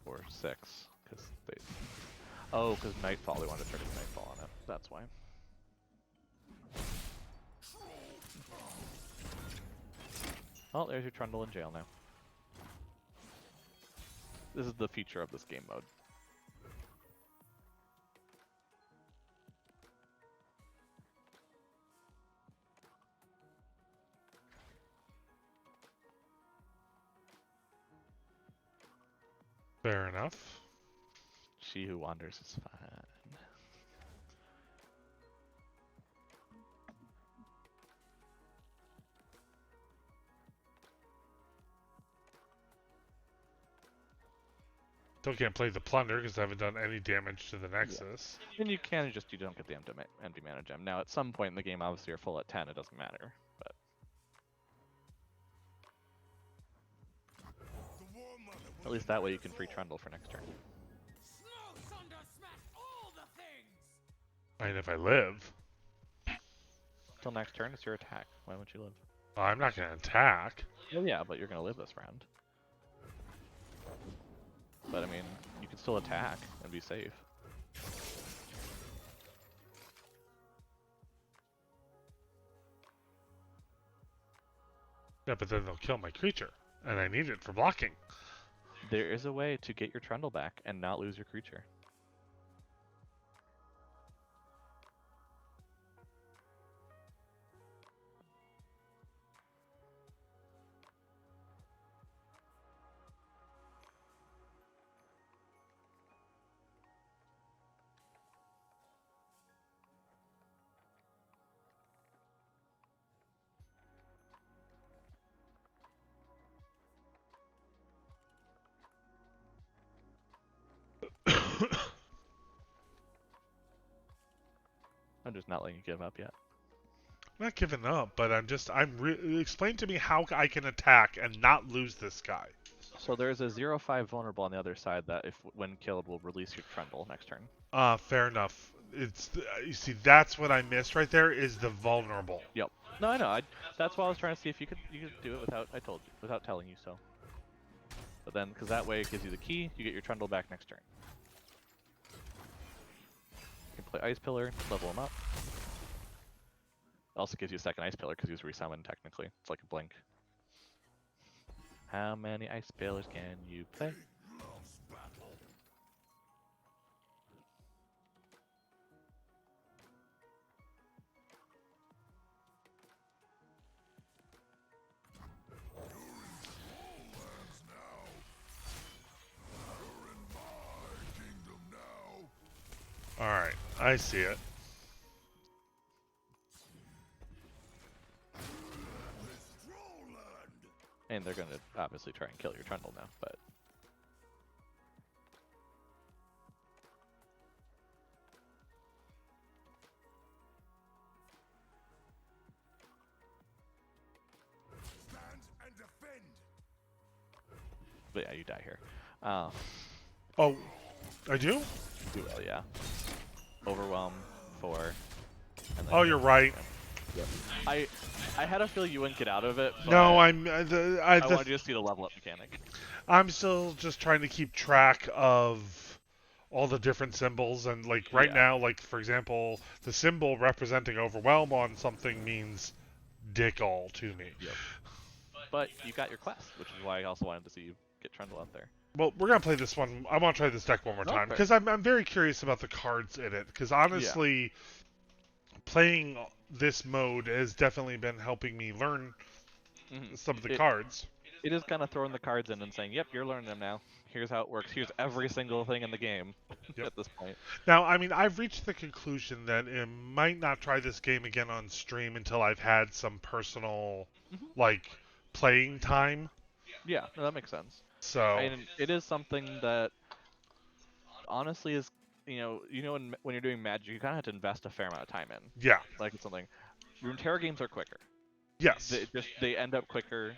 Or 6, because they... Oh, because Nightfall, they wanted to trigger Nightfall on it. That's why. Oh, there's your Trundle in jail now. This is the feature of this game mode. Fair enough. She Who Wanders is fine. Still can't play the Plunder because I haven't done any damage to the Nexus. And you can just, you don't get the empty mana gem. Now, at some point in the game, obviously, you're full at 10, it doesn't matter. But The War Mother will at least that way you can free Trundle for next turn. Snow Thunder smash all the things! I mean, if I live. Till next turn, it's your attack. Why won't you live? Well, I'm not going to attack. Well, yeah, but you're going to live this round. But, I mean, you can still attack and be safe. Yeah, but then they'll kill my creature. And I need it for blocking. There is a way to get your Trundle back and not lose your creature. just not letting you give up yet. I'm not giving up, but explain to me how I can attack and not lose this guy. So there's a 0/5 vulnerable on the other side that, if when killed, will release your trundle next turn. Fair enough. You see, that's what I missed right there is the vulnerable. Yep. No, I know. That's why I was trying to see if you could do it without telling you so. But then, because that way it gives you the key, you get your trundle back next turn. You can play Ice Pillar, level him up. It also gives you a second Ice Pillar because he was resummoned technically. It's like a blink. How many Ice Pillars can you play? Loves battle. Lands now. You're in my kingdom now. All right, I see it. This troll land. And they're going to obviously try and kill your trundle now, but... Stand and defend. But yeah, you die here. Oh, I do? Do well, yeah. Overwhelm, 4. And then Oh, you're right. Yep. I had a feeling you wouldn't get out of it. But No, I wanted you to see the level up mechanic. I'm still just trying to keep track of all the different symbols, and like right Yeah. now, like for example, the symbol representing overwhelm on something means dick all to me. Yep. But you got your quest, which is why I also wanted to see you get Trundle out there. Well, we're gonna play this one. I want to try this deck one more time Okay. because I'm very curious about the cards in it. Because honestly, playing this mode has definitely been helping me learn some of the cards. It is kind of throwing the cards in and saying, "Yep, you're learning them now. Here's how it works. Here's every single thing in the game." Yep. At this point. Now, I mean, I've reached the conclusion that I might not try this game again on stream until I've had some personal, like, playing time. Yeah, no, that makes sense. So, And it is something that honestly is, when you're doing Magic, you kind of have to invest a fair amount of time in. yeah, Like it's something. Runeterra games are quicker. yes. They end up quicker.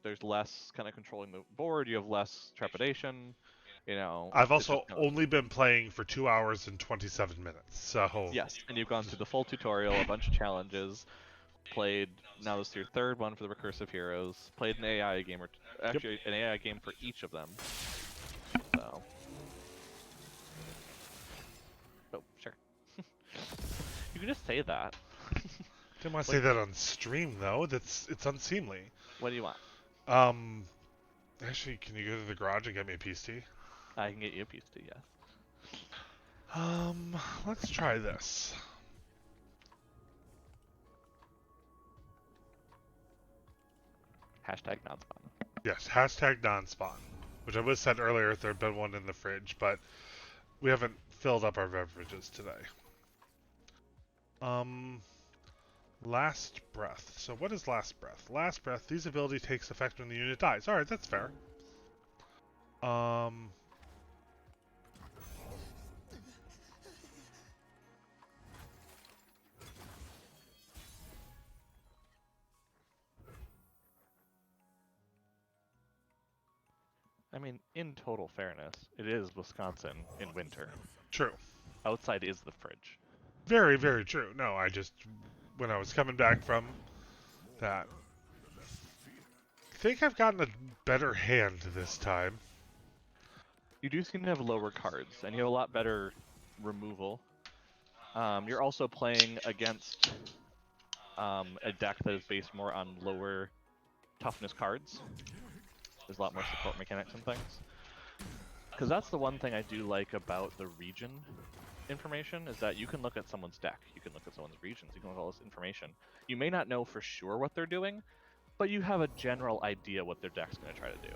There's less kind of controlling the board. You have less trepidation. I've it's also just only been playing for 2 hours and 27 minutes, so... yes, and you've gone through the full tutorial, a bunch of challenges, played. Now this is your third one for the recursive heroes. Played an AI game, or actually an AI game for each of them. So. Oh, sure. You can just say that. Didn't want to say that on stream, though. It's unseemly. What do you want? Actually, can you go to the garage and get me a peace tea? I can get you a piece too, yes. Let's try this. Hashtag non-spawn. Yes, hashtag non-spawn, which I was said earlier if there'd been one in the fridge, but we haven't filled up our beverages today. Last breath. So what is last breath? Last breath, these ability takes effect when the unit dies. Alright, that's fair. I mean, in total fairness, it is Wisconsin in winter. True. Outside is the fridge. Very, very true. No, when I was coming back from that, I think I've gotten a better hand this time. You do seem to have lower cards, and you have a lot better removal. You're also playing against a deck that is based more on lower toughness cards. There's a lot more support mechanics and things. Because that's the one thing I do like about the region information, is that you can look at someone's deck, you can look at someone's regions, you can look at all this information. You may not know for sure what they're doing, but you have a general idea what their deck's going to try to do.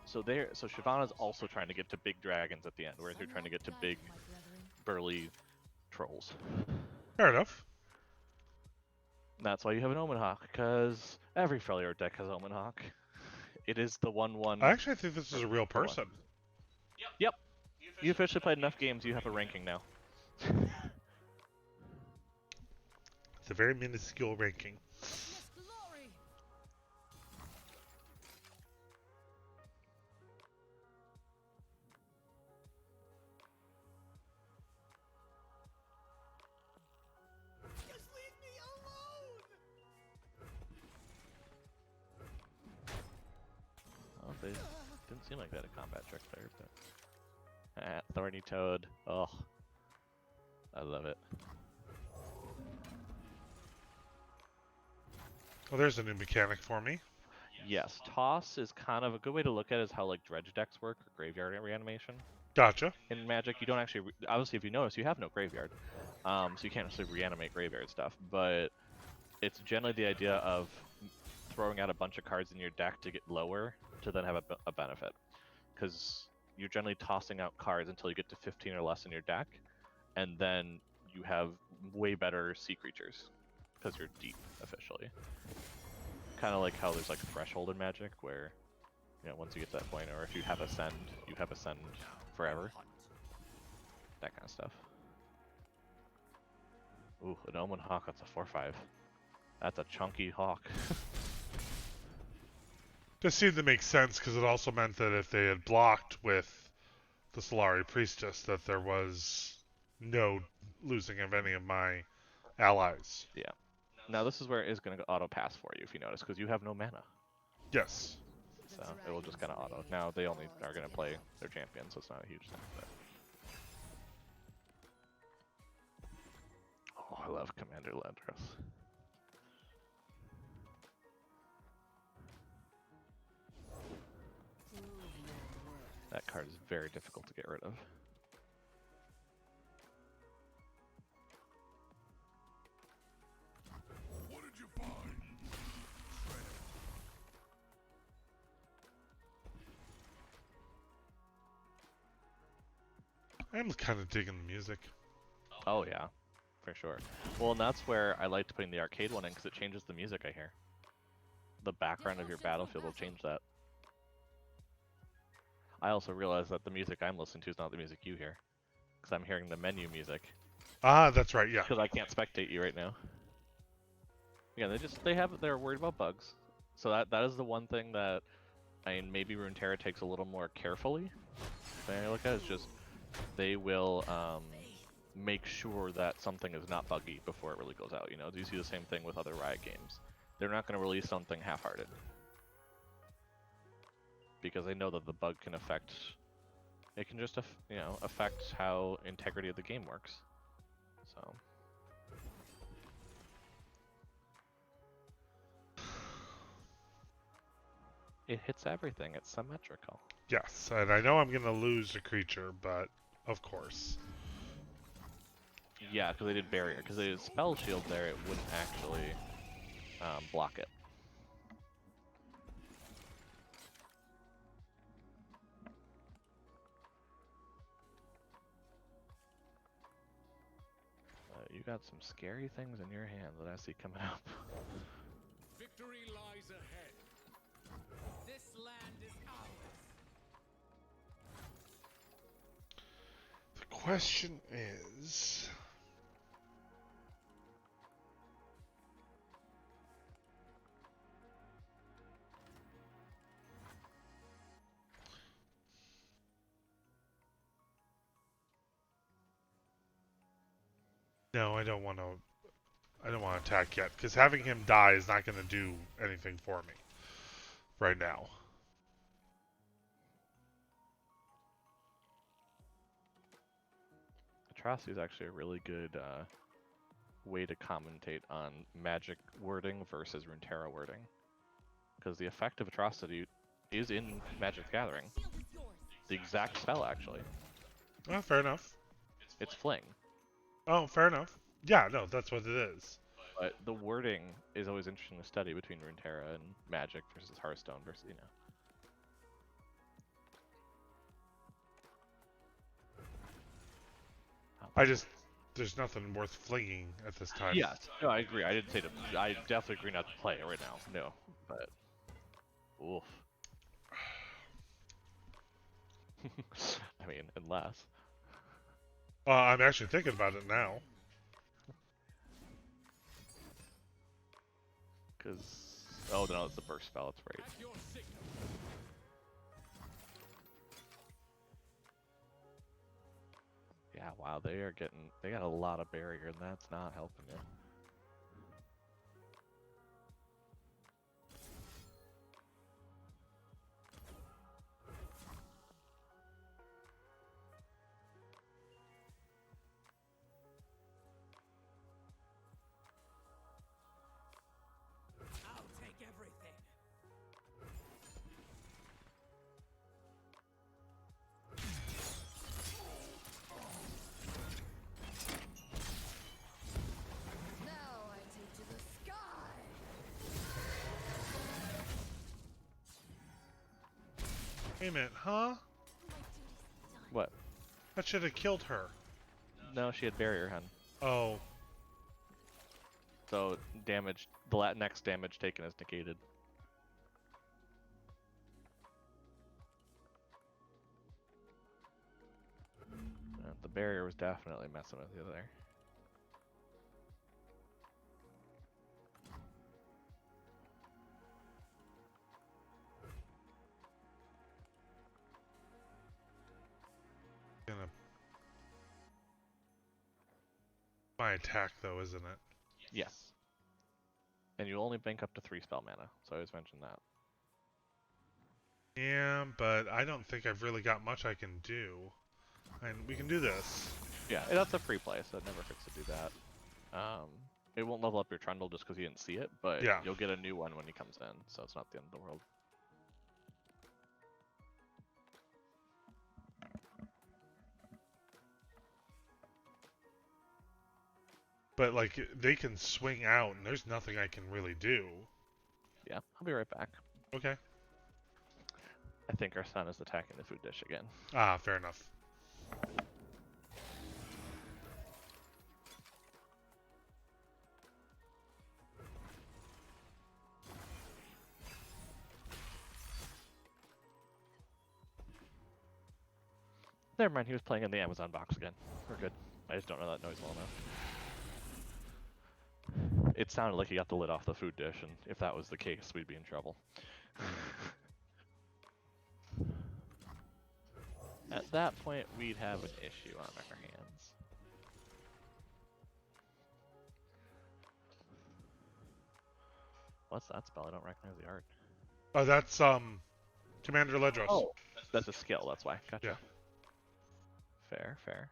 So Shyvana's also trying to get to big dragons at the end, whereas you're trying to get to big, burly trolls. Fair enough. That's why you have an Omen Hawk, because every Freljord deck has Omen Hawk. It is the 1/1. I actually think this is a real person. Yep. You officially played enough games, you have a ranking now. It's a very minuscule ranking. Yes, glory. Just leave me alone! Oh, they didn't seem like they had a combat trick there, but... Thorny Toad. Oh. I love it. Well, there's a new mechanic for me. Yes, toss is kind of a good way to look at it is how like dredge decks work or graveyard reanimation. Gotcha. In Magic, you don't actually obviously if you notice you have no graveyard, so you can't actually reanimate graveyard stuff. But it's generally the idea of throwing out a bunch of cards in your deck to get lower to then have a benefit, because you're generally tossing out cards until you get to 15 or less in your deck, and then you have way better sea creatures because you're deep officially. Kind of like how there's like threshold in Magic, where you know once you get to that point, or if you have Ascend, you have Ascend forever. That kind of stuff. Ooh, an Omen Hawk. That's a 4/5. That's a chunky hawk. This seemed to make sense because it also meant that if they had blocked with the Solari Priestess, that there was no losing of any of my allies. Yeah. Now this is where it is going to auto pass for you if you notice, because you have no mana. Yes. So it will just kind of auto. Now they only are going to play their champion, so it's not a huge thing. But... Oh, I love Commander Landros. That card is very difficult to get rid of. What did you find? I'm kind of digging the music. Oh yeah, for sure. Well, and that's where I liked putting the arcade one in, because it changes the music I hear. The background of your battlefield will change that. I also realized that the music I'm listening to is not the music you hear, because I'm hearing the menu music. Ah, that's right, yeah. Because I can't spectate you right now. Yeah, they're worried about bugs. So that is the one thing that, I mean, maybe Runeterra takes a little more carefully. When I look at it, it's just they will make sure that something is not buggy before it really goes out. You know, you see the same thing with other Riot games. They're not going to release something half-hearted, because they know that the bug can affect. It can just affect how integrity of the game works. So. It hits everything. It's symmetrical. Yes, and I know I'm going to lose a creature, but of course. Yeah, because they did barrier. Because they did spell shield there, it wouldn't actually block it. You got some scary things in your hand that I see coming up. Victory lies ahead. This land is ours. The question is... No, I don't want to. I don't want to attack yet, because having him die is not going to do anything for me right now. Atrocity is actually a really good way to commentate on Magic wording versus Runeterra wording, because the effect of Atrocity is in Magic the Gathering. The exact spell, actually. Oh, fair enough. It's Fling. Oh, fair enough. Yeah, no, that's what it is. But the wording is always interesting to study between Runeterra and Magic versus Hearthstone versus, There's nothing worth flinging at this time. Yes, no, I agree. I didn't say to. I definitely agree not to play it right now. No, but oof. I mean, unless. I'm actually thinking about it now. Because oh no, it's the burst spell. It's right. At your signal. Yeah, wow, they got a lot of barrier, and that's not helping you. I'll take everything. Now I take to the sky. Wait a minute, huh? My duty's done. What? That should have killed her. No, she had barrier, hun. Oh, So damage, next damage taken is negated. The barrier was definitely messing with you there. gonna. My attack though, isn't it? Yes. And you only bank up to 3 spell mana, so I always mention that. Yeah, but I don't think I've really got much I can do. And we can do this. Yeah, that's a free play, so it never hurts to do that. It won't level up your Trundle just because you didn't see it, but Yeah. you'll get a new one when he comes in, so it's not the end of the world. But like they can swing out, and there's nothing I can really do. Yeah, I'll be right back. Okay. I think our son is attacking the food dish again. Ah, fair enough. Never mind, he was playing in the Amazon box again. We're good. I just don't know that noise well enough. It sounded like he got the lid off the food dish, and if that was the case, we'd be in trouble. At that point, we'd have an issue on our hands. What's that spell? I don't recognize the art. Oh, that's Commander Ledros. Oh, that's a skill, that's why. Gotcha. Yeah. Fair, fair.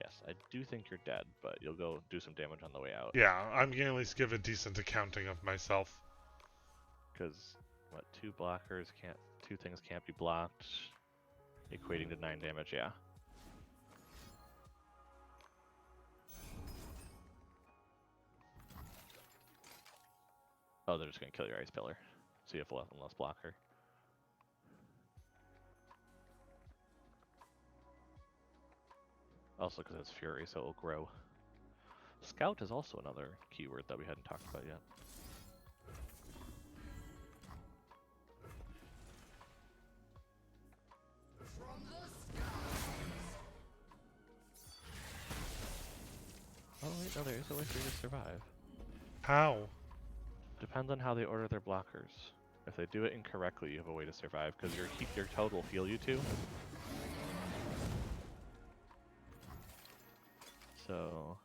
Yes, I do think you're dead, but you'll go do some damage on the way out. Yeah, I'm gonna at least give a decent accounting of myself. Because, what, 2 blockers can't, 2 things can't be blocked, equating to 9 damage, yeah. Oh, they're just gonna kill your ice pillar, so you have less and less blocker. Also because it's fury, so it'll grow. Scout is also another keyword that we hadn't talked about yet. Oh wait, no, there is a way for you to survive. How? Depends on how they order their blockers. If they do it incorrectly, you have a way to survive, because your toad will heal you too. So...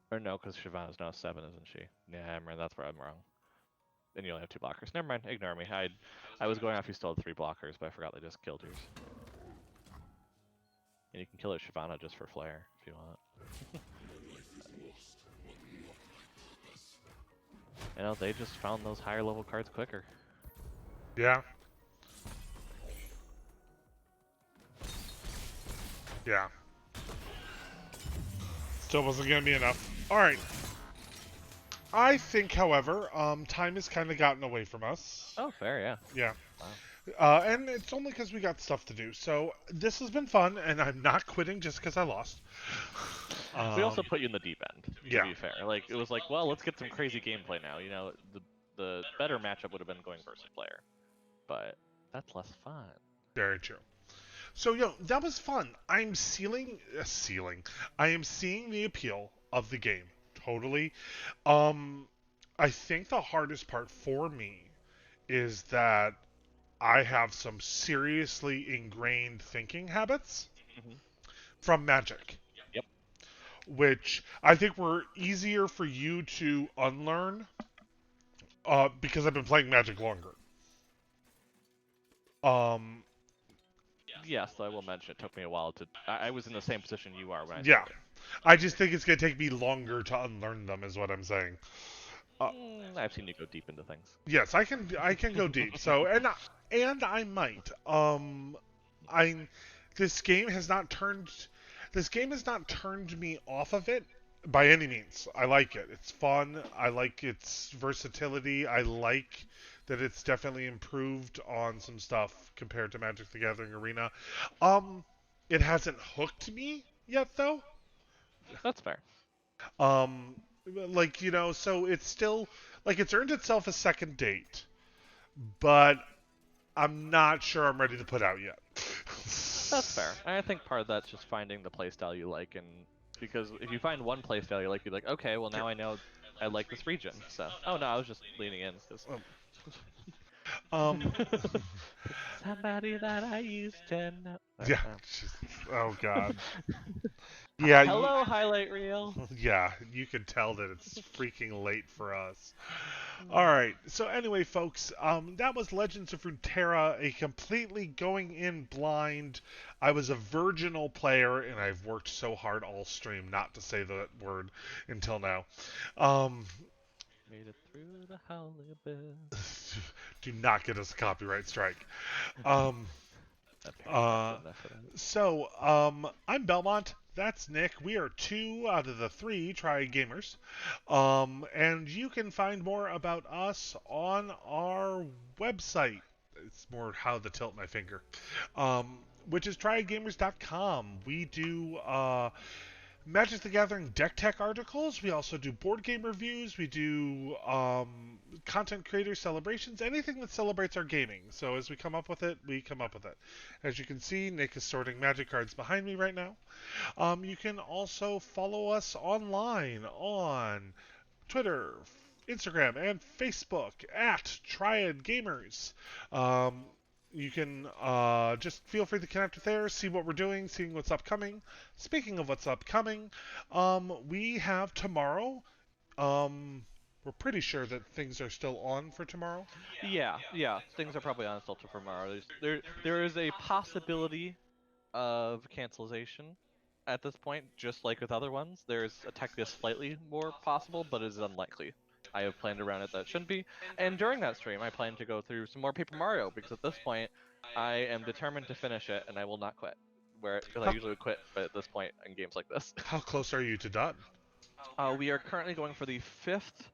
Or no, because Shyvana's now 7, isn't she? Yeah, I remember, that's where I'm wrong. Then you only have 2 blockers. Never mind, ignore me. I was going off you still had 3 blockers, but I forgot they just killed yours. And you can kill it Shyvana just for flair, if you want. You know, they just found those higher level cards quicker. Yeah. Yeah. Still wasn't gonna be enough. Alright. I think, however, time has kind of gotten away from us. Oh, fair, yeah. Yeah. Wow. And it's only because we got stuff to do. So this has been fun, and I'm not quitting just because I lost. We also put you in the deep end, to yeah. be fair. Like, it was like, well, let's get some crazy gameplay now. You know, the better matchup would have been going versus player. But that's less fun. Very true. So that was fun. I am seeing the appeal of the game totally. Um, I think the hardest part for me is that I have some seriously ingrained thinking habits Hmm. from Magic, Yep. which I think were easier for you to unlearn because I've been playing Magic longer. Um, Yes, I will mention it took me a while to. I was in the same position you are when I yeah, started. I just think it's gonna take me longer to unlearn them, is what I'm saying. Uh, I've seen you go deep into things. yes, I can go deep. So and I might. I this game has not turned this game has not turned me off of it by any means. I like it. It's fun. I like its versatility. I like that it's definitely improved on some stuff compared to Magic the Gathering Arena. Um, it hasn't hooked me yet though. That's fair. Um, so it's still like it's earned itself a second date, but I'm not sure I'm ready to put out yet. That's fair. I think part of that's just finding the playstyle you like, and because if you find one playstyle you like, you're like, okay, well now I know I like this region. So, oh no, I was just leaning in because um, somebody that I used to know. yeah. Oh. Oh God. Yeah. Hello, highlight reel. Yeah. You can tell that it's freaking late for us. All Hmm. right. So anyway, folks, that was Legends of Runeterra, a completely going in blind. I was a virginal player, and I've worked so hard all stream not to say that word until now. Um, Made it through the howling abyss. do not get us a copyright strike. Um, That paragraph uh, wasn't enough for that. I'm Belmont. That's Nick. We are 2 out of the 3 Try Gamers. And you can find more about us on our website. It's more how to tilt my finger. Which is trygamers.com. We do Magic the Gathering deck tech articles. We also do board game reviews. We do content creator celebrations, anything that celebrates our gaming. So as we come up with it, we come up with it. As you can see, Nick is sorting Magic cards behind me right now. You can also follow us online on Twitter, Instagram, and Facebook at Triad Gamers. Um, you can just feel free to connect with there, see what we're doing, seeing what's upcoming. Speaking of what's upcoming, we have tomorrow. Um, we're pretty sure that things are still on for tomorrow. Yeah. Things are probably on still till tomorrow. There is a possibility of cancellation at this point, just like with other ones. There's a technically slightly more possible, but it is unlikely. I have planned around it that shouldn't be. And during that stream, I plan to go through some more Paper Mario because at this point, I am determined to finish it and I will not quit. Because I How, usually would quit, but at this point in games like this, how close are you to done? we are currently going for the fifth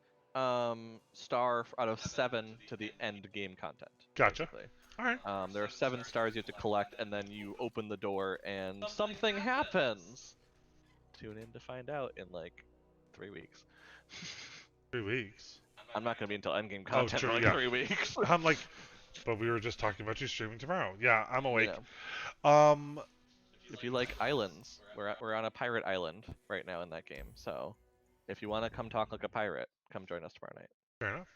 star out of seven to the end game content, Gotcha. basically. All right. There are 7 stars you have to collect, and then you open the door, and something happens. Tune in to find out in like 3 weeks. 3 weeks. I'm not gonna be until endgame Oh, content true. for like Yeah. 3 weeks. I'm like, but we were just talking about you streaming tomorrow. Yeah, I'm awake. Yeah. Um, If you like islands, we're on a pirate island right now in that game. So, if you want to come talk like a pirate, come join us tomorrow night. Fair enough.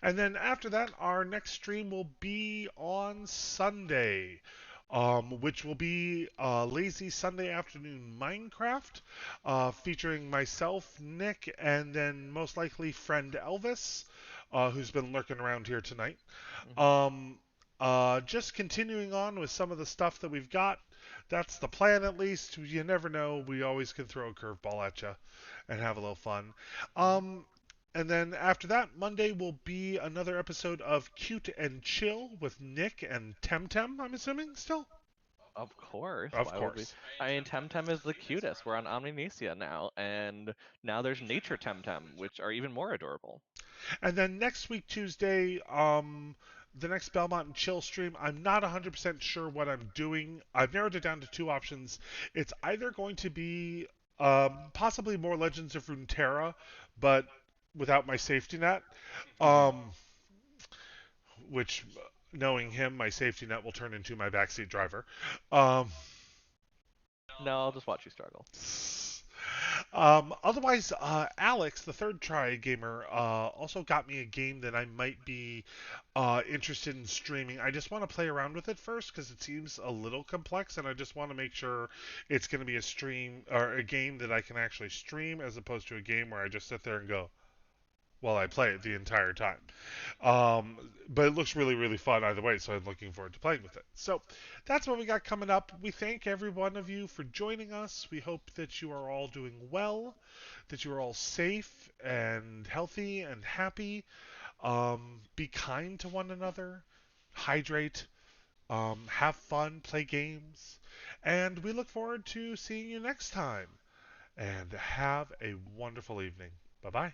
And then after that, our next stream will be on Sunday, which will be Lazy Sunday Afternoon Minecraft, featuring myself, Nick, and then most likely friend Elvis, who's been lurking around here tonight. Hmm. Um, just continuing on with some of the stuff that we've got. That's the plan, at least. You never know. We always can throw a curveball at you and have a little fun. Hmm. Um, and then after that, Monday will be another episode of Cute and Chill with Nick and Temtem, I'm assuming, still? Of course. Of Why would we? course. I mean, Temtem is the cutest. We're on Omninesia now, and now there's Nature Temtem, which are even more adorable. And then next week, Tuesday, the next Belmont and Chill stream, I'm not 100% sure what I'm doing. I've narrowed it down to 2 options. It's either going to be possibly more Legends of Runeterra, but without my safety net. Hmm. Which Knowing him, my safety net will turn into my backseat driver. Um, No, I'll just watch you struggle. Otherwise, Alex, the third try gamer, also got me a game that I might be interested in streaming. I just want to play around with it first because it seems a little complex, and I just want to make sure it's going to be a stream or a game that I can actually stream as opposed to a game where I just sit there and go while I play it the entire time. But it looks really, really fun either way, so I'm looking forward to playing with it. So that's what we got coming up. We thank every one of you for joining us. We hope that you are all doing well, that you are all safe and healthy and happy. Be kind to one another, hydrate, have fun, play games, and we look forward to seeing you next time. And have a wonderful evening. Bye bye.